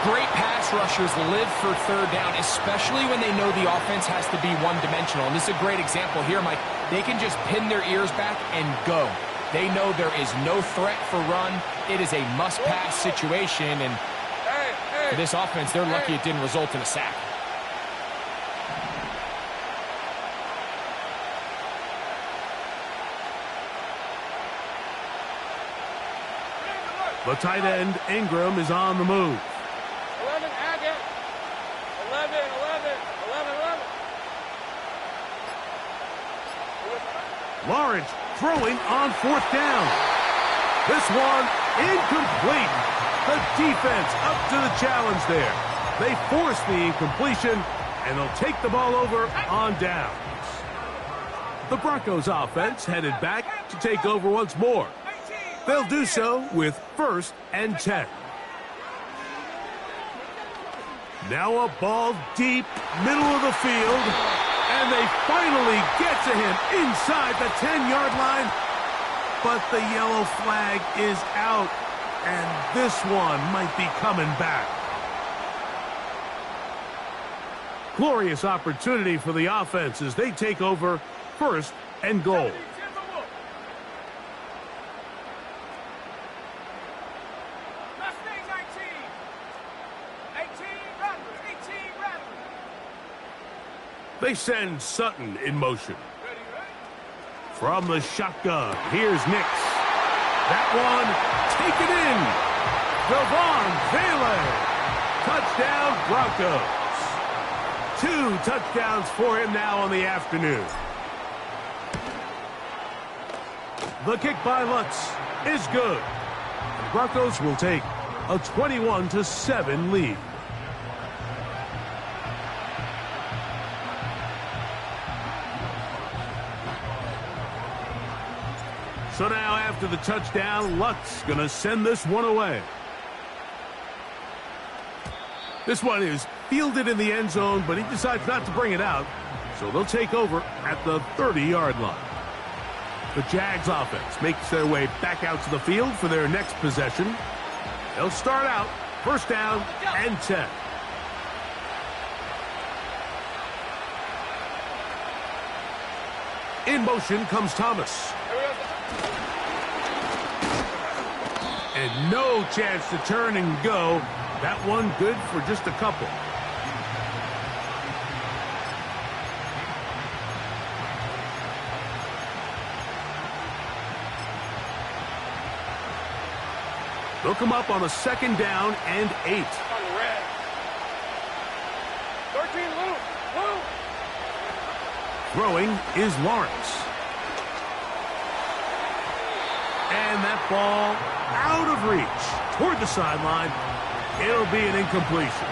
Great pass rushers live for third down, especially when they know the offense has to be one-dimensional. And this is a great example here, Mike. They can just pin their ears back and go. They know there is no threat for run. It is a must-pass situation, and for this offense, they're lucky it didn't result in a sack. The tight end, Ingram, is on the move. 11, Agate. 11. Lawrence throwing on fourth down. This one incomplete. The defense up to the challenge there. They force the incompletion, and they'll take the ball over on downs. The Broncos offense headed back to take over once more. They'll do so with 1st and 10. Now a ball deep, middle of the field, and they finally get to him inside the 10-yard line. But the yellow flag is out, and this one might be coming back. Glorious opportunity for the offense as they take over 1st and goal. They send Sutton in motion. From the shotgun, here's Nix. That one, taken in. Devon Vele. Touchdown, Broncos. 2 touchdowns for him now on the afternoon. The kick by Lutz is good. The Broncos will take a 21-7 lead. So now after the touchdown, Lutz going to send this one away. This one is fielded in the end zone, but he decides not to bring it out. So they'll take over at the 30-yard line. The Jags offense makes their way back out to the field for their next possession. They'll start out 1st down and 10. In motion comes Thomas. And no chance to turn and go. That one good for just a couple. They'll come up on a 2nd down and 8. 13, Lou. Throwing is Lawrence. And that ball out of reach toward the sideline. It'll be an incompletion.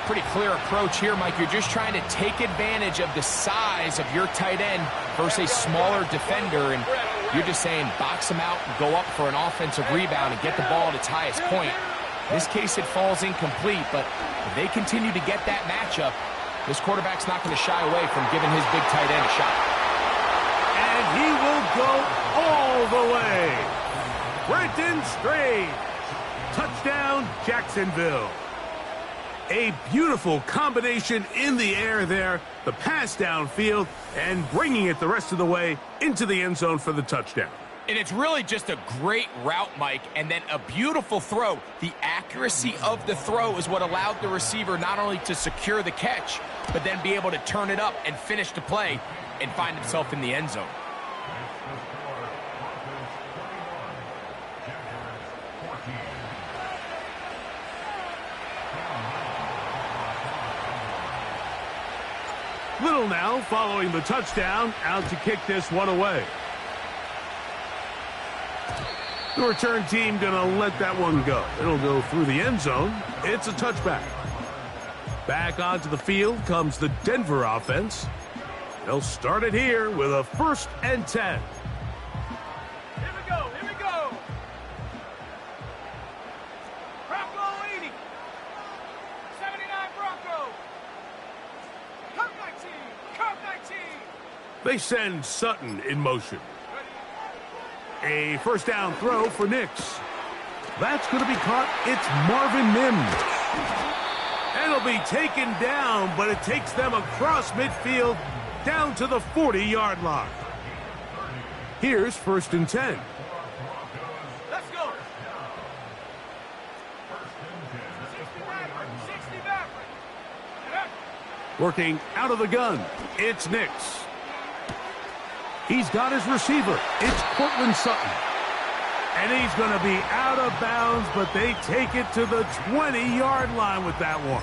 Pretty clear approach here, Mike. You're just trying to take advantage of the size of your tight end versus a smaller defender. And you're just saying box them out and go up for an offensive rebound and get the ball at its highest point. In this case, it falls incomplete, but if they continue to get that matchup, this quarterback's not going to shy away from giving his big tight end a shot. And he will go all the way. Brenton straight. Touchdown, Jacksonville. A beautiful combination in the air there. The pass downfield and bringing it the rest of the way into the end zone for the touchdown. And it's really just a great route, Mike, and then a beautiful throw. The accuracy of the throw is what allowed the receiver not only to secure the catch, but then be able to turn it up and finish the play and find himself in the end zone. Little now following the touchdown, out to kick this one away. The return team going to let that one go. It'll go through the end zone. It's a touchback. Back onto the field comes the Denver offense. They'll start it here with a 1st and 10. Here we go, here we go. Bronco 80. 79 Bronco. Cup 19, Cup 19. They send Sutton in motion. A 1st down throw for Nix. That's going to be caught. It's Marvin Mims. And it'll be taken down, but it takes them across midfield down to the 40-yard line. Here's 1st and 10. Let's go. 60 Maverick, 60 Maverick. Working out of the gun, it's Nix. He's got his receiver. It's Cortland Sutton. And he's going to be out of bounds, but they take it to the 20-yard line with that one.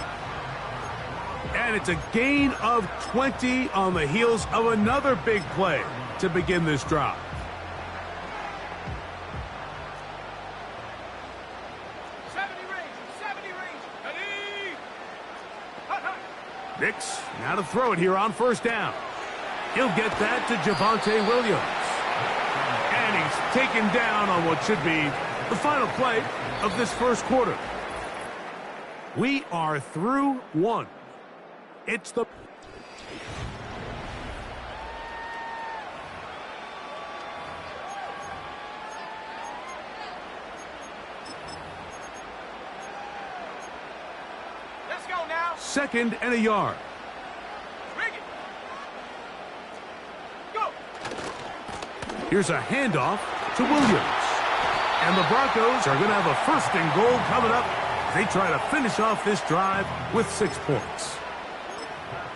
And it's a gain of 20 on the heels of another big play to begin this drive. Nix now to throw it here on 1st down. He'll get that to Javonte Williams. And he's taken down on what should be the final play of this 1st quarter. We are through 1. It's the... Let's go now. 2nd and a yard. Bring it. Go. Here's a handoff to Williams. And the Broncos are going to have a 1st and goal coming up. They try to finish off this drive with 6 points.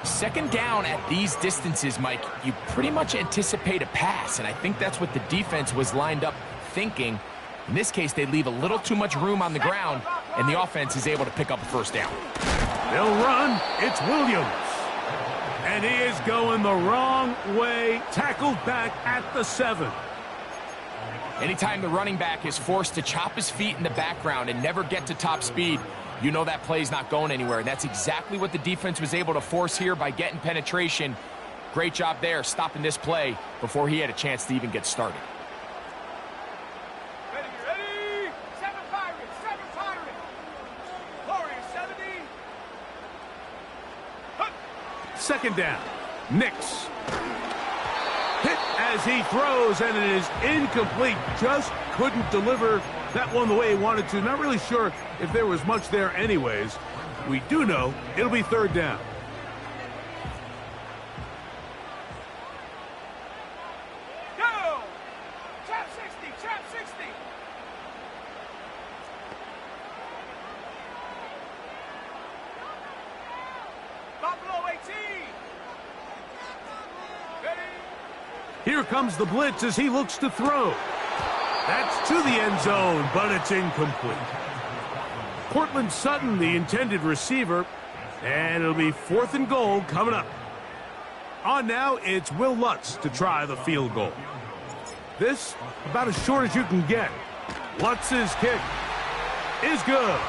2nd down at these distances, Mike, you pretty much anticipate a pass, and I think that's what the defense was lined up thinking. In this case, they leave a little too much room on the ground, and the offense is able to pick up a 1st down. They'll run. It's Williams. And he is going the wrong way. Tackled back at the 7. Anytime the running back is forced to chop his feet in the background and never get to top speed, you know that play's not going anywhere. And that's exactly what the defense was able to force here by getting penetration. Great job there, stopping this play before he had a chance to even get started. Ready? 7 Pirates, 7 Pirates. Warriors 70. 2nd down. Nix. Hit as he throws, and it is incomplete. Just couldn't deliver that one the way he wanted to. Not really sure if there was much there anyways. We do know it'll be 3rd down. Go! Trap 60, trap 60. Buffalo 18. Ready? Here comes the blitz as he looks to throw. That's to the end zone, but it's incomplete. Cortland Sutton, the intended receiver, and it'll be 4th and goal coming up. On now, it's Will Lutz to try the field goal. This, about as short as you can get. Lutz's kick is good.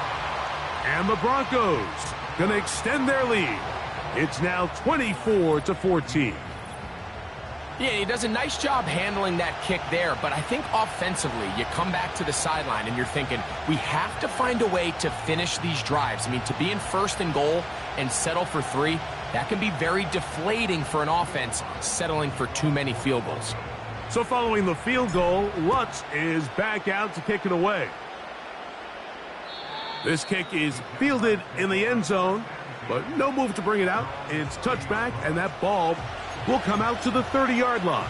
And the Broncos going to extend their lead. It's now 24-14. Yeah, he does a nice job handling that kick there, but I think offensively, you come back to the sideline and you're thinking, we have to find a way to finish these drives. I mean, to be in first and goal and settle for 3, that can be very deflating for an offense settling for too many field goals. So following the field goal, Lutz is back out to kick it away. This kick is fielded in the end zone, but no move to bring it out. It's touchback, and that ball will come out to the 30-yard line.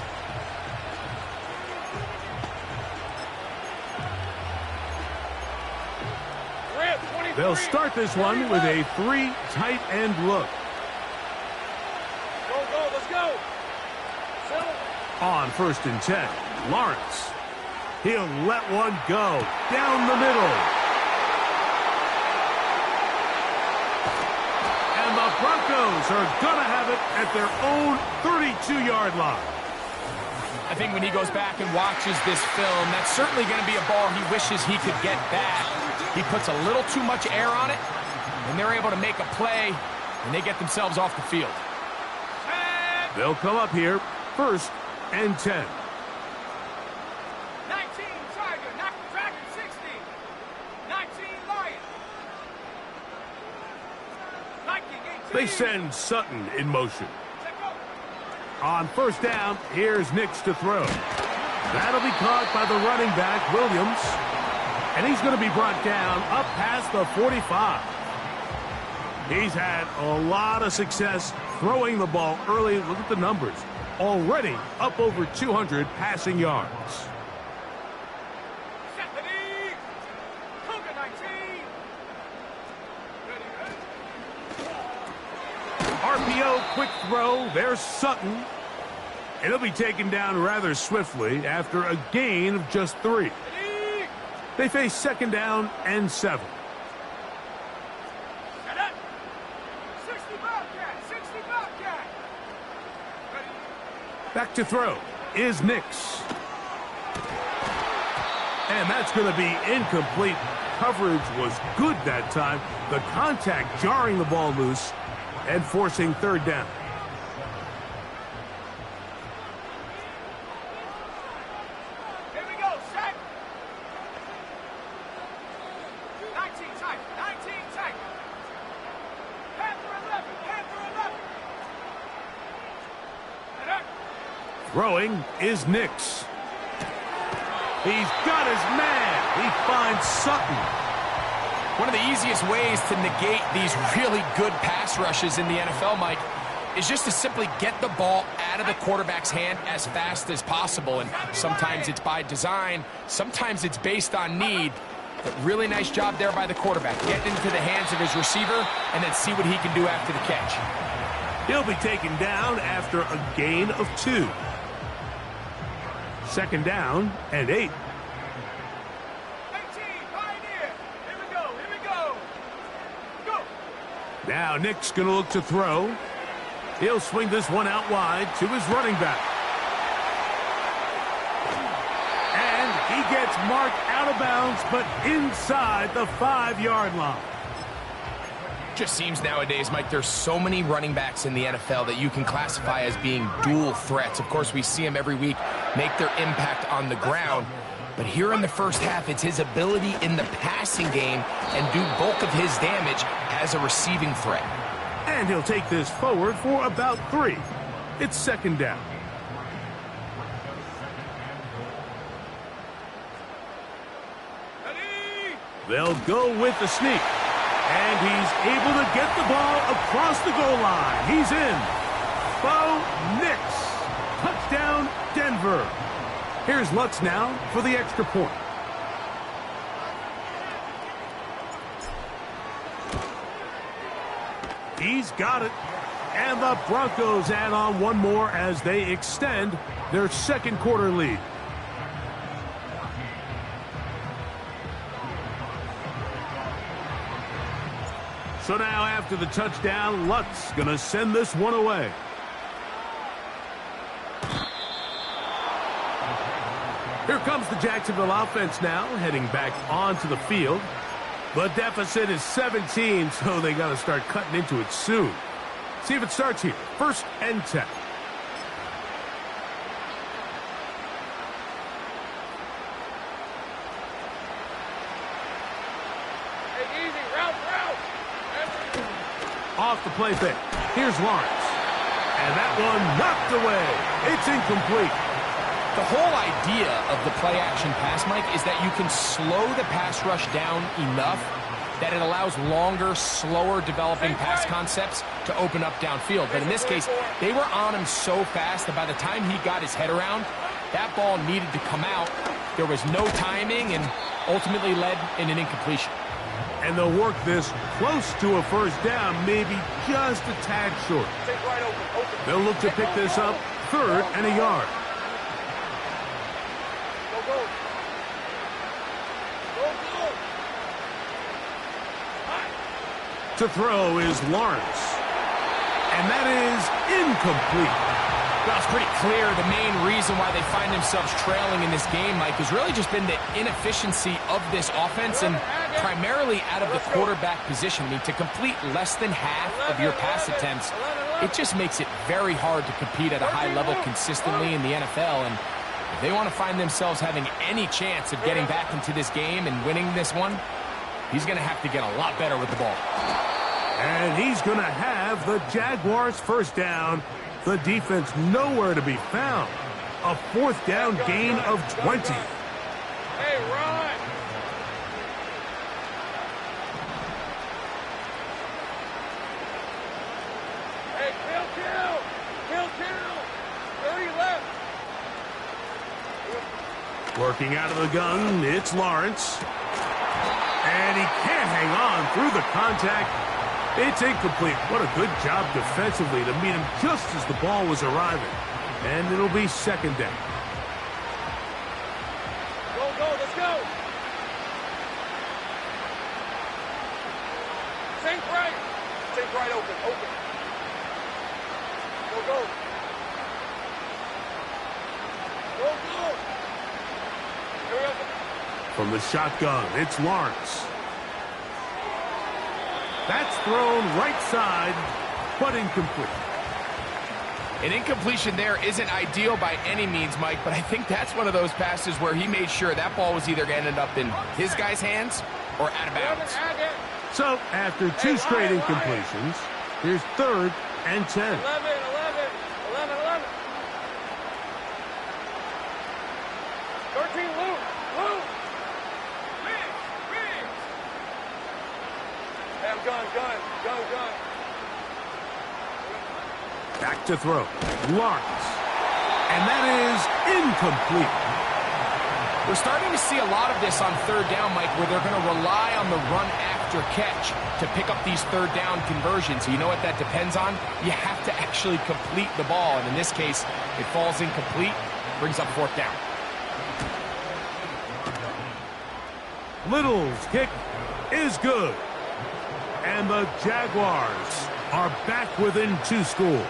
They'll start this one with a 3 tight end look. Go, let's go. On 1st and 10, Lawrence. He'll let one go down the middle. And the Broncos are going to have it at their own 32-yard line. I think when he goes back and watches this film, that's certainly going to be a ball he wishes he could get back. He puts a little too much air on it, and they're able to make a play, and they get themselves off the field. They'll come up here, 1st and 10. 19, Tiger, Dragon 60. 19, Lion. Viking 18. They send Sutton in motion. On 1st down, here's Nix to throw. That'll be caught by the running back, Williams. And he's going to be brought down up past the 45. He's had a lot of success throwing the ball early. Look at the numbers. Already up over 200 passing yards. RPO, quick throw. There's Sutton. It'll be taken down rather swiftly after a gain of just 3. They face 2nd down and 7. 60 Bobcat, 60 Bobcat. Back to throw is Nix. And that's going to be incomplete. Coverage was good that time. The contact jarring the ball loose and forcing 3rd down. Here we go, set. 19 tight, 19 tight. Panther 11, Panther 11. Throwing is Nix. He's got his man. He finds Sutton. One of the easiest ways to negate these really good pass rushes in the NFL, Mike, is just to simply get the ball out of the quarterback's hand as fast as possible. And sometimes it's by design, sometimes it's based on need. But really nice job there by the quarterback. Get into the hands of his receiver and then see what he can do after the catch. He'll be taken down after a gain of 2. 2nd down and 8. 18, Pioneer. Here we go, here we go. Go. Now Nick's going to look to throw. He'll swing this one out wide to his running back. And he gets marked out of bounds, but inside the 5-yard line. Just seems nowadays, Mike, there's so many running backs in the NFL that you can classify as being dual threats. Of course, we see them every week make their impact on the ground. But here in the first half, it's his ability in the passing game and do bulk of his damage as a receiving threat. And he'll take this forward for about 3. It's 2nd down. They'll go with the sneak. And he's able to get the ball across the goal line. He's in. Bo Nix. Touchdown, Denver. Here's Lutz now for the extra point. He's got it. And the Broncos add on one more as they extend their 2nd quarter lead. So now after the touchdown, Lutz going to send this one away. Here comes the Jacksonville offense now, heading back onto the field. The deficit is 17, so they got to start cutting into it soon. See if it starts here. 1st and 10. easy. Route. Off the play fake. Here's Lawrence. And that one knocked away. It's incomplete. The whole idea of the play-action pass, Mike, is that you can slow the pass rush down enough that it allows longer, slower developing pass concepts to open up downfield. But in this case, they were on him so fast that by the time he got his head around, that ball needed to come out. There was no timing and ultimately led in an incompletion. And they'll work this close to a first down, maybe just a tad short. They'll look to pick this up 3rd and a yard. To throw is Lawrence. And that is incomplete. Well, it's pretty clear the main reason why they find themselves trailing in this game, Mike, has really just been the inefficiency of this offense and primarily out of the quarterback position. I mean, to complete less than half of your pass attempts, it just makes it very hard to compete at a high level consistently in the NFL. And if they want to find themselves having any chance of getting back into this game and winning this one, he's going to have to get a lot better with the ball. And he's going to have the Jaguars first down. The defense nowhere to be found. A 4th down gain of 20. Hey, run! Hey, kill! 30 left. Working out of the gun, it's Lawrence. And he can't hang on through the contact. It's incomplete. What a good job defensively to meet him just as the ball was arriving. And it'll be 2nd down. Go, let's go! Think right, open. Go. Hurry up. From the shotgun, it's Lawrence. That's thrown right side, but incomplete. An incompletion there isn't ideal by any means, Mike, but I think that's one of those passes where he made sure that ball was either going to end up in his guy's hands or out of bounds. So, after 2 straight incompletions, here's 3rd and 10. 11. 13, Luke. Hey, I'm gun. Back to throw. Lawrence. And that is incomplete. We're starting to see a lot of this on 3rd down, Mike, where they're going to rely on the run after catch to pick up these 3rd down conversions. You know what that depends on? You have to actually complete the ball. And in this case, it falls incomplete, brings up 4th down. Little's kick is good. And the Jaguars are back within 2 scores.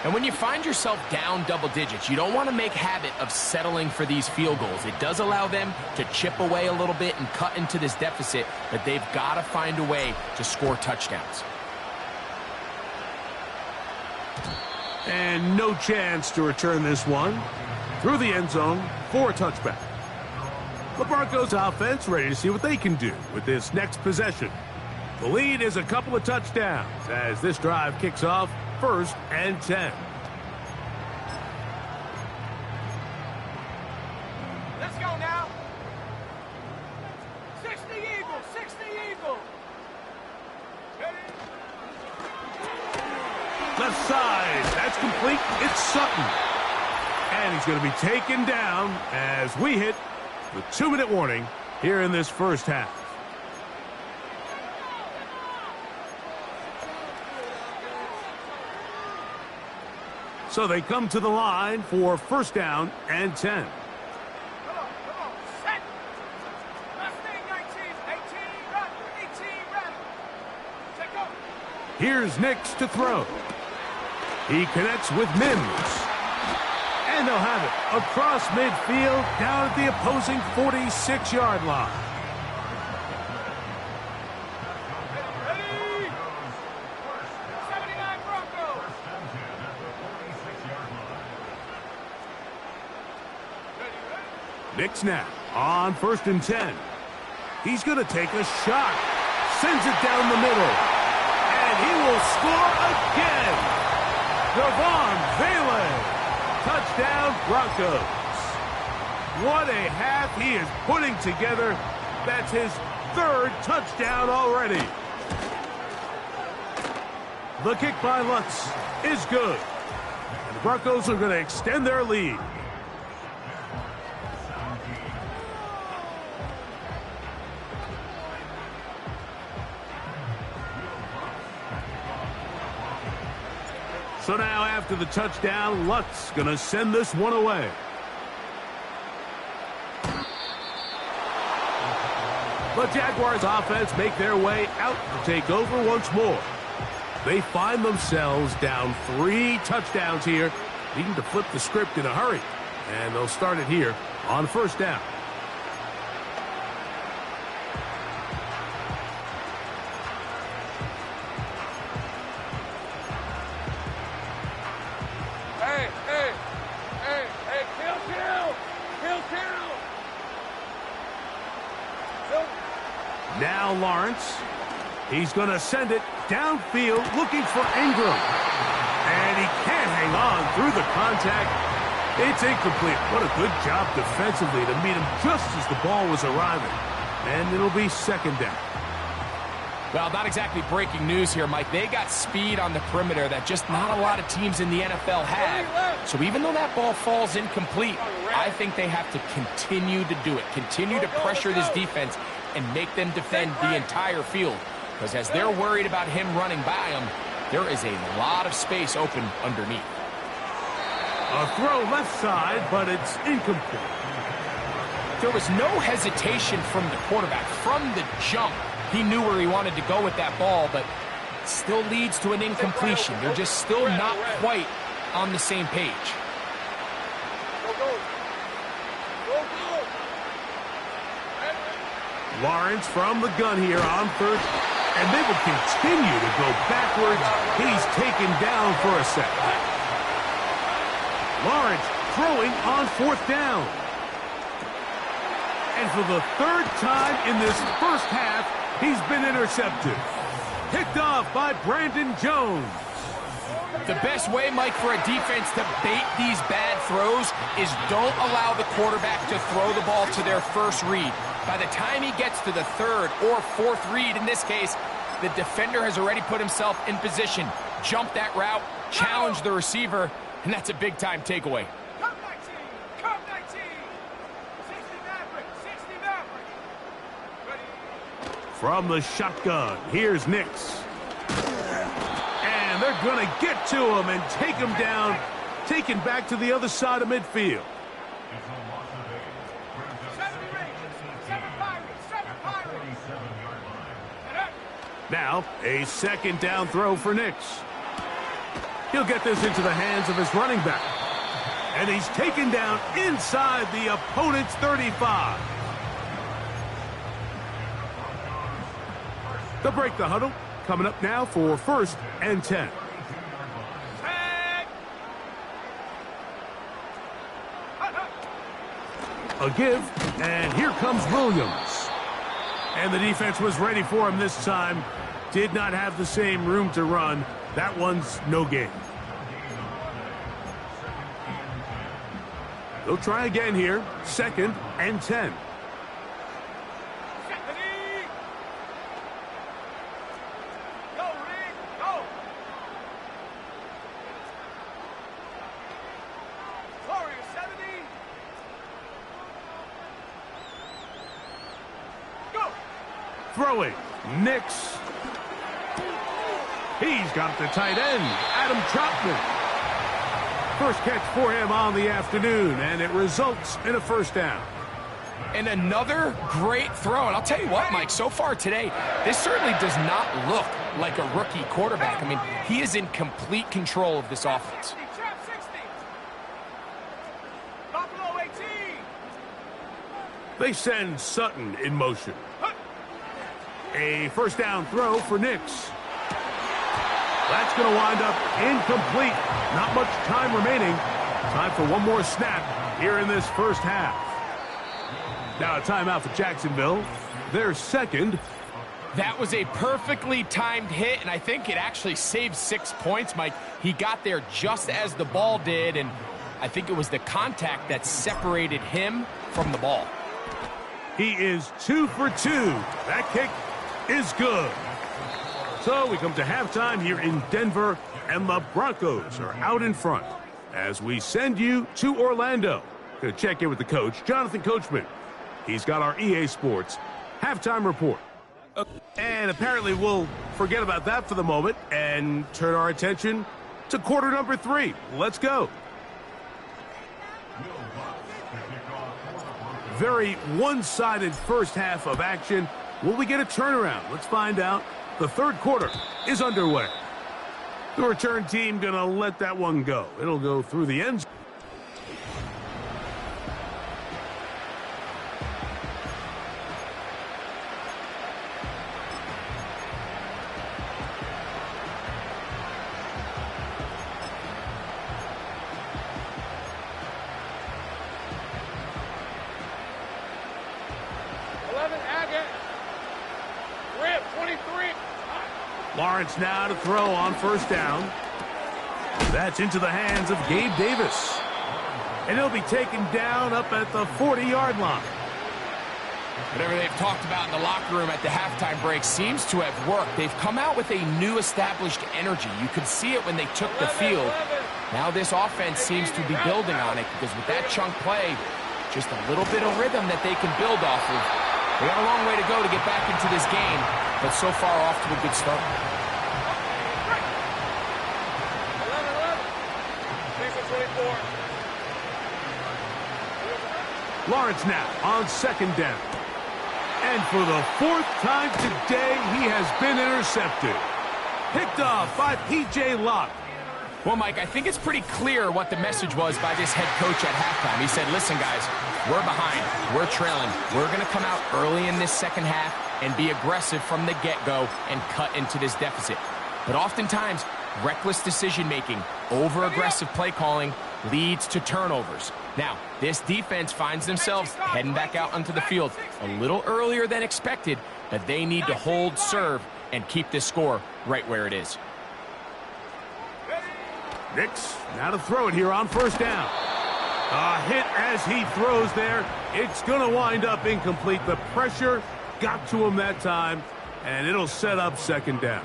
And when you find yourself down double digits, you don't want to make habit of settling for these field goals. It does allow them to chip away a little bit and cut into this deficit, but they've got to find a way to score touchdowns. And no chance to return this one through the end zone for a touchback. The Broncos offense ready to see what they can do with this next possession. The lead is a couple of touchdowns as this drive kicks off 1st and 10. Let's go now. 60 Eagles. Left side, that's complete. It's Sutton. And he's going to be taken down as we hit the 2-minute warning here in this first half. So they come to the line for 1st down and 10. Come on. Set. Left thing, 19. 18, run. 18, run. Check go. Here's Nix to throw. He connects with Mims. And they'll have it across midfield down at the opposing 46-yard line. Ready. 79 Broncos. Nix now on 1st and 10. He's going to take a shot. Sends it down the middle. And he will score again. Devon Vele. Touchdown, Broncos. What a half he is putting together. That's his third touchdown already. The kick by Lutz is good. And the Broncos are going to extend their lead. So now after the touchdown, Lutz going to send this one away. The Jaguars offense make their way out to take over once more. They find themselves down 3 touchdowns here, needing to flip the script in a hurry. And they'll start it here on first down. Now Lawrence, he's going to send it downfield looking for Ingram. And he can't hang on through the contact. It's incomplete. What a good job defensively to meet him just as the ball was arriving. And it'll be second down. Well, not exactly breaking news here, Mike. They got speed on the perimeter that just not a lot of teams in the NFL have. So even though that ball falls incomplete, I think they have to continue to do it. Continue to pressure this defense and make them defend the entire field. Because as they're worried about him running by them, there is a lot of space open underneath. A throw left side, but it's incomplete. There was no hesitation from the quarterback. From the jump, he knew where he wanted to go with that ball, but still leads to an incompletion. They're just still not quite on the same page. Lawrence from the gun here on third, and they will continue to go backwards. He's taken down for a second. Lawrence throwing on fourth down. And for the third time in this first half, he's been intercepted. Picked off by Brandon Jones. The best way, Mike, for a defense to bait these bad throws is don't allow the quarterback to throw the ball to their first read. By the time he gets to the third or fourth read, in this case, the defender has already put himself in position, jump that route, challenge the receiver, and that's a big-time takeaway. Come 19! Come 19! 60 Maverick! 60 Maverick! Ready? From the shotgun, here's Nix. And they're going to get to him and take him down, taken back to the other side of midfield. 7 Rangers! 7 Pirates! 7 Pirates! Now, a second down throw for Nix. He'll get this into the hands of his running back. And he's taken down inside the opponent's 35. They'll break the huddle. Coming up now for first and 10. A give, and here comes Williams. And the defense was ready for him this time. Did not have the same room to run. That one's no gain. They'll try again here. Second and 10. Throwing, Nix. He's got the tight end, Adam Troutman. First catch for him on the afternoon, and it results in a first down. And another great throw. And I'll tell you what, Mike, so far today, this certainly does not look like a rookie quarterback. I mean, he is in complete control of this offense. They send Sutton in motion. A first down throw for Nix. That's going to wind up incomplete. Not much time remaining. Time for one more snap here in this first half. Now a timeout for Jacksonville. their second. That was a perfectly timed hit, and I think it actually saved 6 points, Mike. He got there just as the ball did, and I think it was the contact that separated him from the ball. He is 2 for 2. That kick is good. So we come to halftime here in Denver, and the Broncos are out in front as we send you to Orlando to check in with the coach, Jonathan Coachman. He's got our EA Sports halftime report. And apparently we'll forget about that for the moment and turn our attention to quarter number 3. Let's go. Very one-sided first half of action. Will we get a turnaround? Let's find out. The third quarter is underway. The return team gonna let that one go. It'll go through the end zone. Lawrence now to throw on first down. That's into the hands of Gabe Davis. And he'll be taken down up at the 40-yard line. Whatever they've talked about in the locker room at the halftime break seems to have worked. They've come out with a new established energy. You could see it when they took the field. Now this offense seems to be building on it because with that chunk play, just a little bit of rhythm that they can build off of. They got a long way to go to get back into this game, but so far off to a good start. Lawrence now on second down. And for the 4th time today, he has been intercepted. Picked off by P.J. Locke. Well, Mike, I think it's pretty clear what the message was by this head coach at halftime. He said, listen, guys, we're behind. We're trailing. We're going to come out early in this second half and be aggressive from the get-go and cut into this deficit. But oftentimes, reckless decision-making, over-aggressive play calling leads to turnovers. Now, this defense finds themselves heading back out onto the field a little earlier than expected, but they need to hold serve and keep this score right where it is. Nix now to throw it here on first down. A hit as he throws there. It's going to wind up incomplete. The pressure got to him that time, and it'll set up second down.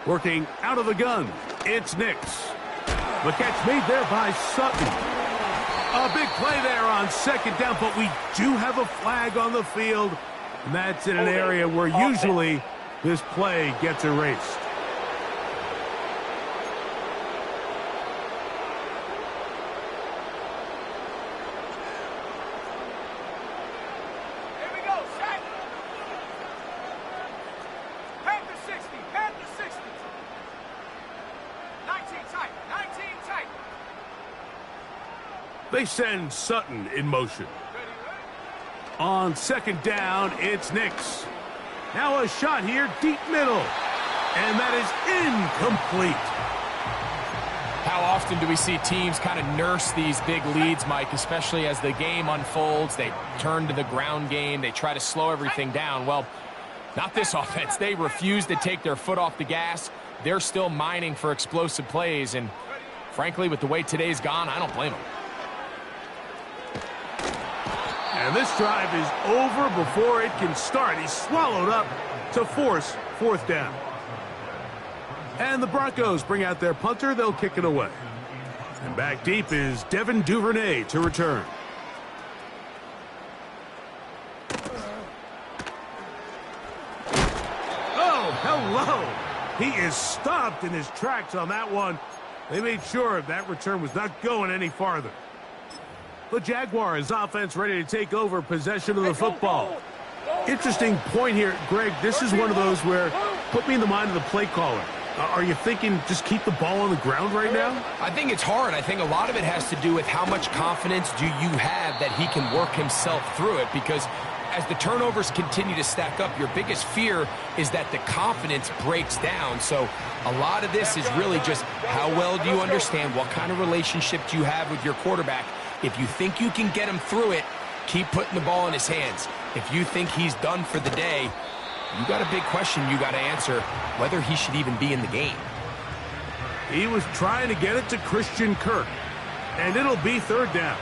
Working out of the gun, it's Nix. The catch made there by Sutton. A big play there on second down, but we do have a flag on the field, and that's in an area where usually this play gets erased. They send Sutton in motion. On second down, it's Nix. Now a shot here, deep middle. And that is incomplete. How often do we see teams kind of nurse these big leads, Mike, especially as the game unfolds? They turn to the ground game. They try to slow everything down. Well, not this offense. They refuse to take their foot off the gas. They're still mining for explosive plays. And frankly, with the way today's gone, I don't blame them. And this drive is over before it can start. He's swallowed up to force fourth down. And the Broncos bring out their punter. They'll kick it away. And back deep is Devin Duvernay to return. Oh, hello. He is stopped in his tracks on that one. They made sure that return was not going any farther. The Jaguars offense ready to take over possession of the football. Interesting point here, Greg. This is one of those where, put me in the mind of the play caller. Are you thinking just keep the ball on the ground right now? I think it's hard. I think a lot of it has to do with how much confidence do you have that he can work himself through it, because as the turnovers continue to stack up, your biggest fear is that the confidence breaks down. So a lot of this is really just how well do you understand, what kind of relationship do you have with your quarterback. If you think you can get him through it, keep putting the ball in his hands. If you think he's done for the day, you got a big question you got to answer, whether he should even be in the game. He was trying to get it to Christian Kirk, and it'll be third down.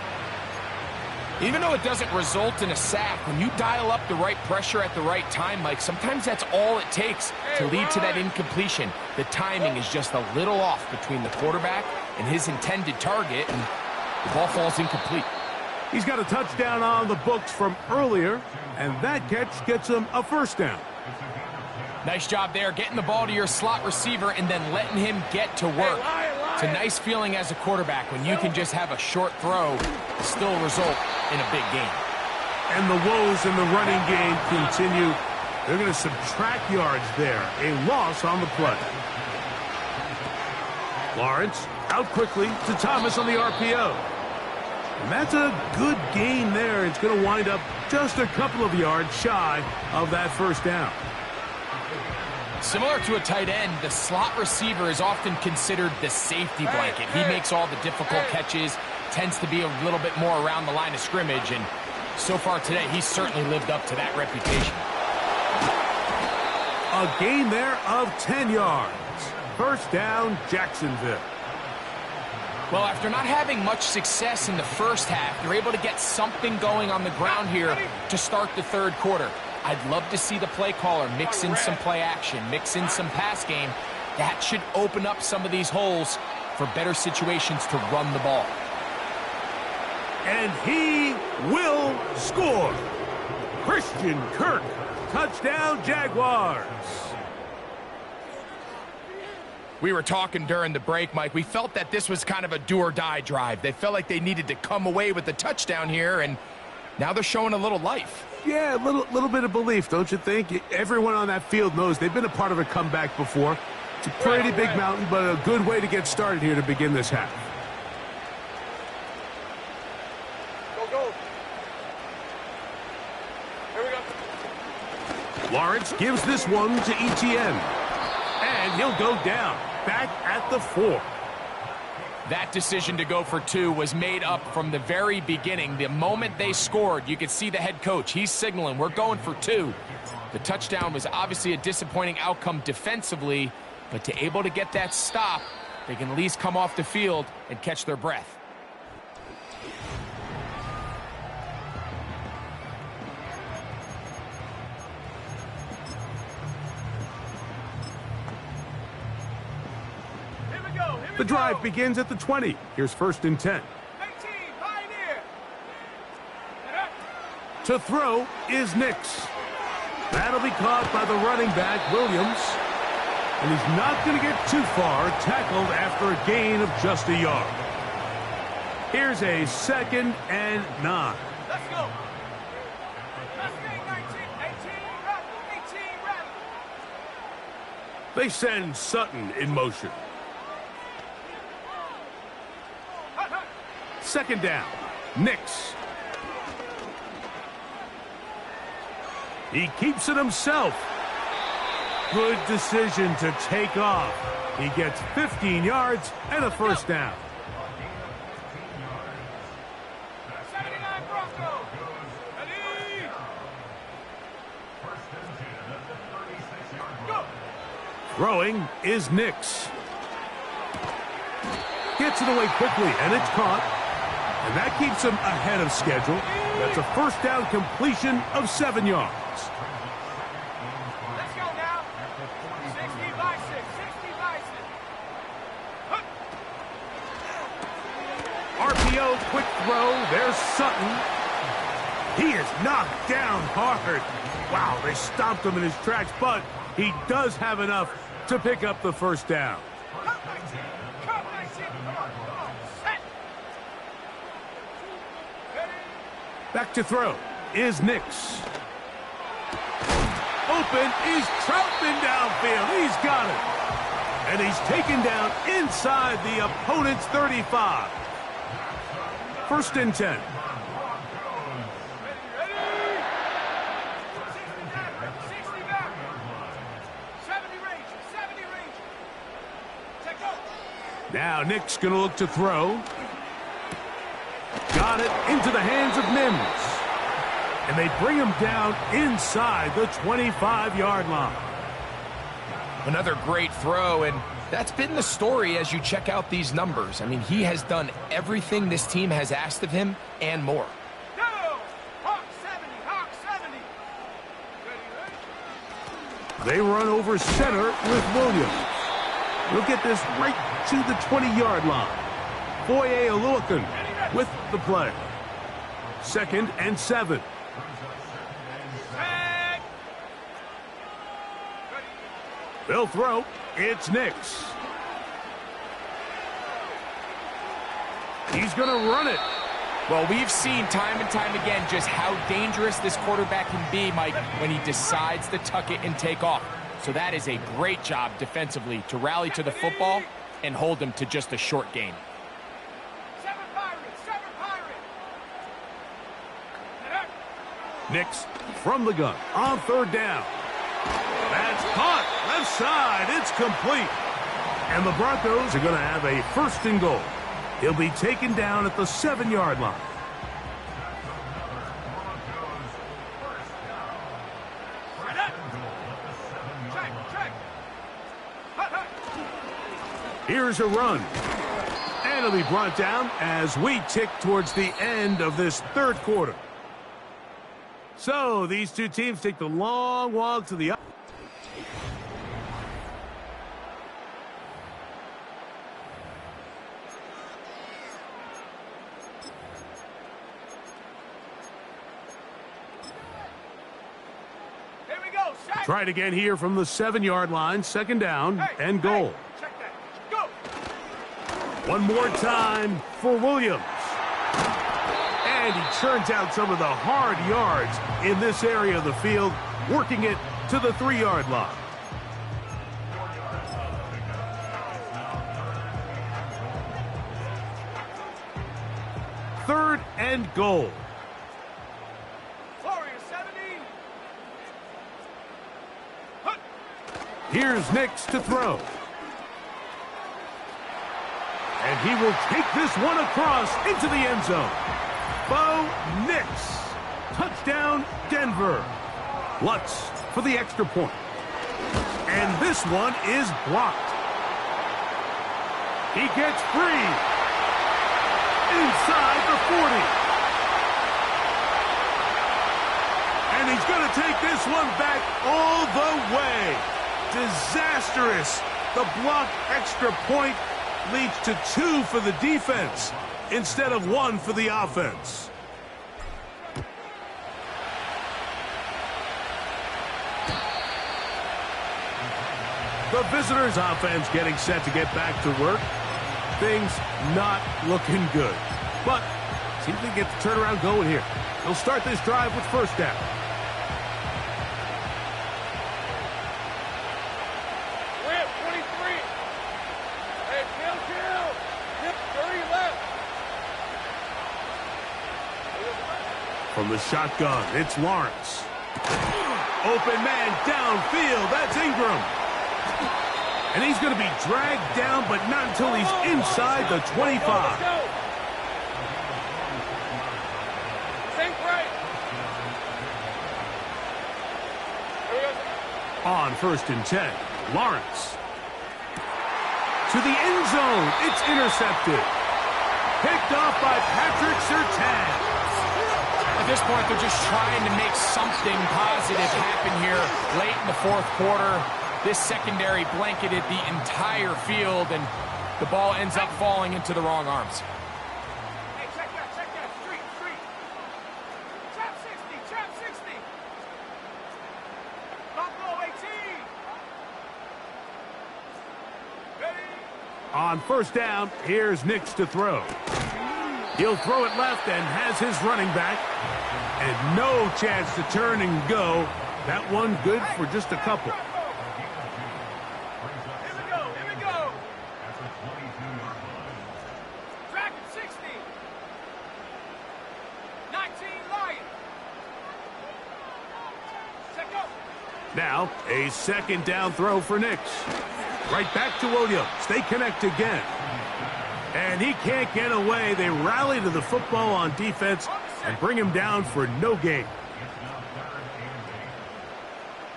Even though it doesn't result in a sack, when you dial up the right pressure at the right time, Mike, sometimes that's all it takes to lead to that incompletion. The timing is just a little off between the quarterback and his intended target, and the ball falls incomplete. He's got a touchdown on the books from earlier, and that catch gets him a first down. Nice job there, getting the ball to your slot receiver and then letting him get to work. It's a nice feeling as a quarterback when you can just have a short throw, still result in a big game. And the woes in the running game continue. They're going to subtract yards there. A loss on the play. Lawrence out quickly to Thomas on the RPO. And that's a good gain there. It's going to wind up just a couple of yards shy of that first down. Similar to a tight end, the slot receiver is often considered the safety blanket. He makes all the difficult catches, tends to be a little bit more around the line of scrimmage, and so far today, he's certainly lived up to that reputation. A gain there of 10 yards. First down, Jacksonville. Well, after not having much success in the first half, they're able to get something going on the ground here to start the third quarter. I'd love to see the play caller mix in some play action, mix in some pass game. That should open up some of these holes for better situations to run the ball. And he will score. Christian Kirk, touchdown Jaguars. We were talking during the break, Mike. We felt that this was kind of a do-or-die drive. They felt like they needed to come away with the touchdown here, and now they're showing a little life. Yeah, a little bit of belief, don't you think? Everyone on that field knows they've been a part of a comeback before. It's a pretty big mountain, but a good way to get started here to begin this half. Go. Here we go. Lawrence gives this one to Etienne. And he'll go down, back at the 4. That decision to go for 2 was made up from the very beginning. The moment they scored, you could see the head coach. He's signaling, we're going for 2. The touchdown was obviously a disappointing outcome defensively, but to able to get that stop, they can at least come off the field and catch their breath. The drive begins at the 20. Here's first and 10. 19, Pioneer. To throw is Nix. That'll be caught by the running back, Williams. And he's not going to get too far, tackled after a gain of just a yard. Here's a 2nd and 9. Let's go. Mustang 19, 18 rep. They send Sutton in motion. 2nd down, Nix. He keeps it himself. Good decision to take off. He gets 15 yards and a first down. 79 Bronco. Ready. Go. Throwing is Nix. Gets it away quickly, and it's caught. And that keeps him ahead of schedule. That's a first down completion of 7 yards. Let's go now. 60 by 6. 60 by 6. RPO, quick throw. There's Sutton. He is knocked down hard. Wow, they stopped him in his tracks, but he does have enough to pick up the first down. Cut 19. Cut 19. Come on. Set. Back to throw is Nix. Open is Troutman downfield. He's got it. And he's taken down inside the opponent's 35. First and 10. Now Nick's going to look to throw. Got it into the hands of Mims. And they bring him down inside the 25-yard line. Another great throw, and that's been the story as you check out these numbers. I mean, he has done everything this team has asked of him and more. Go! Hawk 70, Hawk 70. They run over center with Williams. He'll get this right to the 20-yard line. Foye Oluokun with the play. 2nd and 7. They'll throw. It's Nix. He's going to run it. Well, we've seen time and time again just how dangerous this quarterback can be, Mike, when he decides to tuck it and take off. So that is a great job defensively to rally to the football and hold him to just a short gain. 7 Pirates, 7 Pirates. Nix from the gun on 3rd down. That's caught. Left side. It's complete. And the Broncos are going to have a 1st and goal. He'll be taken down at the 7-yard line. Here's a run. And it'll be brought down as we tick towards the end of this 3rd quarter. So these two teams take the long walk to the up. Here we go. Set. Try it again here from the 7-yard line. 2nd down and goal. Check that. Go. One more time for Williams. And he churns out some of the hard yards in this area of the field, working it to the 3-yard line. Third and goal. Warrior 70. Here's Nix to throw. And he will take this one across into the end zone. Bo Nix. Touchdown, Denver. Lutz for the extra point. And this one is blocked. He gets free. Inside the 40. And he's going to take this one back all the way. Disastrous. The blocked extra point leads to 2 for the defense instead of 1 for the offense. The visitors' offense getting set to get back to work. Things not looking good. But seems they get the turnaround going here. They'll start this drive with 1st down. We're at 23. Hey, kill. 30 left. From the shotgun, it's Lawrence. Open man downfield. That's Ingram. And he's going to be dragged down, but not until he's inside the 25. Think right. On 1st and 10, Lawrence. To the end zone. It's intercepted. Picked off by Patrick Surtain. At this point, they're just trying to make something positive happen here late in the 4th quarter. This secondary blanketed the entire field, and the ball ends up falling into the wrong arms. Hey, check that. Street. Trap 60. Don't blow 18. Ready? On 1st down, here's Nix to throw. He'll throw it left and has his running back. And no chance to turn and go. That one good for just a couple. Here we go. Dragon 60. 19 Lion. Check up. Now, a 2nd down throw for Nix. Right back to Williams. They connect again. And he can't get away. They rally to the football on defense and bring him down for no gain.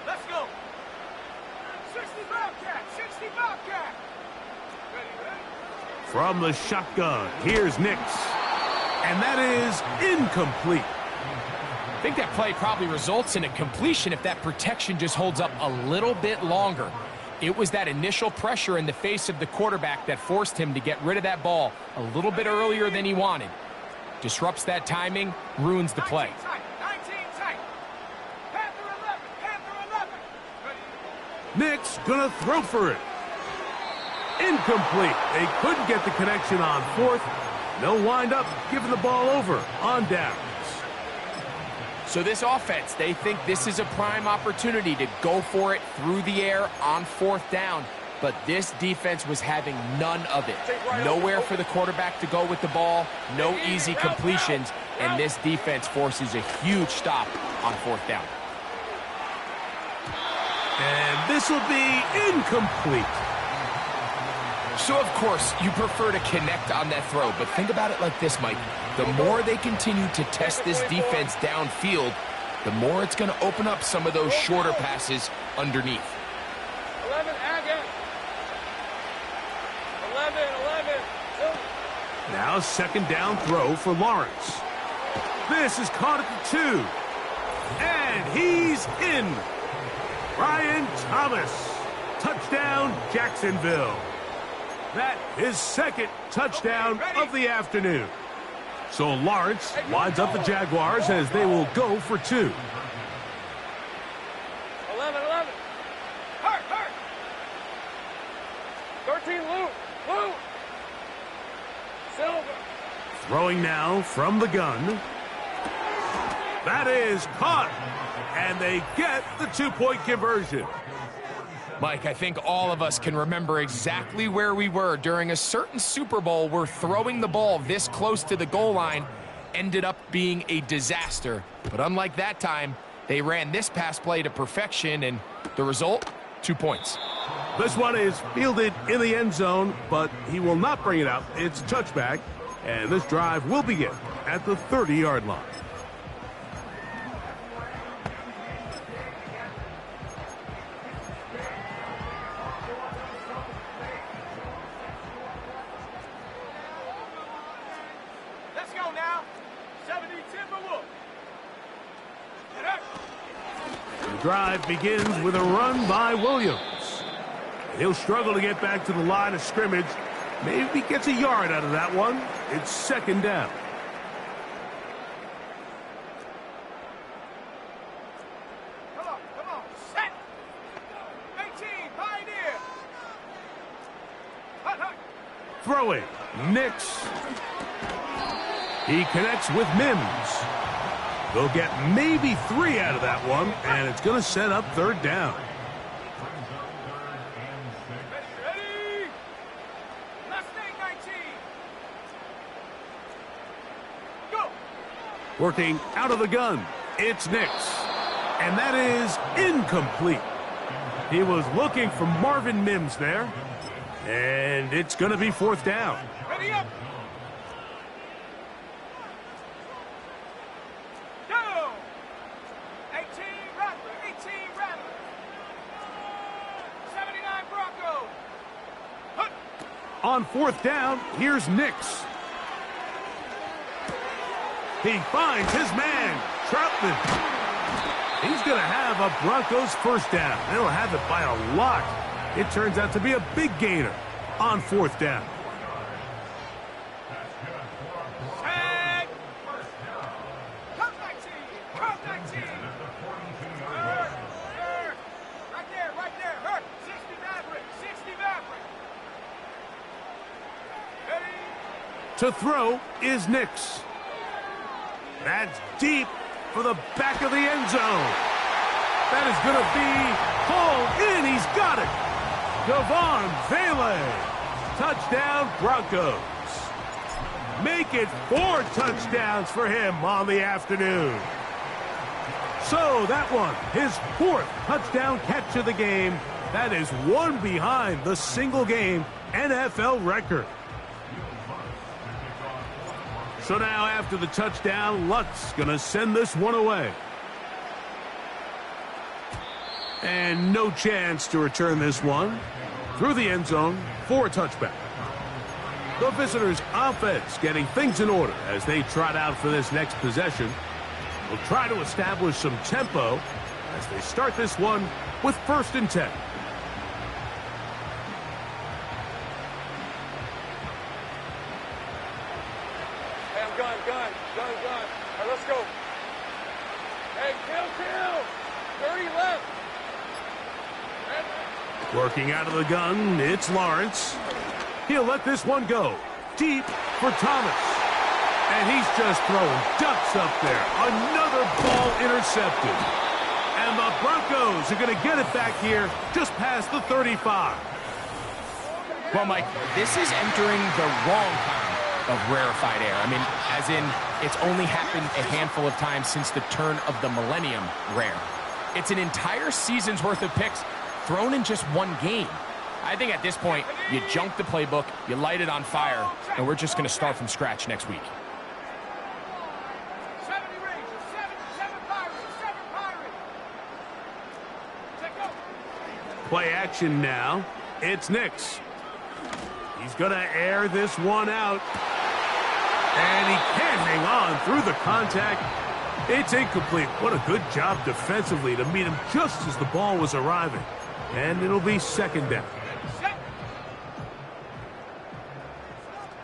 Let's go. 60 Bobcat, 60 Bobcat. Ready. From the shotgun, here's Nix. And that is incomplete. I think that play probably results in a completion if that protection just holds up a little bit longer. It was that initial pressure in the face of the quarterback that forced him to get rid of that ball a little bit earlier than he wanted. Disrupts that timing, ruins the play. 19 tight. Panther 11, Panther 11. Nix gonna throw for it. Incomplete. They couldn't get the connection on fourth. No wind up, giving the ball over on downs. So this offense, they think this is a prime opportunity to go for it through the air on fourth down. But this defense was having none of it. Nowhere for the quarterback to go with the ball, no easy completions, and this defense forces a huge stop on fourth down. And this will be incomplete. So, of course, you prefer to connect on that throw, but think about it like this, Mike. The more they continue to test this defense downfield, the more it's going to open up some of those shorter passes underneath. 11, Agate. 11. Now second down throw for Lawrence. This is caught at the 2. And he's in. Brian Thomas. Touchdown, Jacksonville. That is second touchdown of the afternoon. So Lawrence lines up the Jaguars as they will go for 2. 11. Hurt. 13, Lou. Silver. Throwing now from the gun. That is caught. And they get the 2-point conversion. Mike, I think all of us can remember exactly where we were during a certain Super Bowl where throwing the ball this close to the goal line ended up being a disaster. But unlike that time, they ran this pass play to perfection, and the result, 2 points. This one is fielded in the end zone, but he will not bring it out. It's a touchback, and this drive will begin at the 30-yard line. Let's go now. 70 Timberwolves. Get up. The drive begins with a run by Williams. He'll struggle to get back to the line of scrimmage. Maybe gets a yard out of that one. It's second down. Come on. Set. 18, Pioneer. Hut. Throwing. Nix. He connects with Mims. They'll get maybe 3 out of that one, and it's going to set up third down. Ready. Mustang 19. Go. Working out of the gun, it's Nix. And that is incomplete. He was looking for Marvin Mims there. And it's going to be fourth down. Ready up. Go. 18 Rattler. 79 Broncos. Hut. On fourth down, here's Nix. He finds his man, Troutman. He's going to have a Broncos first down. They'll have it by a lot. It turns out to be a big gainer on fourth down. Tag. Come 19. Hurt. Right there. Hurt. 60 Maverick. Ready. To throw is Nix. That's deep for the back of the end zone. That is going to be hauled in. He's got it. Devon Vele. Touchdown, Broncos. Make it 4 touchdowns for him on the afternoon. So that one, his 4th touchdown catch of the game. That is one behind the single-game NFL record. So now after the touchdown, Lutz going to send this one away. And no chance to return this one through the end zone for a touchback. The visitors' offense getting things in order as they trot out for this next possession. Will try to establish some tempo as they start this one with 1st and 10. Hey, I'm gun. All right, let's go. Hey, kill. 30 left. Working out of the gun, it's Lawrence. He'll let this one go deep for Thomas. And he's just throwing ducks up there. Another ball intercepted. And the Broncos are going to get it back here just past the 35. Well, Mike, this is entering the wrong kind of rarefied air. I mean, as in, it's only happened a handful of times since the turn of the millennium rare. It's an entire season's worth of picks thrown in just one game. I think at this point, you junk the playbook, you light it on fire, and we're just going to start from scratch next week. 70 Rangers, 7 Pirates, 7 Pirates. Take go. Play action now. It's Nix. He's going to air this one out. And he can't hang on through the contact. It's incomplete. What a good job defensively to meet him just as the ball was arriving. And it'll be 2nd down. Set.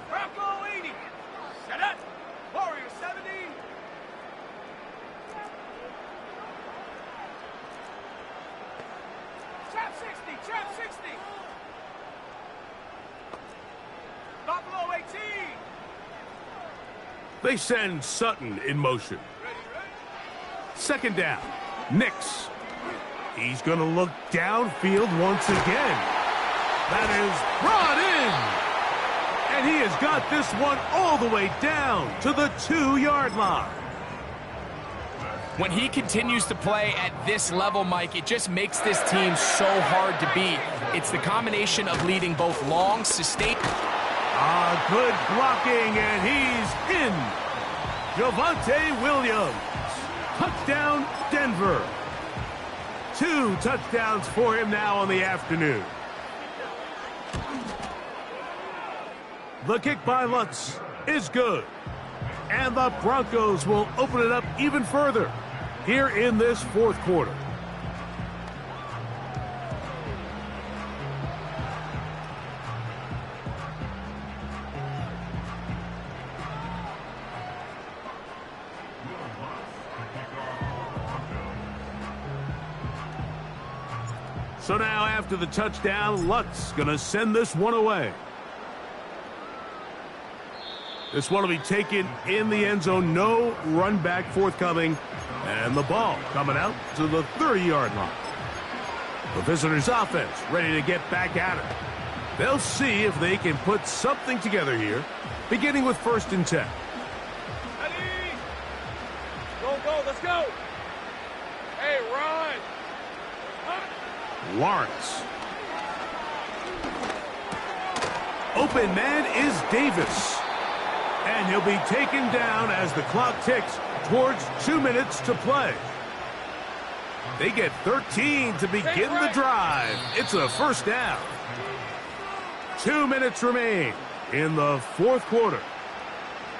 Bronco 80. Set up. Warrior 70. Trap 60. Buffalo 18. They send Sutton in motion. 2nd down. Nix. He's going to look downfield once again. That is brought in. And he has got this one all the way down to the 2-yard line. When he continues to play at this level, Mike, it just makes this team so hard to beat. It's the combination of leading both long, sustained... Good blocking, and he's in. Javonte Williams. Touchdown, Denver. 2 touchdowns for him now on the afternoon. The kick by Lutz is good. And the Broncos will open it up even further here in this 4th quarter. So now after the touchdown, Lutz going to send this one away. This one will be taken in the end zone. No run back forthcoming. And the ball coming out to the 30-yard line. The visitors' offense ready to get back at it. They'll see if they can put something together here, beginning with 1st and 10. Ready? Go, let's go. Hey, run. Lawrence. Open man is Davis. And he'll be taken down as the clock ticks towards 2 minutes to play. They get 13 to begin the drive. It's a 1st down. 2 minutes remain in the 4th quarter.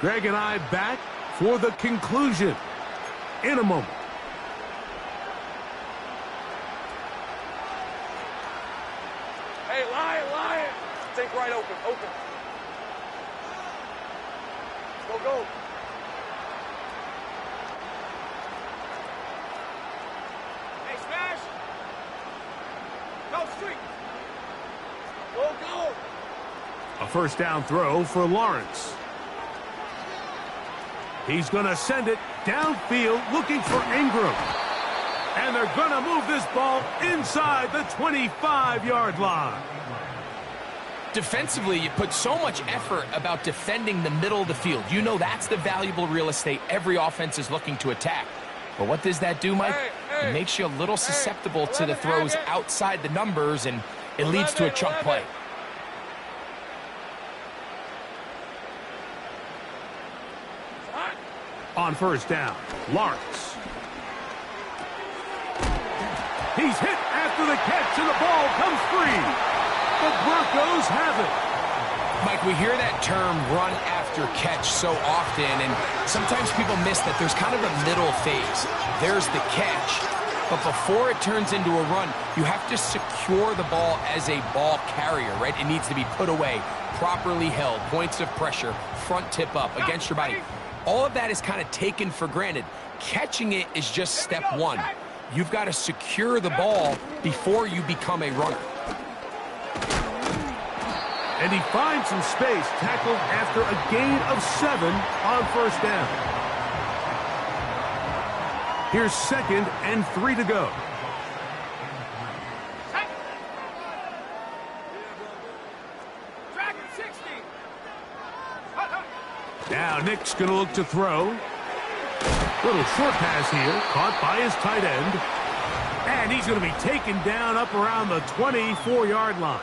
Greg and I back for the conclusion in a moment. Hey, Lion. Think right open. Go. Hey, smash. Go street. Go. A 1st down throw for Lawrence. He's going to send it downfield looking for Ingram. And they're going to move this ball inside the 25-yard line. Defensively, you put so much effort about defending the middle of the field. You know that's the valuable real estate every offense is looking to attack. But what does that do, Mike? It makes you a little susceptible to the throws outside the numbers, and it leads to a chunk play. On first down, Lawrence. He's hit after the catch, and the ball comes free. The Broncos have it. Mike, we hear that term run after catch so often, and sometimes people miss that there's kind of a middle phase. There's the catch, but before it turns into a run, you have to secure the ball as a ball carrier, right? It needs to be put away, properly held, points of pressure, front tip up against your body. All of that is kind of taken for granted. Catching it is just step one. You've got to secure the ball before you become a runner. And he finds some space, tackled after a gain of 7 on first down. Here's 2nd and 3 to go. Now Nick's going to look to throw. Little short pass here, caught by his tight end. And he's going to be taken down up around the 24-yard line.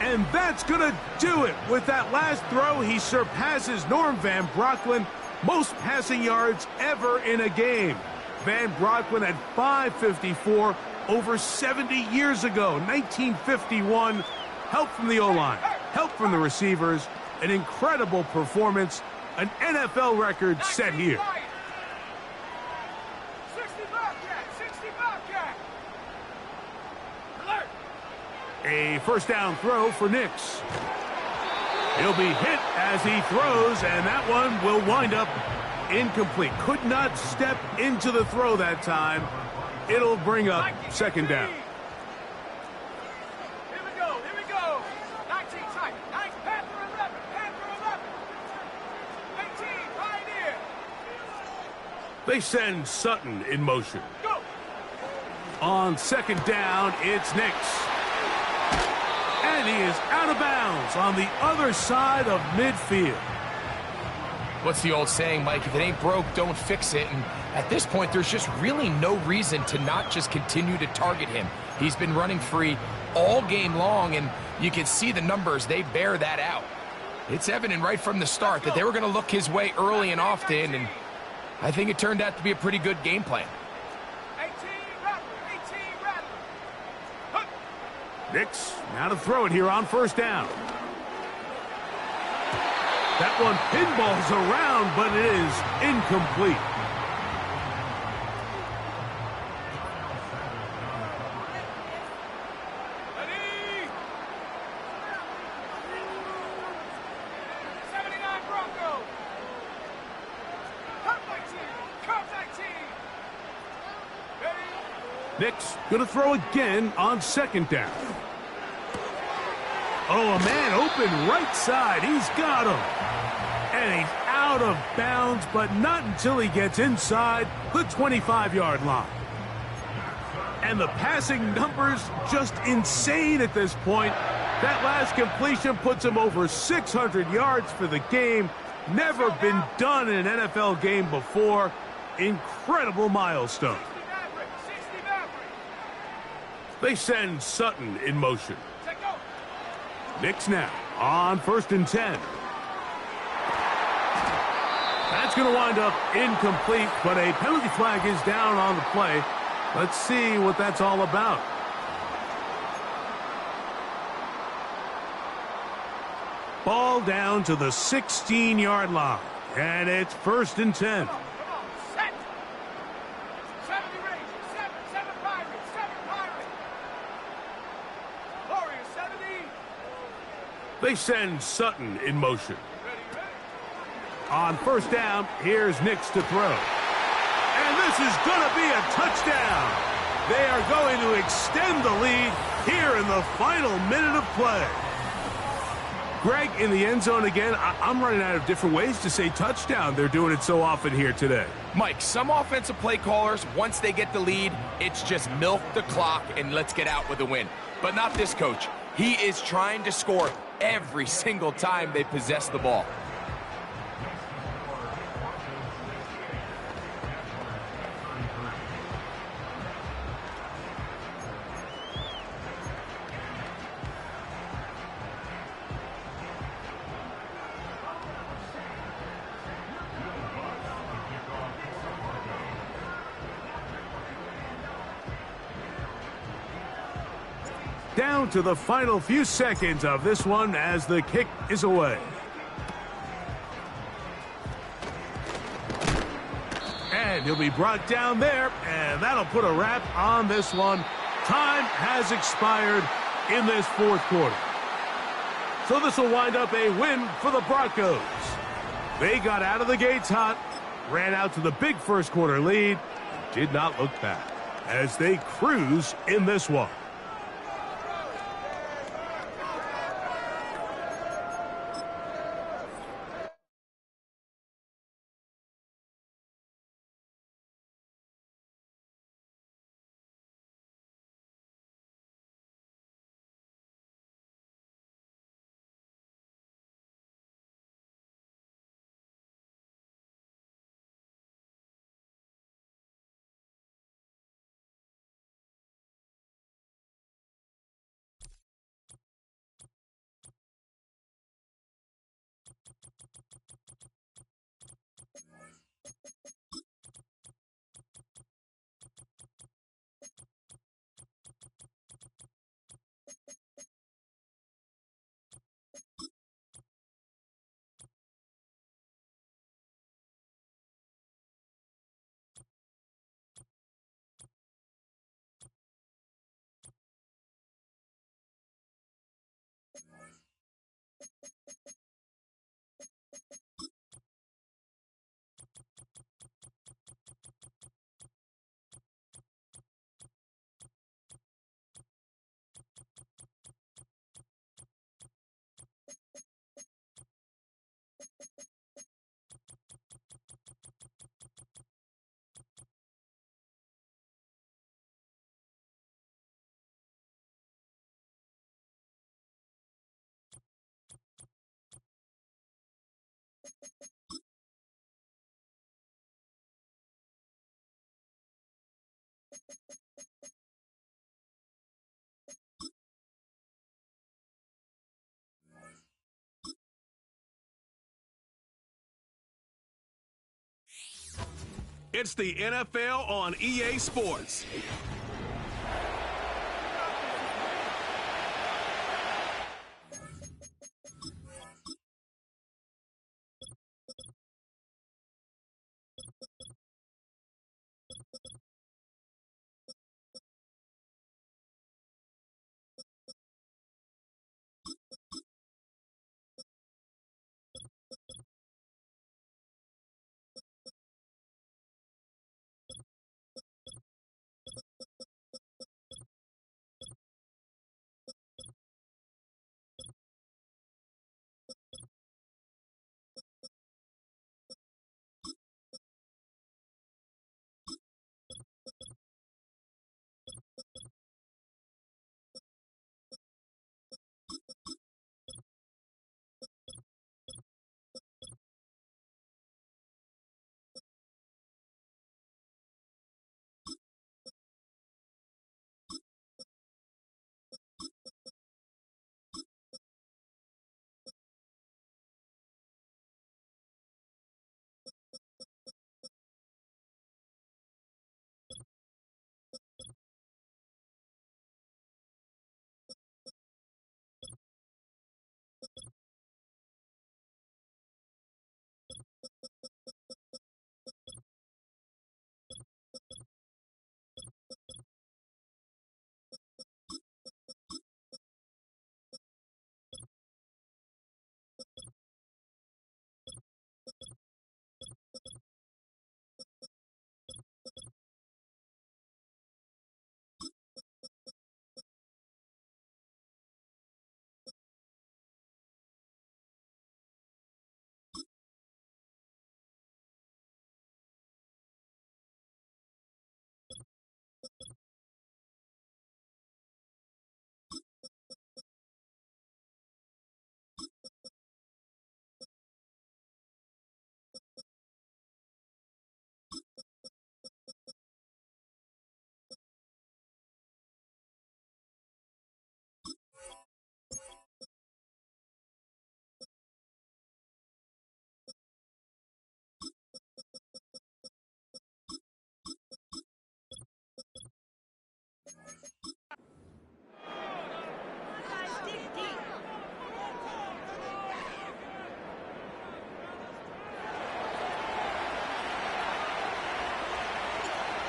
And that's going to do it. With that last throw, he surpasses Norm Van Brocklin, most passing yards ever in a game. Van Brocklin at 554 over 70 years ago, 1951. Help from the O-line, help from the receivers, an incredible performance, an NFL record set here. 65 cat. Alert. A first down throw for Nix. He'll be hit as he throws, and that one will wind up incomplete. Could not step into the throw that time. It'll bring up 2nd down. Here we go. 19 tight. Nice. Panther 11. 18. Pioneer. They send Sutton in motion. Go. On 2nd down, it's Nix. And he is out of bounds on the other side of midfield. What's the old saying, Mike? If it ain't broke, don't fix it. And at this point, there's just really no reason to not just continue to target him. He's been running free all game long, and you can see the numbers. They bear that out. It's evident right from the start that they were going to look his way early and often, and I think it turned out to be a pretty good game plan. 18 Rattler. Nix now to throw it here on first down. That one pinballs around, but it is incomplete. Ready. 79 Bronco. Come 19. Ready. Nix going to throw again on 2nd down. Oh, a man open right side. He's got him. And he's out of bounds, but not until he gets inside the 25-yard line. And the passing numbers just insane at this point. That last completion puts him over 600 yards for the game. Never been done in an NFL game before. Incredible milestone. 60 Maverick. They send Sutton in motion. Nix now on 1st and 10. That's going to wind up incomplete, but a penalty flag is down on the play. Let's see what that's all about. Ball down to the 16-yard line, and it's 1st and 10. Come on. Set. 70 Rangers. 7 Pirates. 7 Pirates. Warriors 70. They send Sutton in motion. On first down, here's Nix to throw. And this is going to be a touchdown. They are going to extend the lead here in the final minute of play. Greg, in the end zone again, I'm running out of different ways to say touchdown. They're doing it so often here today. Mike, some offensive play callers, once they get the lead, it's just milk the clock and let's get out with a win. But not this coach. He is trying to score every single time they possess the ball. down to the final few seconds of this one as the kick is away. And he'll be brought down there, and that'll put a wrap on this one. Time has expired in this fourth quarter. So this will wind up a win for the Broncos. They got out of the gates hot, ran out to the big first quarter lead, did not look back as they cruise in this one. It's the NFL on EA Sports.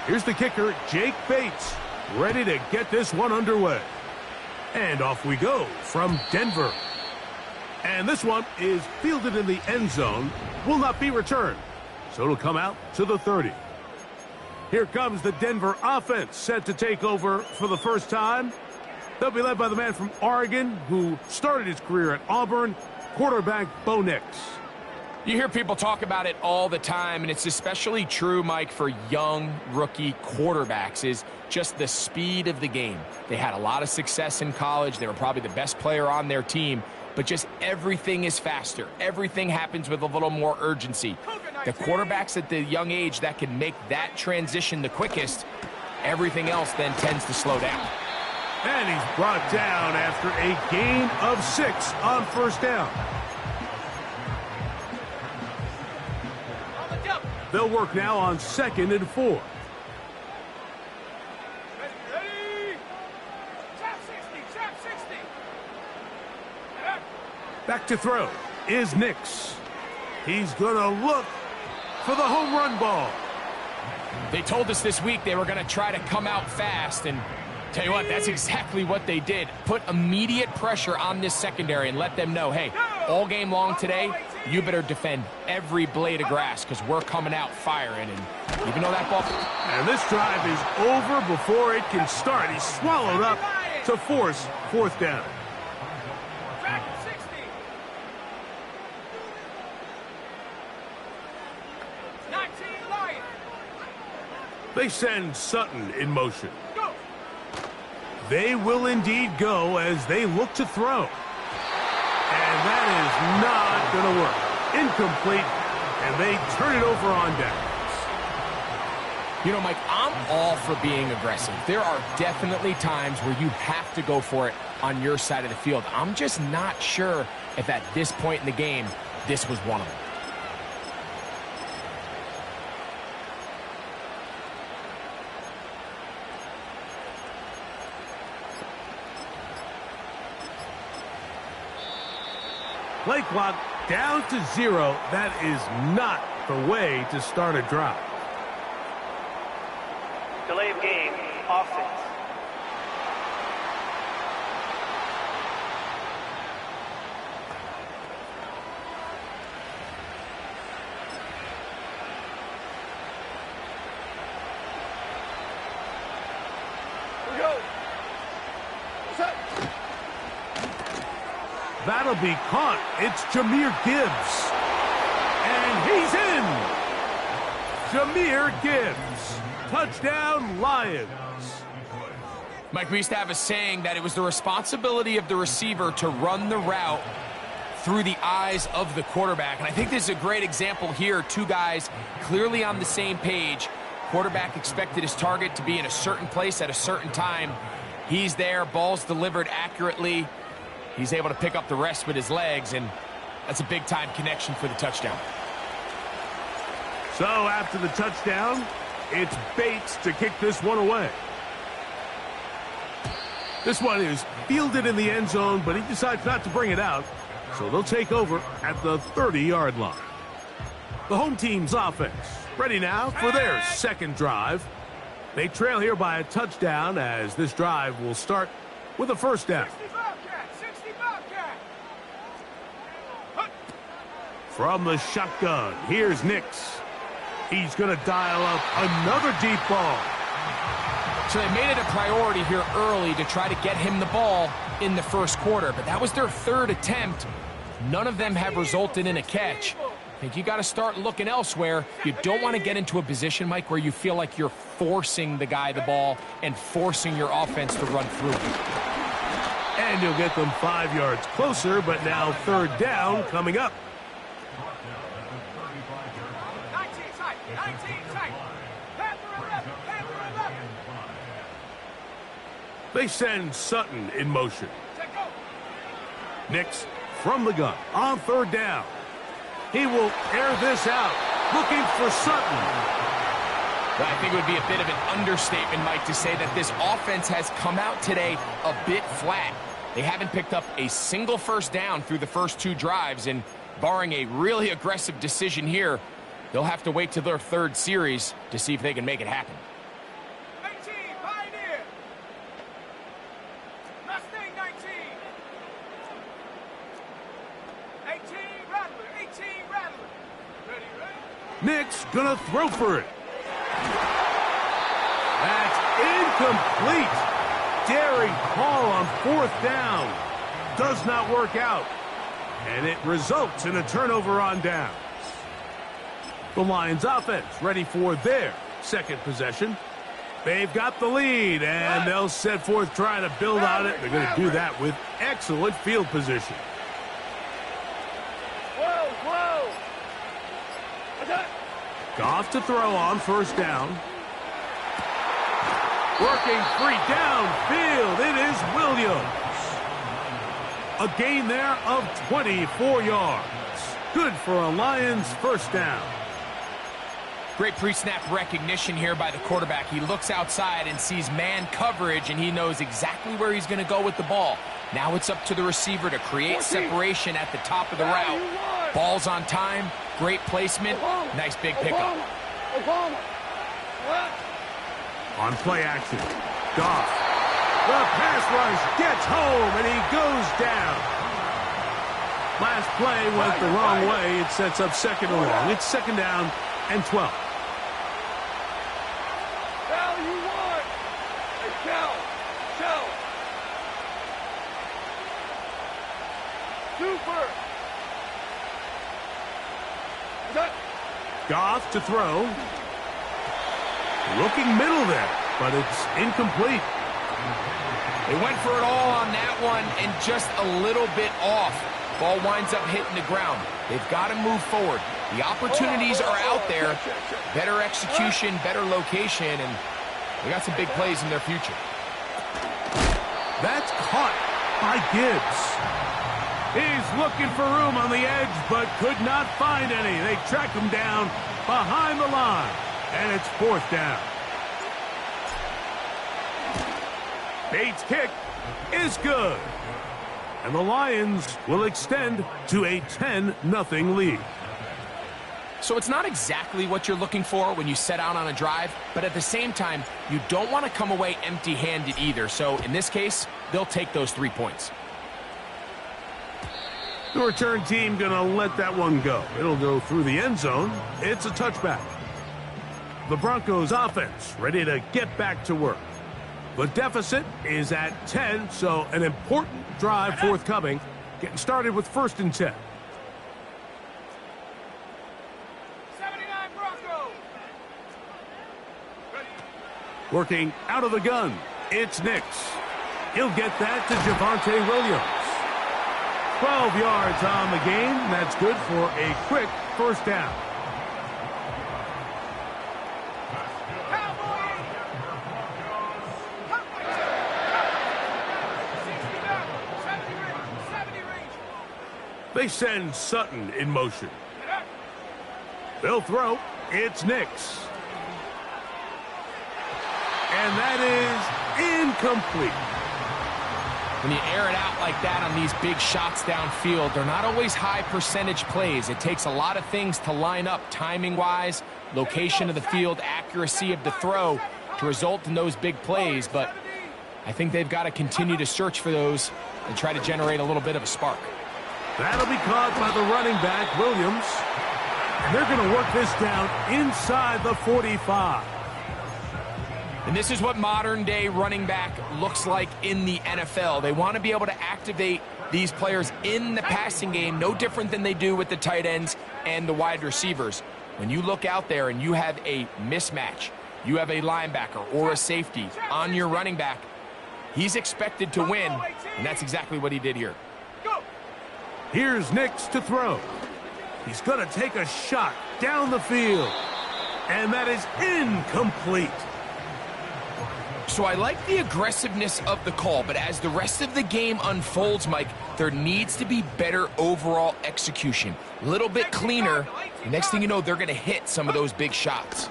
Here's the kicker, Jake Bates, ready to get this one underway. And off we go from Denver. And this one is fielded in the end zone, will not be returned. So it'll come out to the 30. Here comes the Denver offense, set to take over for the first time. They'll be led by the man from Oregon who started his career at Auburn, quarterback Bo Nix. You hear people talk about it all the time, and it's especially true, Mike, for young rookie quarterbacks, is just the speed of the game. They had a lot of success in college. They were probably the best player on their team, but just everything is faster. Everything happens with a little more urgency. The quarterbacks at the young age that can make that transition the quickest, everything else then tends to slow down. And he's brought down after a gain of 6 on first down. They'll work now on 2nd and 4. Ready. Tap 60. Back to throw is Nix. He's going to look for the home run ball. They told us this week they were going to try to come out fast, and tell you what, that's exactly what they did. Put immediate pressure on this secondary and let them know, hey, all game long today, you better defend every blade of grass because we're coming out firing. And even though that ball... And this drive is over before it can start. He's swallowed up to force 4th down. Back 60. They send Sutton in motion. They will indeed go as they look to throw. And that is not going to work. Incomplete, and they turn it over on downs. You know, Mike, I'm all for being aggressive. There are definitely times where you have to go for it on your side of the field. I'm just not sure if at this point in the game, this was one of them. Play clock down to 0. That is not the way to start a drive. Delay of game, offense. That'll be caught. It's Jahmyr Gibbs. And he's in. Jahmyr Gibbs. Touchdown, Lions. Mike, we used to have a saying that it was the responsibility of the receiver to run the route through the eyes of the quarterback. And I think this is a great example here. Two guys clearly on the same page. Quarterback expected his target to be in a certain place at a certain time. He's there. Ball's delivered accurately. He's able to pick up the rest with his legs, and that's a big-time connection for the touchdown. So after the touchdown, it's Bates to kick this one away. This one is fielded in the end zone, but he decides not to bring it out, so they'll take over at the 30-yard line. The home team's offense ready now for their second drive. They trail here by a touchdown as this drive will start with a first down. From the shotgun, here's Nix. He's going to dial up another deep ball. So they made it a priority here early to try to get him the ball in the first quarter, but that was their third attempt. None of them have resulted in a catch. I think you got to start looking elsewhere. You don't want to get into a position, Mike, where you feel like you're forcing the guy the ball and forcing your offense to run through it. And you'll get them 5 yards closer, but now third down coming up. 19 tight. Panther 11. They send Sutton in motion. Nix from the gun on third down. He will air this out, looking for Sutton. Well, I think it would be a bit of an understatement, Mike, to say that this offense has come out today a bit flat. They haven't picked up a single first down through the first two drives, and barring a really aggressive decision here, they'll have to wait till their third series to see if they can make it happen. Nick's gonna throw for it. That's incomplete. Daring call on 4th down. Does not work out. And it results in a turnover on downs. The Lions offense ready for their second possession. They've got the lead, and they'll set forth trying to build on it. They're going to do that with excellent field position. Goff to throw on 1st down. Working free downfield. It is Williams. A gain there of 24 yards. Good for a Lions 1st down. Great pre-snap recognition here by the quarterback. He looks outside and sees man coverage, and he knows exactly where he's going to go with the ball. Now it's up to the receiver to create separation at the top of the route. Ball's on time, great placement, nice big pickup. On play action, Goff. The pass rush gets home, and he goes down. Last play went the wrong way. It sets up 2nd and long. It's 2nd down and 12. Goff to throw. Looking middle there, but it's incomplete. They went for it all on that one and just a little bit off. Ball winds up hitting the ground. They've got to move forward. The opportunities are out there. Better execution, better location, and they got some big plays in their future. That's caught by Gibbs. He's looking for room on the edge, but could not find any. They track him down behind the line, and it's 4th down. Bates' kick is good. And the Lions will extend to a 10-0 lead. So it's not exactly what you're looking for when you set out on a drive, but at the same time, you don't want to come away empty-handed either. So in this case, they'll take those 3 points. The return team going to let that one go. It'll go through the end zone. It's a touchback. The Broncos offense ready to get back to work. The deficit is at 10, so an important drive forthcoming. Getting started with 1st and 10. 79 Broncos. Working out of the gun, it's Nix. He'll get that to Javonte Williams. 12 yards on the game. That's good for a quick 1st down. They send Sutton in motion. They'll throw. It's Nix. And that is incomplete. When you air it out like that on these big shots downfield, they're not always high percentage plays. It takes a lot of things to line up timing-wise, location of the field, accuracy of the throw to result in those big plays. But I think they've got to continue to search for those and try to generate a little bit of a spark. That'll be caught by the running back, Williams. And they're going to work this down inside the 45. And this is what modern-day running back looks like in the NFL. They want to be able to activate these players in the passing game, no different than they do with the tight ends and the wide receivers. When you look out there and you have a mismatch, you have a linebacker or a safety on your running back, he's expected to win, and that's exactly what he did here. Here's Nix to throw. He's going to take a shot down the field. And that is incomplete. So I like the aggressiveness of the call, but as the rest of the game unfolds, Mike, there needs to be better overall execution. A little bit cleaner. The next thing you know, they're going to hit some of those big shots.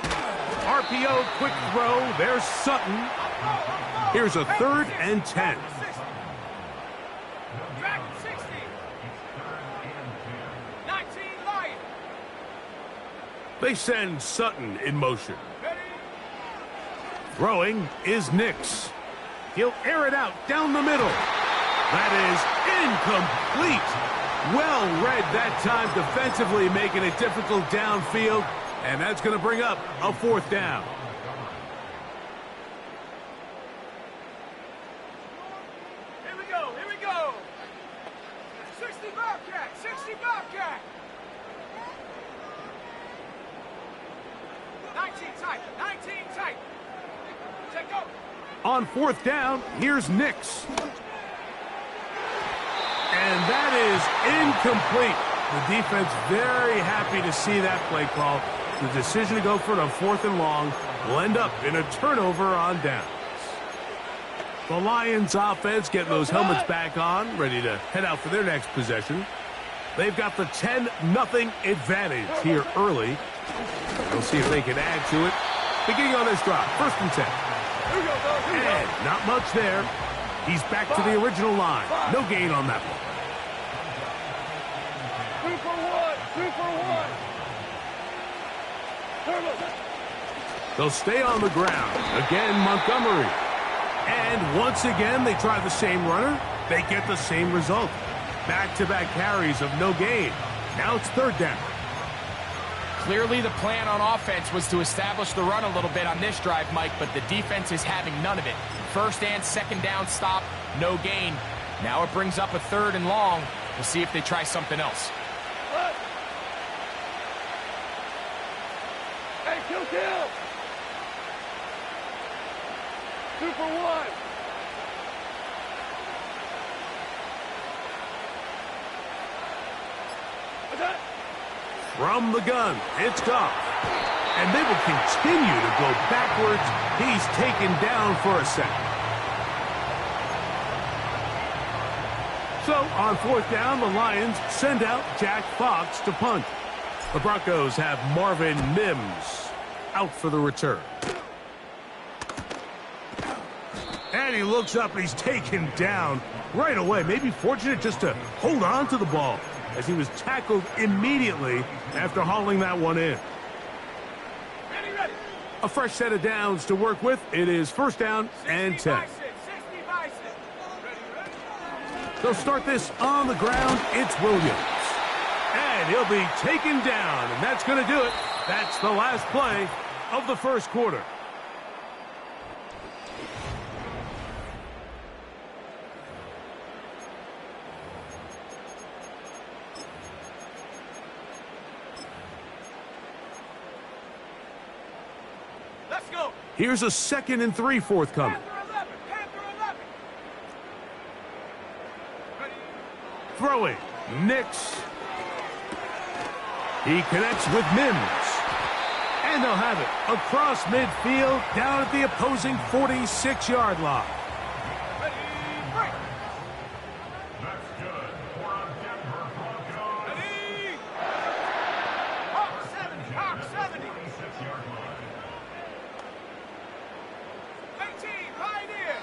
RPO, quick throw. There's Sutton. Here's a 3rd and 10. They send Sutton in motion. Throwing is Nix. He'll air it out down the middle. That is incomplete. Well read that time defensively, making it difficult downfield, and that's going to bring up a 4th down. Here we go, here we go. 60 Bobcat, 60 Bobcat. 19 tight, 19 tight. Check go. On 4th down, here's Nix. And that is incomplete. The defense very happy to see that play call. The decision to go for it on 4th and long will end up in a turnover on downs. The Lions offense getting those helmets back on, ready to head out for their next possession. They've got the 10-0 advantage here early. We'll see if they can add to it. Beginning on this drive, 1st and 10. And not much there. He's back to the original line. No gain on that one. 2 for 1, 2 for 1. They'll stay on the ground. Again, Montgomery. And once again, they try the same runner. They get the same result. Back-to-back carries of no gain. Now it's 3rd down. Clearly the plan on offense was to establish the run a little bit on this drive, Mike, but the defense is having none of it. 1st and 2nd down stop, no gain. Now it brings up a 3rd and long. We'll see if they try something else. Hey, kill. 2 for 1. From the gun, it's Goff. And they will continue to go backwards. He's taken down for a second. So, on 4th down, the Lions send out Jack Fox to punt. The Broncos have Marvin Mims out for the return. And he looks up and he's taken down right away. Maybe fortunate just to hold on to the ball, as he was tackled immediately after hauling that one in. Ready. A fresh set of downs to work with. It is 1st down and 10. 60 bicep. Ready. They'll start this on the ground. It's Williams. And he'll be taken down, and that's going to do it. That's the last play of the 1st quarter. Let's go. Here's a 2nd and 3 forthcoming. Panther 11. Ready. Throwing. Nix. He connects with Mims. And they'll have it across midfield down at the opposing 46-yard line. Ready. Break. That's good. We're on Denver Broncos. Ready. Hawk 70. Hawk 70. 18. Pioneer.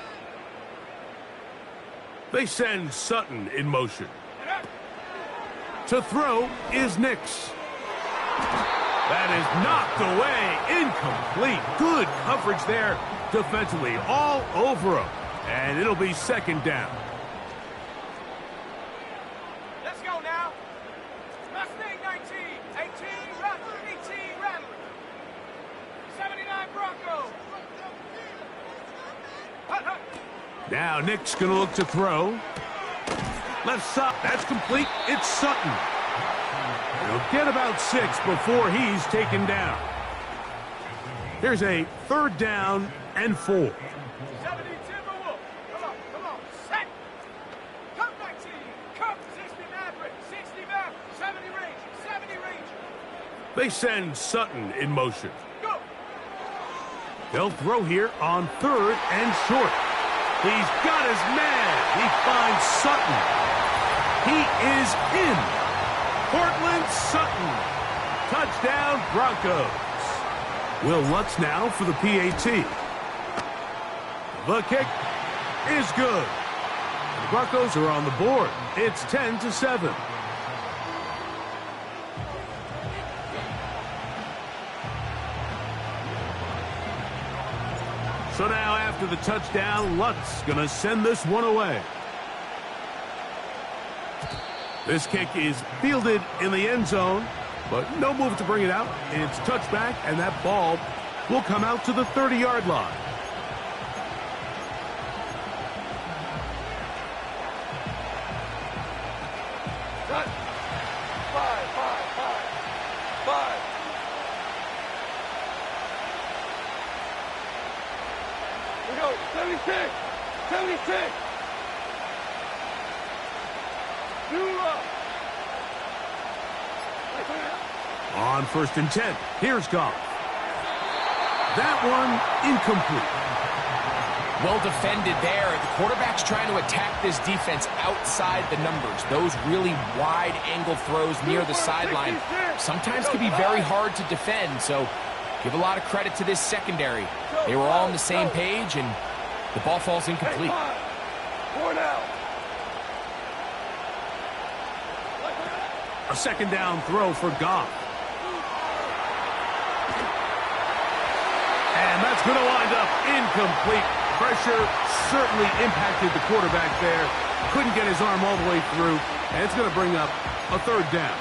They send Sutton in motion. To throw is Nix. That is knocked away. Incomplete. Good coverage there defensively. All over him. And it'll be 2nd down. Let's go now. Mustang 19. 18 Rattler. 18 Rattler. 79 Broncos. Hut. Now Nick's going to look to throw. Left side. That's complete. It's Sutton. He'll get about 6 before he's taken down. Here's a 3rd down and 4. 70 Timberwolf. Come on. Set. Cup 19. Cup 60 Maverick. 60 Maverick. 70 Ranger. 70 Ranger. They send Sutton in motion. Go. They'll throw here on 3rd and short. He's got his man. He finds Sutton. He is in. Cortland Sutton. Touchdown, Broncos. Will Lutz now for the PAT. The kick is good. The Broncos are on the board. It's 10-7. So now after the touchdown, Lutz going to send this one away. This kick is fielded in the end zone, but no move to bring it out. It's touchback, and that ball will come out to the 30-yard line. Cut. 5. We go. 76. 76. On 1st and 10, here's Goff. That one incomplete. Well defended there. The quarterback's trying to attack this defense outside the numbers. Those really wide angle throws near the sideline sometimes can be very hard to defend, so give a lot of credit to this secondary. They were all on the same page, and the ball falls incomplete. 4 now. A second down throw for Goff. And that's going to wind up incomplete. Pressure certainly impacted the quarterback there. Couldn't get his arm all the way through. And it's going to bring up a 3rd down.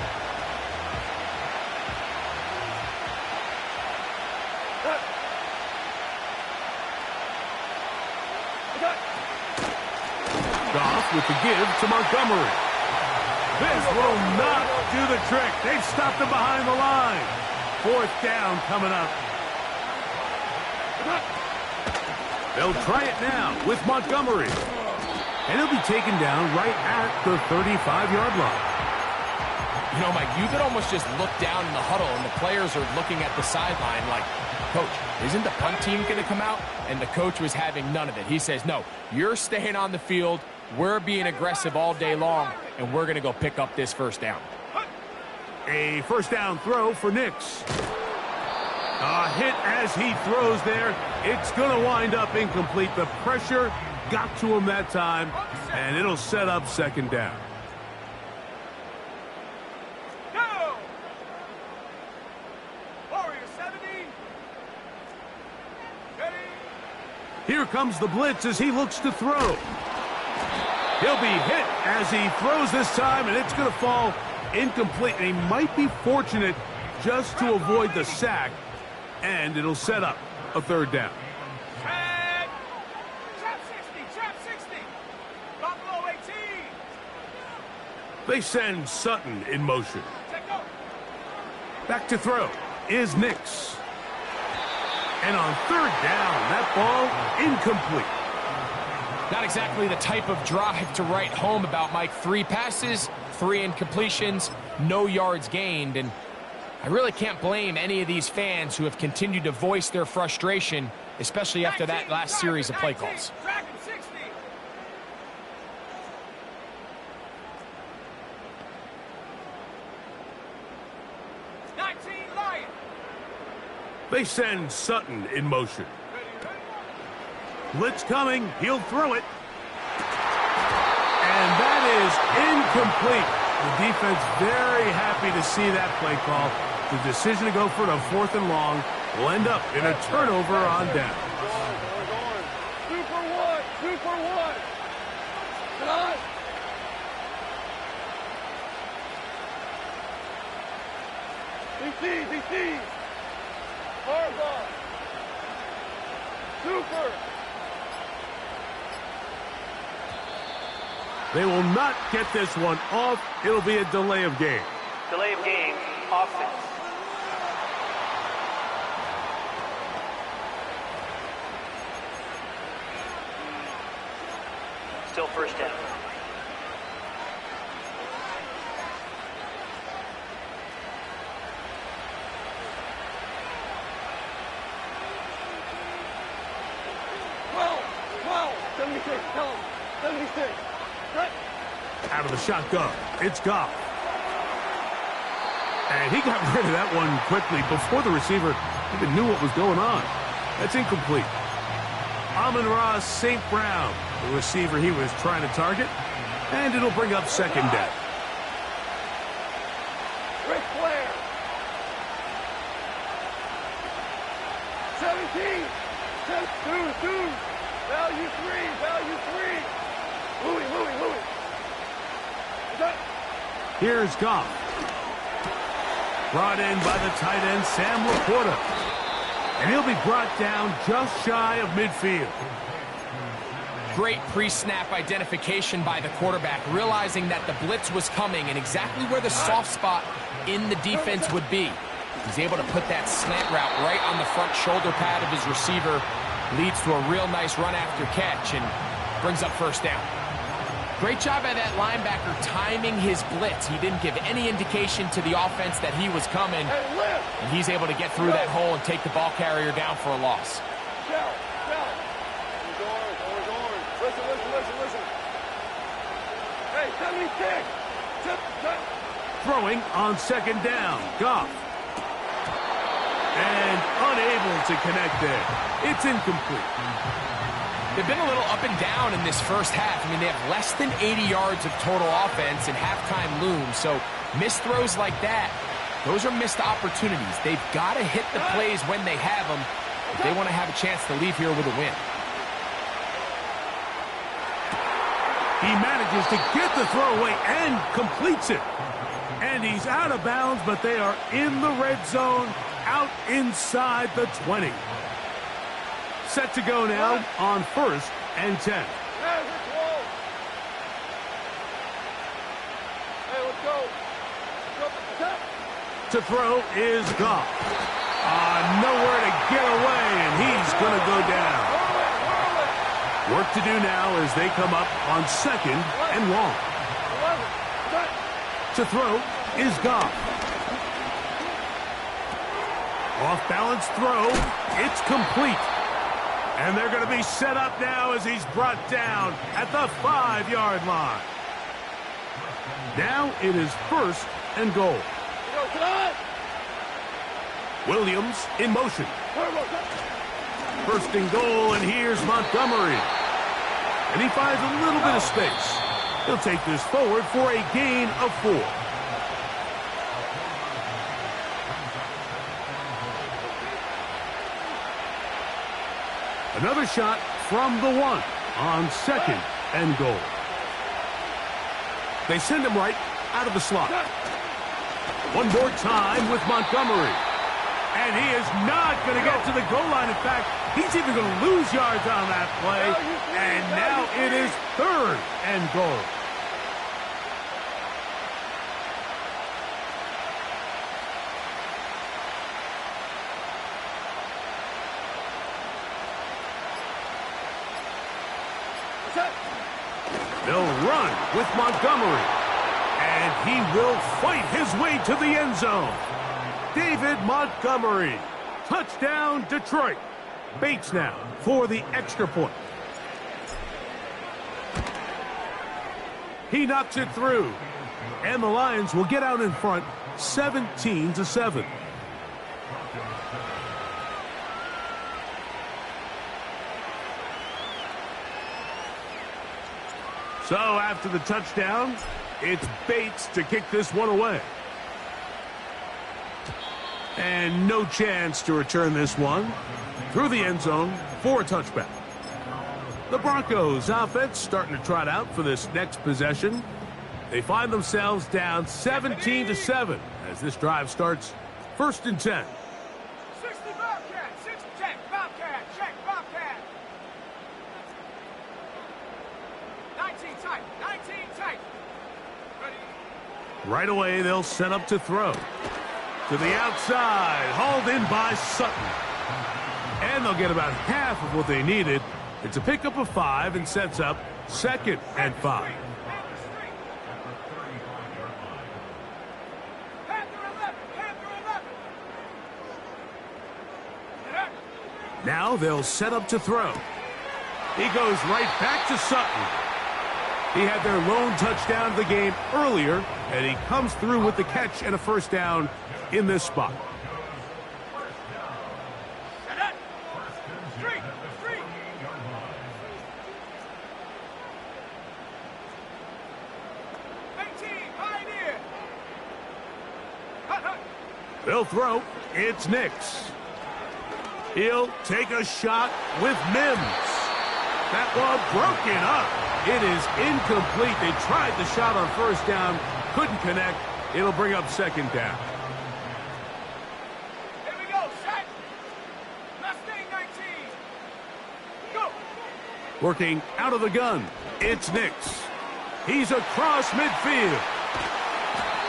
Goff with the give to Montgomery. This will not do the trick. They've stopped him behind the line. 4th down coming up. They'll try it now with Montgomery. And he'll be taken down right at the 35-yard line. You know, Mike, you could almost just look down in the huddle, and the players are looking at the sideline like, Coach, isn't the punt team going to come out? And the coach was having none of it. He says, no, you're staying on the field. We're being aggressive all day long, and we're going to go pick up this 1st down. A 1st down throw for Nix. A hit as he throws there. It's going to wind up incomplete. The pressure got to him that time, and it'll set up 2nd down. Go! Warrior 70. Ready? Here comes the blitz as he looks to throw. He'll be hit as he throws this time, and it's going to fall incomplete. And he might be fortunate just to avoid the sack, and it'll set up a 3rd down. Trap 60. Buffalo 18. They send Sutton in motion. Take go. Back to throw is Nix. And on 3rd down, that ball incomplete. Not exactly the type of drive to write home about, Mike. 3 passes, 3 incompletions, no yards gained. And I really can't blame any of these fans who have continued to voice their frustration, especially after that last series of play calls. Dragon 60. Lion. They send Sutton in motion. Blitz coming. He'll throw it. And that is incomplete. The defense very happy to see that play call. The decision to go for it on 4th and long will end up in a turnover on down. Two for one. Tonight. DC. Harbaugh. Super. They will not get this one off. It'll be a delay of game. Delay of game, offense. Still 1st down. Well, 76, tell him. 76. Out of the shotgun, it's Goff. And he got rid of that one quickly before the receiver even knew what was going on. That's incomplete. Amon-Ra St. Brown, the receiver he was trying to target, and it'll bring up 2nd down. Ric Flair. 17. 2. Value 3. Louis. Here's Goff. Brought in by the tight end, Sam Laporta. And he'll be brought down just shy of midfield. Great pre-snap identification by the quarterback, realizing that the blitz was coming and exactly where the soft spot in the defense would be. He's able to put that slant route right on the front shoulder pad of his receiver. Leads to a real nice run after catch and brings up first down. Great job by that linebacker timing his blitz. He didn't give any indication to the offense that he was coming. And he's able to get through that hole and take the ball carrier down for a loss. Hey, let me kick. Throwing on second down. Goff. And unable to connect there. It's incomplete. They've been a little up and down in this first half. I mean, they have less than 80 yards of total offense and halftime looms. So missed throws like that, those are missed opportunities. They've got to hit the plays when they have them if they want to have a chance to leave here with a win. He manages to get the throw away and completes it. And he's out of bounds, but they are in the red zone, out inside the 20. Set to go now on 1st and 10. Hey, let's go. To throw is Goff. Nowhere to get away, and he's going to go down. Work to do now as they come up on 2nd and long. To throw is Goff. Off-balance throw. It's complete. And they're going to be set up now as he's brought down at the 5-yard line. Now it is 1st and goal. Williams in motion. 1st and goal, and here's Montgomery. And he finds a little bit of space. He'll take this forward for a gain of 4. Another shot from the 1 on 2nd and goal. They send him right out of the slot. One more time with Montgomery. And he is not going to get to the goal line. In fact, he's even going to lose yards on that play. And now it is 3rd and goal. They'll run with Montgomery. And he will fight his way to the end zone. David Montgomery. Touchdown, Detroit. Bates now for the extra point. He knocks it through. And the Lions will get out in front 17-7. So after the touchdown, it's Bates to kick this one away. And no chance to return this one through the end zone for a touchback. The Broncos offense starting to trot out for this next possession. They find themselves down 17-7 as this drive starts 1st and 10. 60 Bobcat, 6 check, Bobcat, check, Bobcat. 19 tight, 19 tight. Ready. Right away, they'll set up to throw. To the outside, hauled in by Sutton. And they'll get about half of what they needed. It's a pickup of 5 and sets up 2nd and 5. Now they'll set up to throw. He goes right back to Sutton. He had their lone touchdown of the game earlier, and he comes through with the catch and a first down in this spot. They'll throw. It's Nix. He'll take a shot with Mims. That one broken up. It is incomplete. They tried the shot on first down, Couldn't connect. It'll bring up second down. Here we go, set. Mustang 19. Go. Working out of the gun, it's Nix. He's across midfield.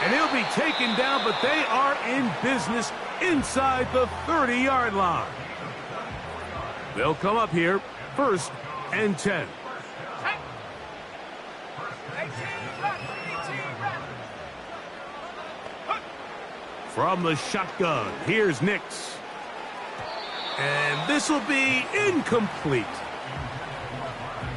And he'll be taken down, but they are in business inside the 30-yard line. They'll come up here, 1st and 10. From the shotgun, here's Nix. And this will be incomplete.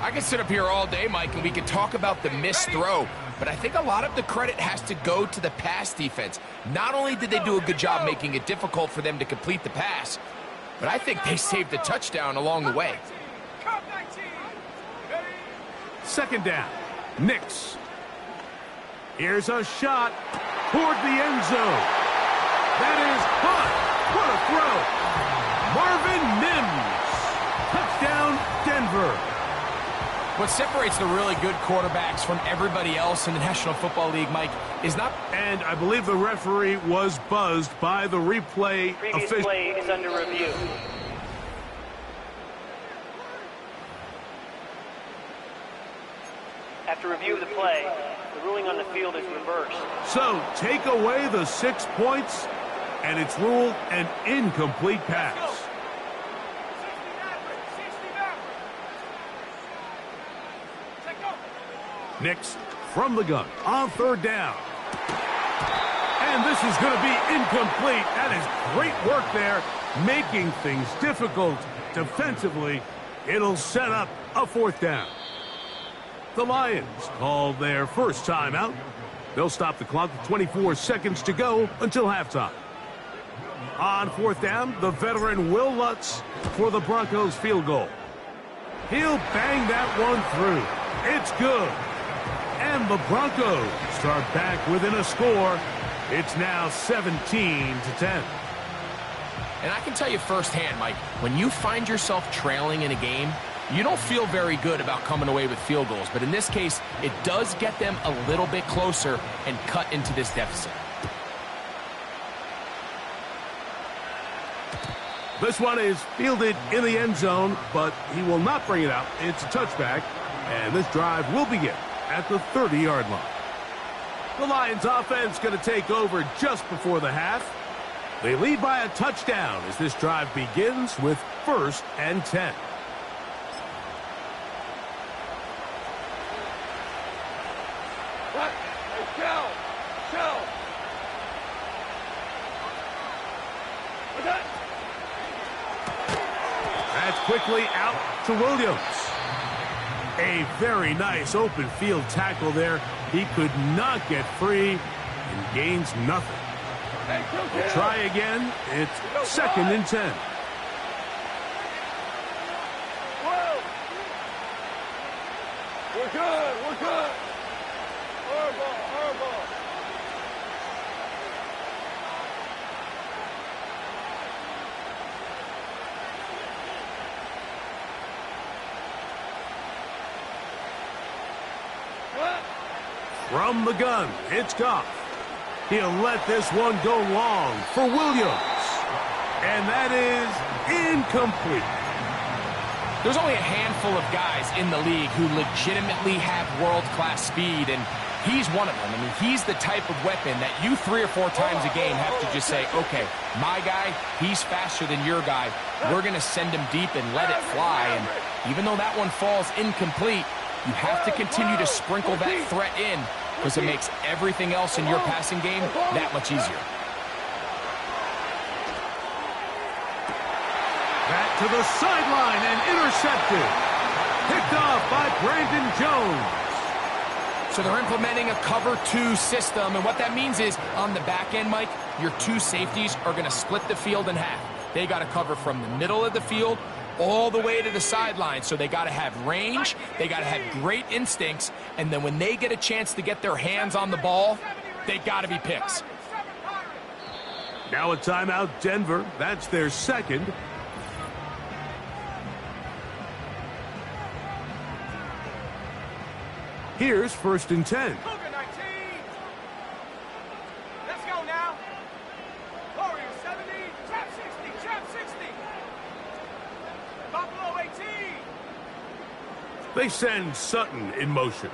I could sit up here all day, Mike, and we could talk about the missed throw, but I think a lot of the credit has to go to the pass defense. Not only did they do a good job making it difficult for them to complete the pass, but I think they saved a touchdown along the way. Second down, Nix. Here's a shot toward the end zone. That is caught. What a throw. Marvin Mims. Touchdown, Denver. What separates the really good quarterbacks from everybody else in the National Football League, Mike, is not... And I believe the referee was buzzed by the replay Previous official. play is under review. After review of the play, the ruling on the field is reversed. So, take away the 6 points, and it's ruled an incomplete pass. Nix from the gun on 3rd down. And this is going to be incomplete. That is great work there, making things difficult defensively. It'll set up a 4th down. The Lions call their first timeout. They'll stop the clock with 24 seconds to go until halftime. On 4th down, the veteran Will Lutz for the Broncos field goal. He'll bang that one through. It's good. And the Broncos start back within a score. It's now 17-10. And I can tell you firsthand, Mike, when you find yourself trailing in a game, you don't feel very good about coming away with field goals. But in this case, it does get them a little bit closer and cut into this deficit. This one is fielded in the end zone, but he will not bring it out. It's a touchback, and this drive will begin at the 30-yard line. The Lions offense going to take over just before the half. They lead by a touchdown as this drive begins with 1st and 10. What? Hey, Shell! That's quickly out to Williams. A very nice open field tackle there. He could not get free and gains nothing. We'll try again. It's 2nd and 10. Whoa! We're good. Horrible. From the gun, it's Goff. He'll let this one go long for Williams. And that is incomplete. There's only a handful of guys in the league who legitimately have world-class speed, and he's one of them. I mean, he's the type of weapon that you 3 or 4 times a game have to just say, okay, my guy, he's faster than your guy. We're going to send him deep and let it fly. And even though that one falls incomplete, you have to continue to sprinkle that threat in because it makes everything else in your passing game that much easier. Back to the sideline and intercepted. Picked off by Brandon Jones. So they're implementing a cover 2 system, and what that means is on the back end, Mike, your 2 safeties are going to split the field in half. They got to cover from the middle of the field all the way to the sideline. So they got to have range, they got to have great instincts, and then when they get a chance to get their hands on the ball, they got to be picks. Now a timeout, Denver. That's their 2nd. Here's 1st and 10. They send Sutton in motion.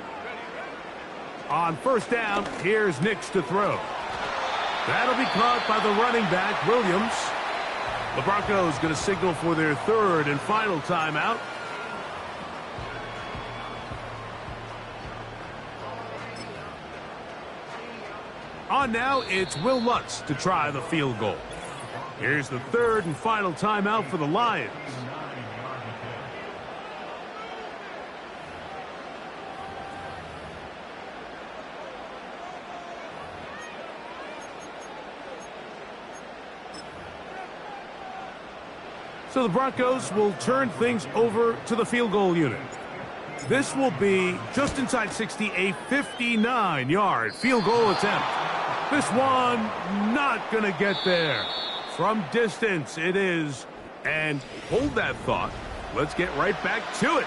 On first down, here's Nix to throw. That'll be caught by the running back, Williams. The Broncos going to signal for their third and final timeout. On now, it's Will Lutz to try the field goal. Here's the third and final timeout for the Lions. So the Broncos will turn things over to the field goal unit. This will be just inside 60, a 59-yard field goal attempt. This one not going to get there. From distance, it is. And hold that thought. Let's get right back to it.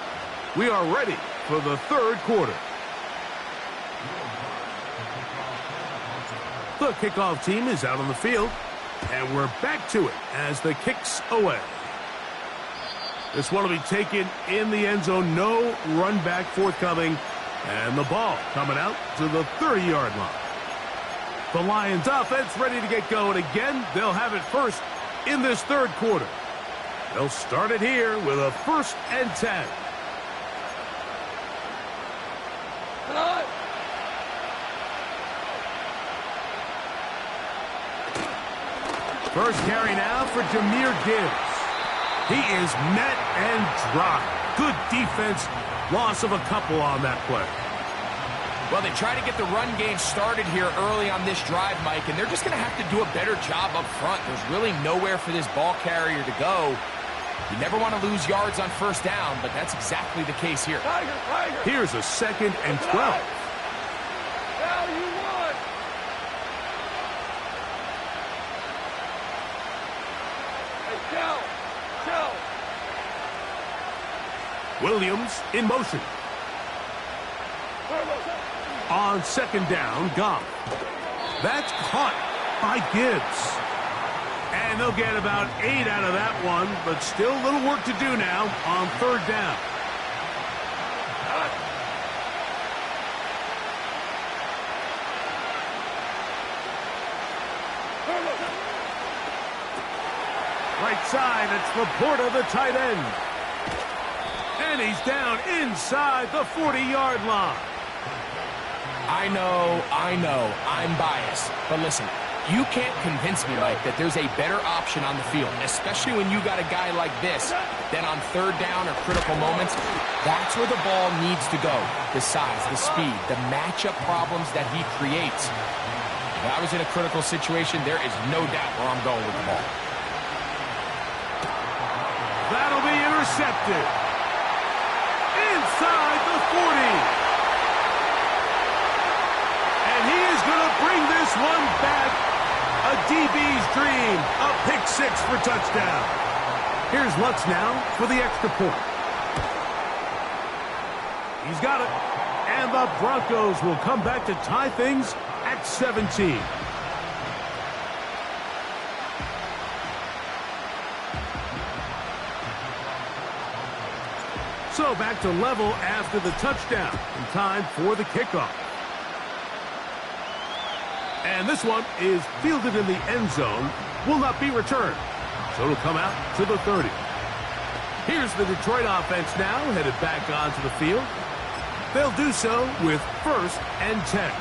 We are ready for the third quarter. The kickoff team is out on the field. And we're back to it as the kick's away. This one will be taken in the end zone. No run back forthcoming. And the ball coming out to the 30-yard line. The Lions offense ready to get going again. They'll have it first in this third quarter. They'll start it here with a 1st and 10. First carry now for Jahmyr Gibbs. He is met and dry. Good defense. Loss of a couple on that play. Well, they try to get the run game started here early on this drive, Mike, and they're just going to have to do a better job up front. There's really nowhere for this ball carrier to go. You never want to lose yards on first down, but that's exactly the case here. Here's a 2nd and 12. Now you won. Hey, Joe. Williams in motion. On 2nd down, Goff. That's caught by Gibbs. And they'll get about 8 out of that one, but still a little work to do now on 3rd down. Right side, it's Laporta, the tight end. And he's down inside the 40-yard line. I know, I'm biased. But listen, you can't convince me, Mike, that there's a better option on the field, especially when you got a guy like this, than on 3rd down or critical moments. That's where the ball needs to go. The size, the speed, the matchup problems that he creates. If I was in a critical situation, there is no doubt where I'm going with the ball. That'll be intercepted. Inside the 40. And he is going to bring this one back. A DB's dream. A pick 6 for touchdown. Here's Lutz now for the extra point. He's got it. And the Broncos will come back to tie things at 17. So back to level after the touchdown. In time for the kickoff. And this one is fielded in the end zone. Will not be returned. So it'll come out to the 30. Here's the Detroit offense now headed back onto the field. They'll do so with 1st and 10.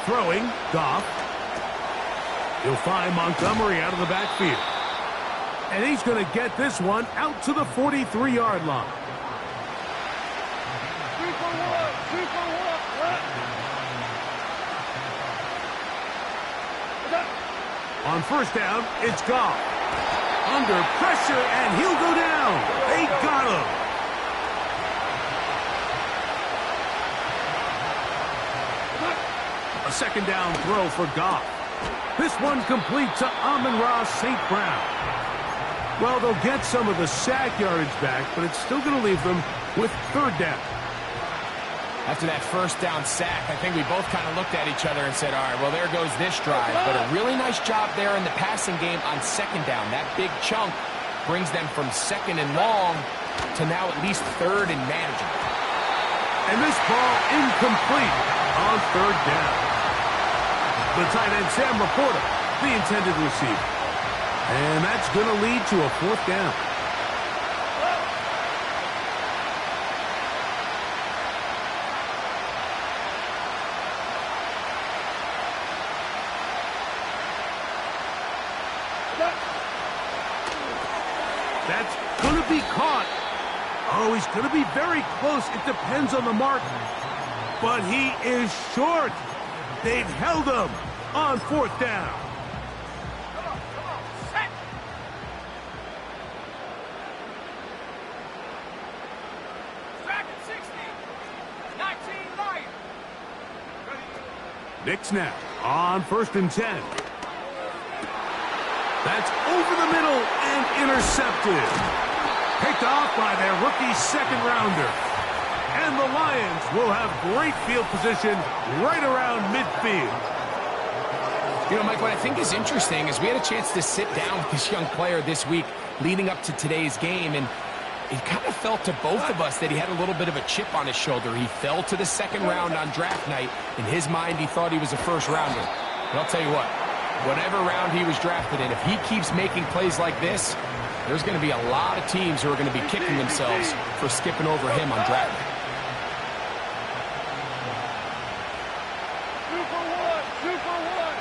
Throwing, Goff. He'll find Montgomery out of the backfield. And he's going to get this one out to the 43-yard line. 2 for 1. 2 for 1. On first down, it's Goff. Under pressure, and he'll go down. They got him. A 2nd down throw for Goff. This one complete to Amon-Ra St. Brown. Well, they'll get some of the sack yardage back, but it's still going to leave them with 3rd down. After that first down sack, I think we both kind of looked at each other and said, all right, well, there goes this drive. But a really nice job there in the passing game on second down. That big chunk brings them from second and long to now at least third and manageable. And this ball incomplete on third down. The tight end, Sam Laporta, the intended receiver. And that's going to lead to a fourth down. That's going to be caught. Oh, he's going to be very close. It depends on the mark. But he is short. They've held him on fourth down. Come on, set. Second 60. 19 line. Nick snap on 1st and 10. That's over the middle and intercepted. Picked off by their rookie second-rounder. And the Lions will have great field position right around midfield. You know, Mike, what I think is interesting is we had a chance to sit down with this young player this week leading up to today's game, and it kind of felt to both of us that he had a little bit of a chip on his shoulder. He fell to the second round on draft night. In his mind, he thought he was a first-rounder. But I'll tell you what, whatever round he was drafted in, if he keeps making plays like this, there's going to be a lot of teams who are going to be kicking themselves for skipping over him on draft night. 2 for 1. 2 for 1.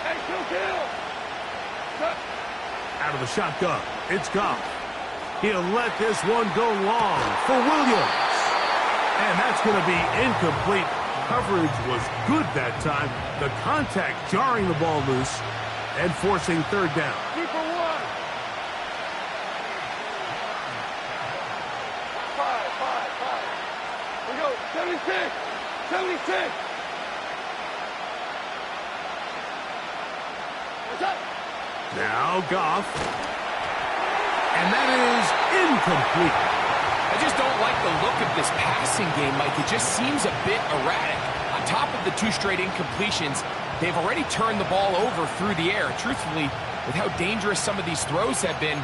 Hey, 2 kills. Out of the shotgun, it's Goff. He'll let this one go long for Williams. And that's going to be incomplete. Coverage was good that time. The contact jarring the ball loose and forcing third down. 2 for 1. 5. We go. 76. 76. What's up? Now Goff. And that is incomplete. I just don't like the look of this passing game, Mike. It just seems a bit erratic. On top of the 2 straight incompletions, they've already turned the ball over through the air. Truthfully, with how dangerous some of these throws have been,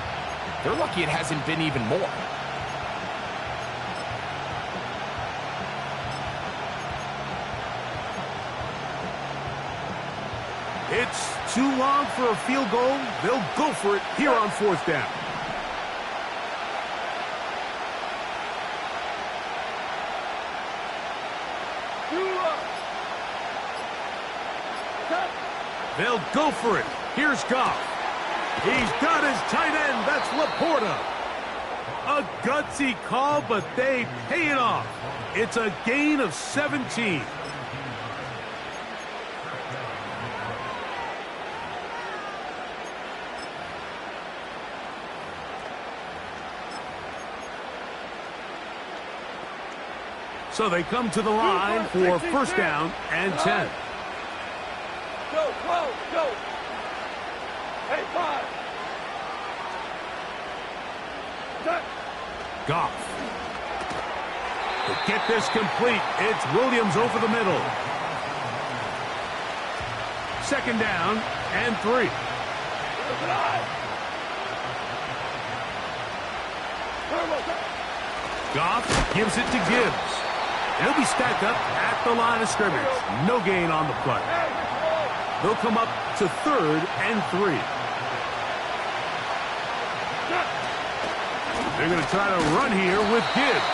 they're lucky it hasn't been even more. It's too long for a field goal. They'll go for it here on fourth down. They'll go for it. Here's Goff. He's got his tight end. That's Laporta. A gutsy call, but they pay it off. It's a gain of 17. So they come to the line for first down and 10. Go, close, go. Hey, 5. Goff. To get this complete, it's Williams over the middle. Second down and 3. Goff gives it to Gibbs. He'll be stacked up at the line of scrimmage. No gain on the play. They'll come up to third and 3. They're going to try to run here with Gibbs.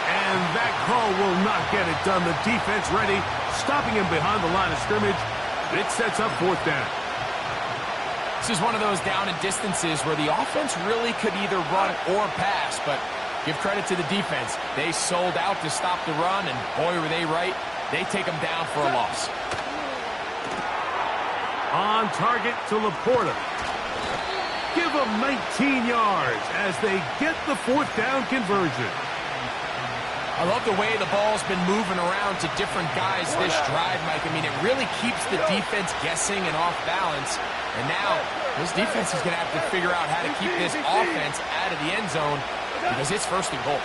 And that call will not get it done. The defense ready, stopping him behind the line of scrimmage. It sets up fourth down. This is one of those down and distances where the offense really could either run or pass, but give credit to the defense. They sold out to stop the run, and boy, were they right. They take them down for a loss. On target to Laporta. Give them 19 yards as they get the fourth down conversion. I love the way the ball's been moving around to different guys this drive, Mike. I mean, it really keeps the defense guessing and off balance. And now, this defense is going to have to figure out how to keep this offense out of the end zone because it's first and goal.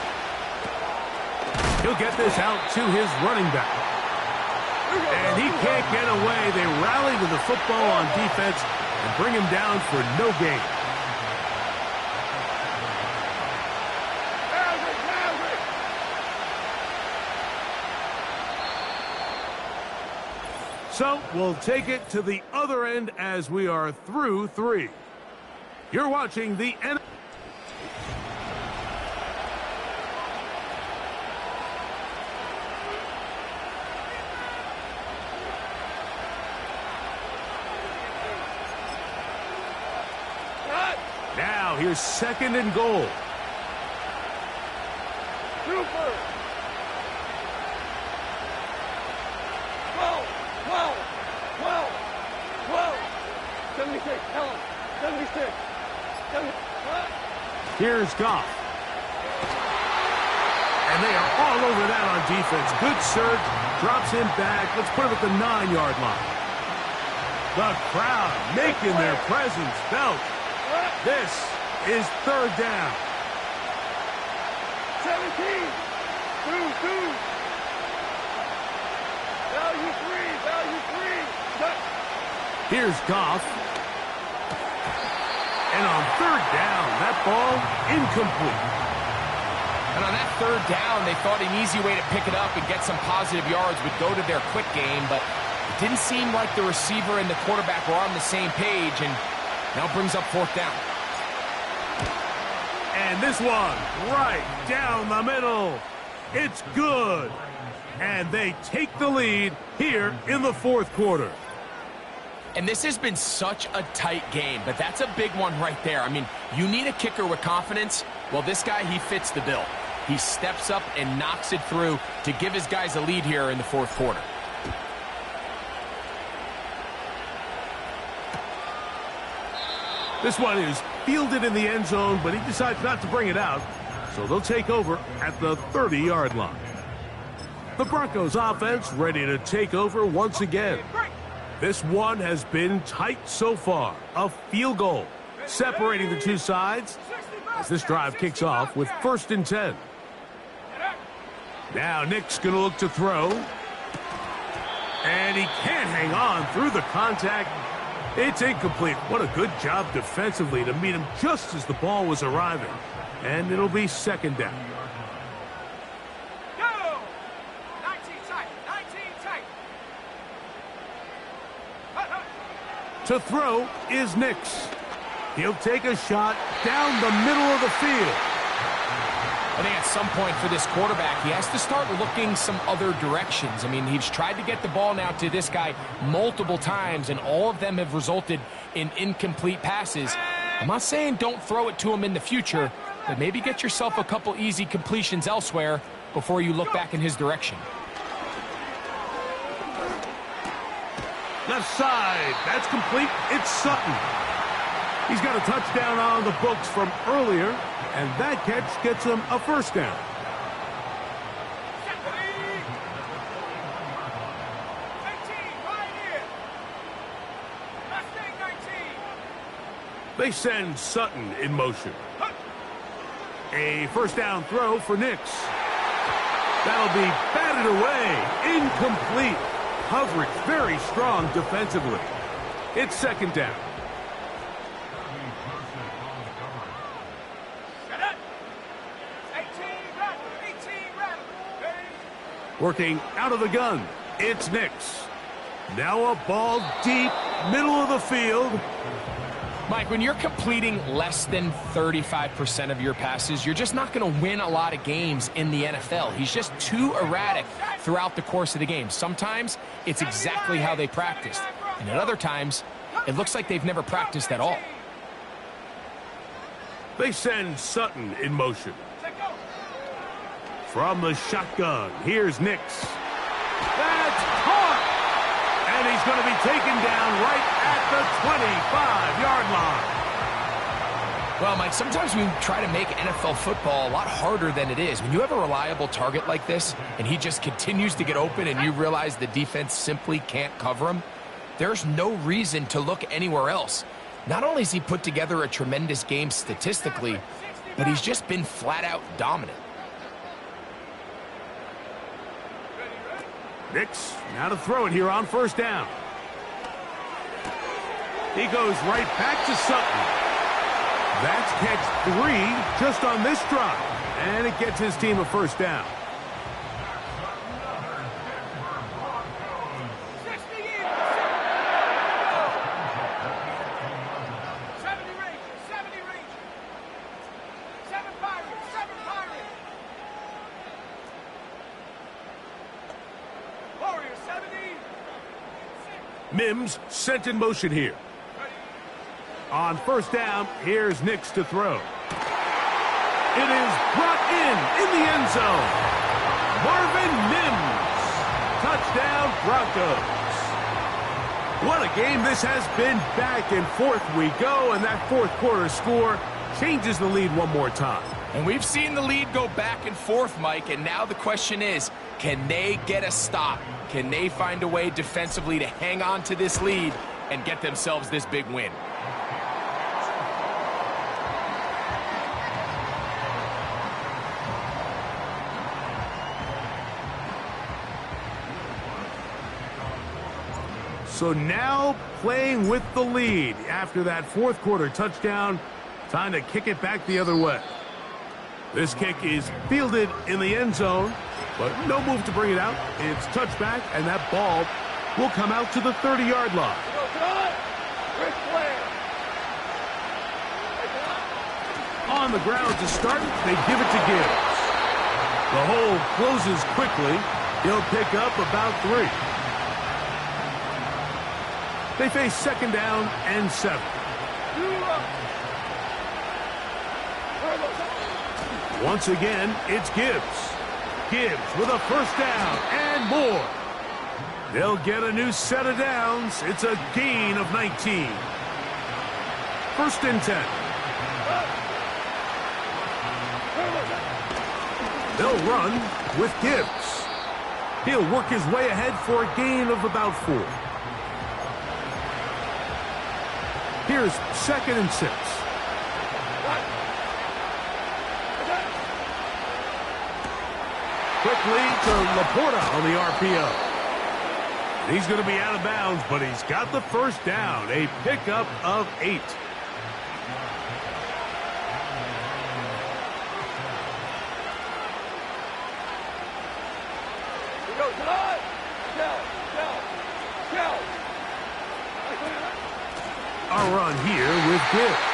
He'll get this out to his running back. And he can't get away. They rally to the football on defense and bring him down for no gain. So we'll take it to the other end as we are through 3. You're watching the NFL. Now here's 2nd and goal. Super. 76, tell him. 76. Here's Goff. And they are all over that on defense. Good surge. Drops him back. Let's put him at the 9-yard line. The crowd making their presence felt. This is 3rd down. 17. 2. Value 3. Cut. Here's Goff. And on 3rd down, that ball incomplete. And on that 3rd down, they thought an easy way to pick it up and get some positive yards would go to their quick game, but it didn't seem like the receiver and the quarterback were on the same page, and now brings up 4th down. And this one, right down the middle. It's good. And they take the lead here in the 4th quarter. And this has been such a tight game, but that's a big one right there. I mean, you need a kicker with confidence. Well, this guy, he fits the bill. He steps up and knocks it through to give his guys a lead here in the 4th quarter. This one is fielded in the end zone, but he decides not to bring it out. So they'll take over at the 30-yard line. The Broncos offense ready to take over once again. This one has been tight so far. A field goal separating the two sides as this drive kicks off with 1st and 10. Now Nick's going to look to throw. And he can't hang on through the contact. It's incomplete. What a good job defensively to meet him just as the ball was arriving. And it'll be 2nd down. Go! 19 tight. To throw is Nix. He'll take a shot down the middle of the field. I think at some point for this quarterback, he has to start looking some other directions. I mean, he's tried to get the ball now to this guy multiple times, and all of them have resulted in incomplete passes. I'm not saying don't throw it to him in the future, but maybe get yourself a couple easy completions elsewhere before you look back in his direction. Left side, that's complete. It's Sutton. He's got a touchdown on the books from earlier, and that catch gets him a 1st down. They send Sutton in motion. A 1st down throw for Nix. That'll be batted away. Incomplete. Coverage very strong defensively. It's 2nd down. Working out of the gun, it's Nix. Now a ball deep, middle of the field. Mike, when you're completing less than 35% of your passes, you're just not going to win a lot of games in the NFL. He's just too erratic throughout the course of the game. Sometimes it's exactly how they practiced, and at other times, it looks like they've never practiced at all. They send Sutton in motion. From the shotgun, here's Nix. That's caught! And he's going to be taken down right at the 25-yard line. Well, Mike, sometimes we try to make NFL football a lot harder than it is. When you have a reliable target like this, and he just continues to get open, and you realize the defense simply can't cover him, there's no reason to look anywhere else. Not only has he put together a tremendous game statistically, but he's just been flat-out dominant. Nix now to throw it here on first down. He goes right back to Sutton. That's catch 3 just on this drive. And it gets his team a first down. Mims sent in motion here. On first down, here's Nix to throw. It is brought in the end zone. Marvin Mims. Touchdown, Broncos. What a game this has been. Back and forth we go, and that fourth quarter score changes the lead one more time. And we've seen the lead go back and forth, Mike, and now the question is, can they get a stop? Can they find a way defensively to hang on to this lead and get themselves this big win? So now playing with the lead after that fourth quarter touchdown, time to kick it back the other way. This kick is fielded in the end zone, but no move to bring it out. It's touchback, and that ball will come out to the 30-yard line. On the ground to start, they give it to Gibbs. The hole closes quickly. He'll pick up about 3. They face second down and 7. Once again, it's Gibbs. Gibbs with a first down and more. They'll get a new set of downs. It's a gain of 19. First and 10. They'll run with Gibbs. He'll work his way ahead for a gain of about 4. Here's second and 6. Quickly to Laporta on the RPO. He's going to be out of bounds, but he's got the first down. A pickup of 8. A run here with Gibbs.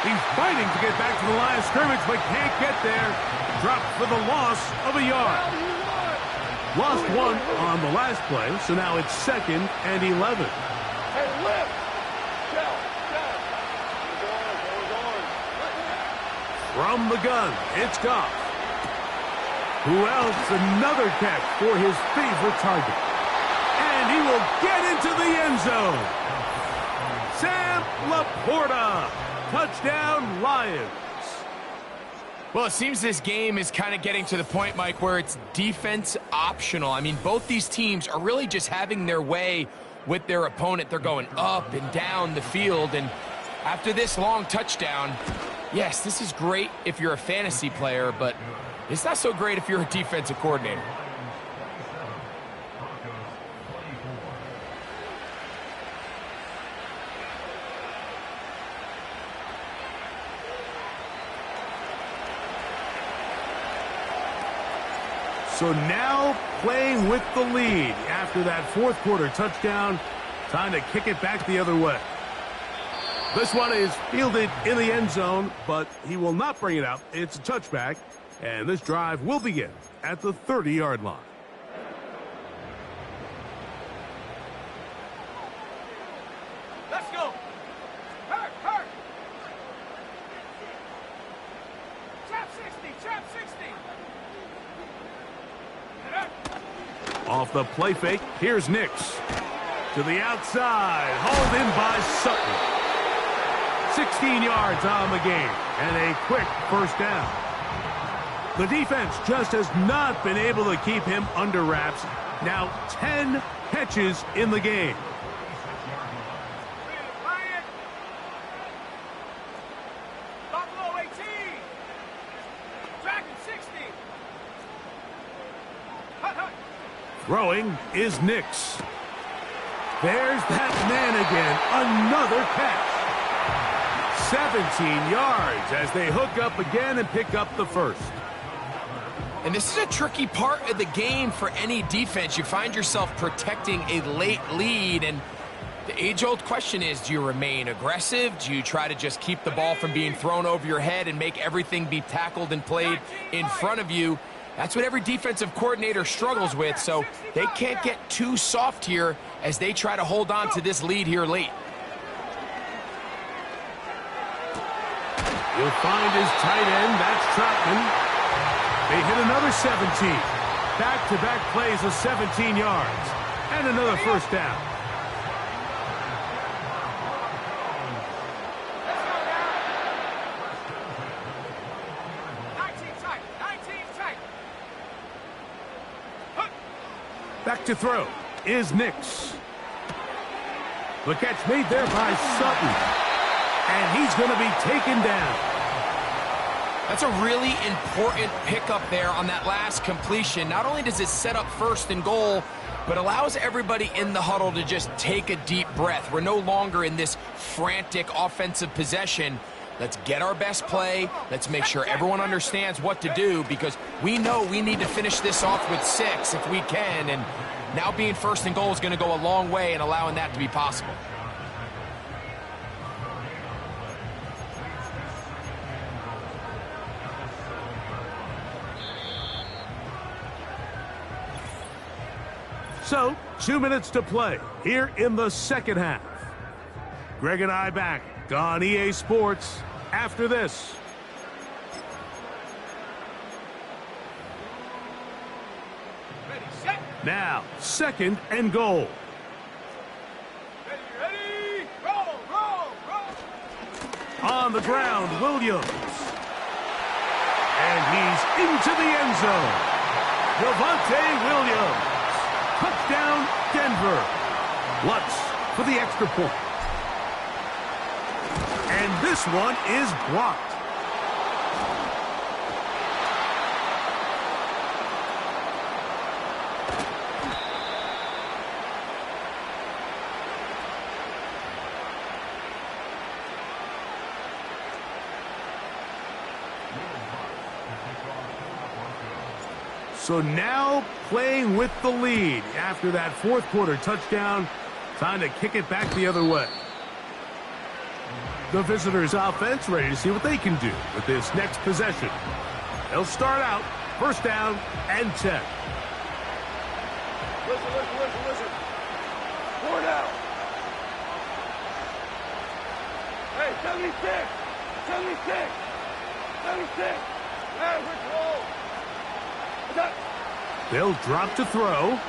He's fighting to get back to the line of scrimmage, but can't get there. Dropped for the loss of a yard. Lost 1 on the last play, so now it's second and 11. From the gun, it's Goff. Who else? Another catch for his favorite target. And he will get into the end zone. Sam Laporta. Touchdown, Lions. Well, it seems this game is kind of getting to the point, Mike, where it's defense optional. I mean, both these teams are really just having their way with their opponent. They're going up and down the field, and after this long touchdown, yes, this is great if you're a fantasy player, but it's not so great if you're a defensive coordinator. So now playing with the lead after that fourth quarter touchdown. Time to kick it back the other way. This one is fielded in the end zone, but he will not bring it out. It's a touchback, and this drive will begin at the 30-yard line. Let's go. Hurt, hurt. Trap 60, trap 60. Off the play fake, here's Nix. To the outside, hauled in by Sutton. 16 yards on the game, and a quick first down. The defense just has not been able to keep him under wraps. Now 10 catches in the game. Buffalo 18. Dragon 60. Hut, hut. Throwing is Nix. There's that man again. Another catch. 17 yards as they hook up again and pick up the first. And this is a tricky part of the game for any defense. You find yourself protecting a late lead, and the age-old question is, do you remain aggressive? Do you try to just keep the ball from being thrown over your head and make everything be tackled and played in front of you? That's what every defensive coordinator struggles with, so they can't get too soft here as they try to hold on to this lead here late. He'll find his tight end. That's Troutman. They hit another 17. Back-to-back plays of 17 yards. And another first down. Back to throw is Nix. The catch made there by Sutton. And he's going to be taken down. That's a really important pickup there on that last completion. Not only does it set up first and goal, but allows everybody in the huddle to just take a deep breath. We're no longer in this frantic offensive possession. Let's get our best play. Let's make sure everyone understands what to do, because we know we need to finish this off with 6 if we can. And now being first and goal is going to go a long way in allowing that to be possible. So, 2 minutes to play here in the second half. Greg and I back on EA Sports after this. Ready, set. Now, second and goal. Ready, roll. On the ground, Williams. And he's into the end zone. Javonte Williams. Touchdown, Denver. Lutz for the extra point. And this one is blocked. So now playing with the lead after that fourth quarter touchdown. Time to kick it back the other way. The visitors' offense ready to see what they can do with this next possession. They'll start out first down and 10. Listen. 4 down. Hey, 76. Hey, which roll? They'll drop to throw.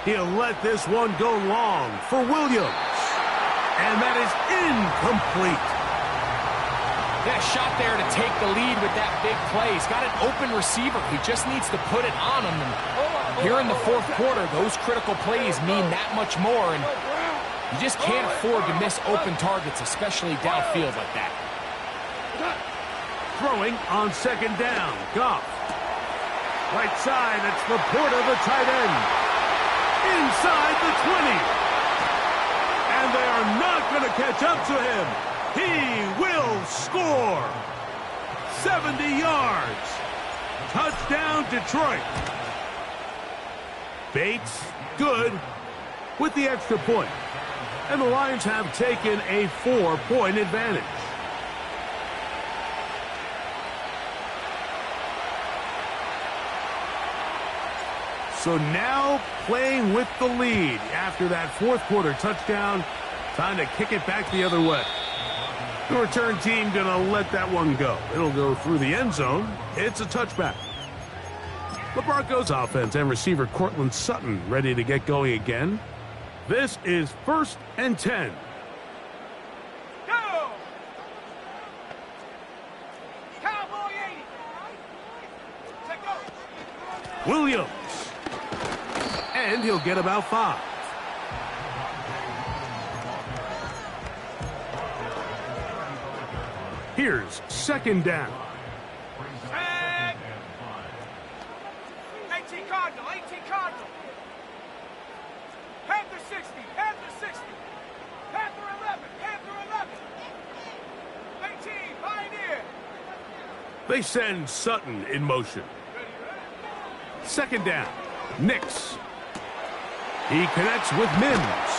He'll let this one go long for Williams. And that is incomplete. Yeah, shot there to take the lead with that big play. He's got an open receiver. He just needs to put it on him. And here in the fourth quarter, those critical plays mean that much more. And you just can't afford to miss open targets, especially downfield like that. Throwing on second down. Goff. Right side, it's Laporta, the tight end. Inside the 20. And they are not going to catch up to him. He will score. 70 yards. Touchdown, Detroit. Bates, good, with the extra point. And the Lions have taken a 4-point advantage. So now playing with the lead after that fourth quarter touchdown. Time to kick it back the other way. The return team going to let that one go. It'll go through the end zone. It's a touchback. The Broncos offense and receiver Cortland Sutton ready to get going again. This is first and 10. Go! Cowboy 80. Take go. Williams. And he'll get about 5. Here's second down. Set. 18. Cardinal, 18 Cardinal. Panther 60, Panther 60. Panther 11, Panther 11. 18, Pioneer. They send Sutton in motion. Second down. Nix. He connects with Mims.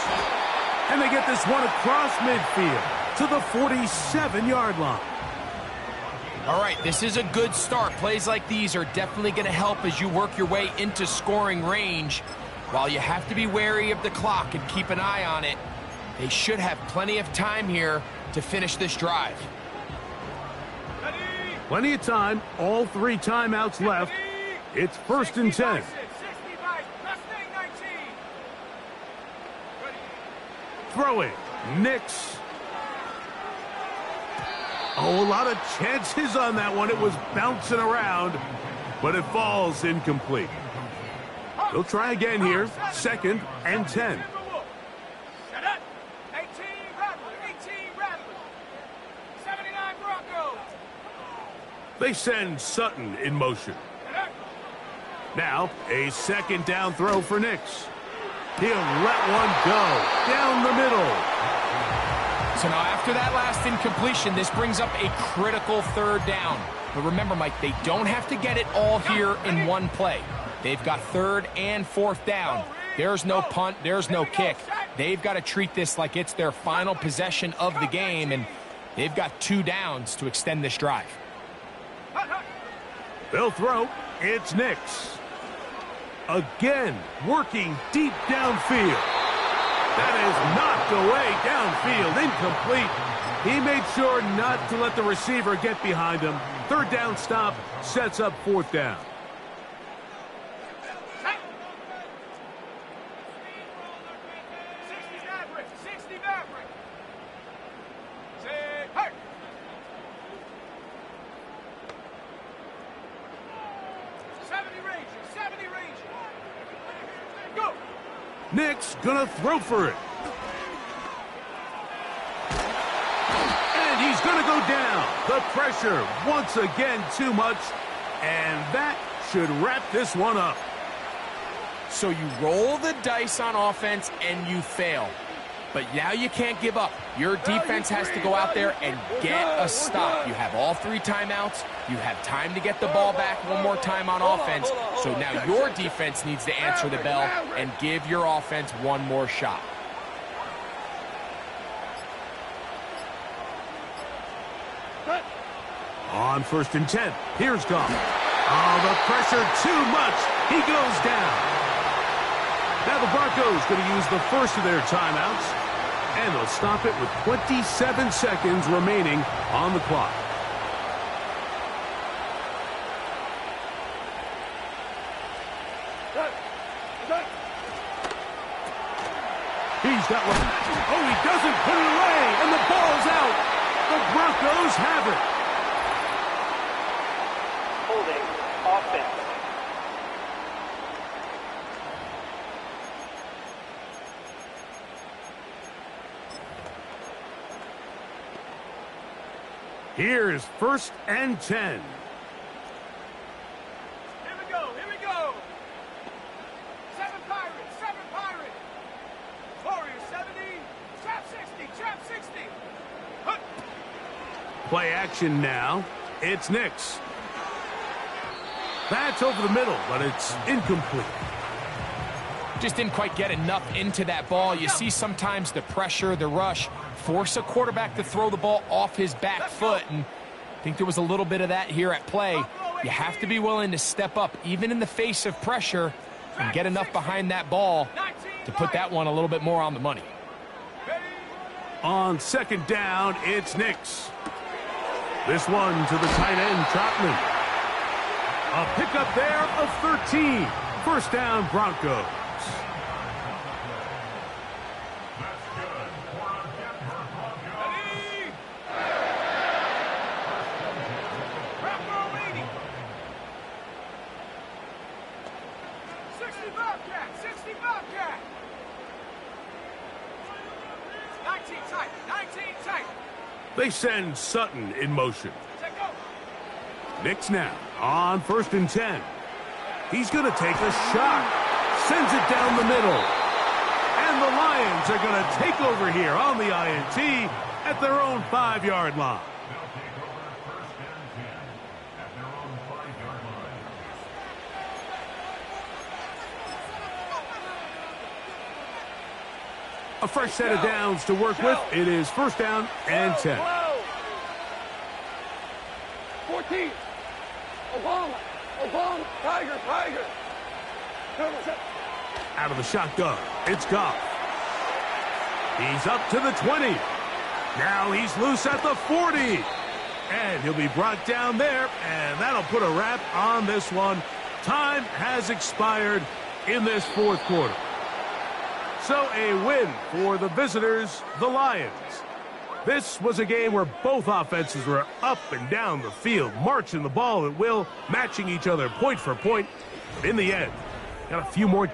And they get this one across midfield to the 47-yard line. All right, this is a good start. Plays like these are definitely going to help as you work your way into scoring range. While you have to be wary of the clock and keep an eye on it, they should have plenty of time here to finish this drive. Plenty of time. All 3 timeouts left. It's 1st and 10. Throwing. Nix. Oh, a lot of chances on that one. It was bouncing around, but it falls incomplete. They'll try again here. 2nd and 10. They send Sutton in motion. Now, a 2nd down throw for Nix. He'll let one go down the middle. So now after that last incompletion, this brings up a critical 3rd down. But remember, Mike, they don't have to get it all here in one play. They've got 3rd and 4th down. There's no punt, there's no kick. They've got to treat this like it's their final possession of the game, and they've got 2 downs to extend this drive. They'll throw. It's Nix. Again, working deep downfield. That is knocked away downfield, incomplete. He made sure not to let the receiver get behind him. 3rd down stop sets up 4th down. Nix gonna throw for it. And he's gonna go down. The pressure once again too much. And that should wrap this one up. So you roll the dice on offense and you fail. But now you can't give up. Your defense has to go out there and get a stop. You have all 3 timeouts. You have time to get the ball back one more time on offense. So now your defense needs to answer the bell and give your offense one more shot. On 1st and 10, here's Goff. Oh, the pressure too much. He goes down. Now the Broncos going to use the first of their timeouts, and they'll stop it with 27 seconds remaining on the clock. He's got one. Oh, he doesn't put it away, and the ball's out. The Broncos have it. Holding offense. Here's 1st and 10. Here we go, here we go. 7 Pirates, 7 Pirates. Warriors 70, trap 60, trap 60. Hunt. Play action now. It's Nix. That's over the middle, but it's incomplete. Just didn't quite get enough into that ball. You see sometimes the pressure, the rush, force a quarterback to throw the ball off his back foot, and I think there was a little bit of that here at play. You have to be willing to step up, even in the face of pressure, and get enough behind that ball to put that one a little bit more on the money. On 2nd down, it's Nix. This one to the tight end, Trotman. A pickup there of 13. 1st down, Broncos. They send Sutton in motion. Nix now on 1st and 10. He's going to take a shot. Sends it down the middle. And the Lions are going to take over here on the INT at their own 5-yard line. A fresh set of downs to work with. It is first down and 10. 14. Obama, Tiger. Out of the shotgun, it's Goff. He's up to the 20. Now he's loose at the 40. And he'll be brought down there, and that'll put a wrap on this one. Time has expired in this fourth quarter. So a win for the visitors, the Lions. This was a game where both offenses were up and down the field, marching the ball at will, matching each other point for point. But in the end, got a few more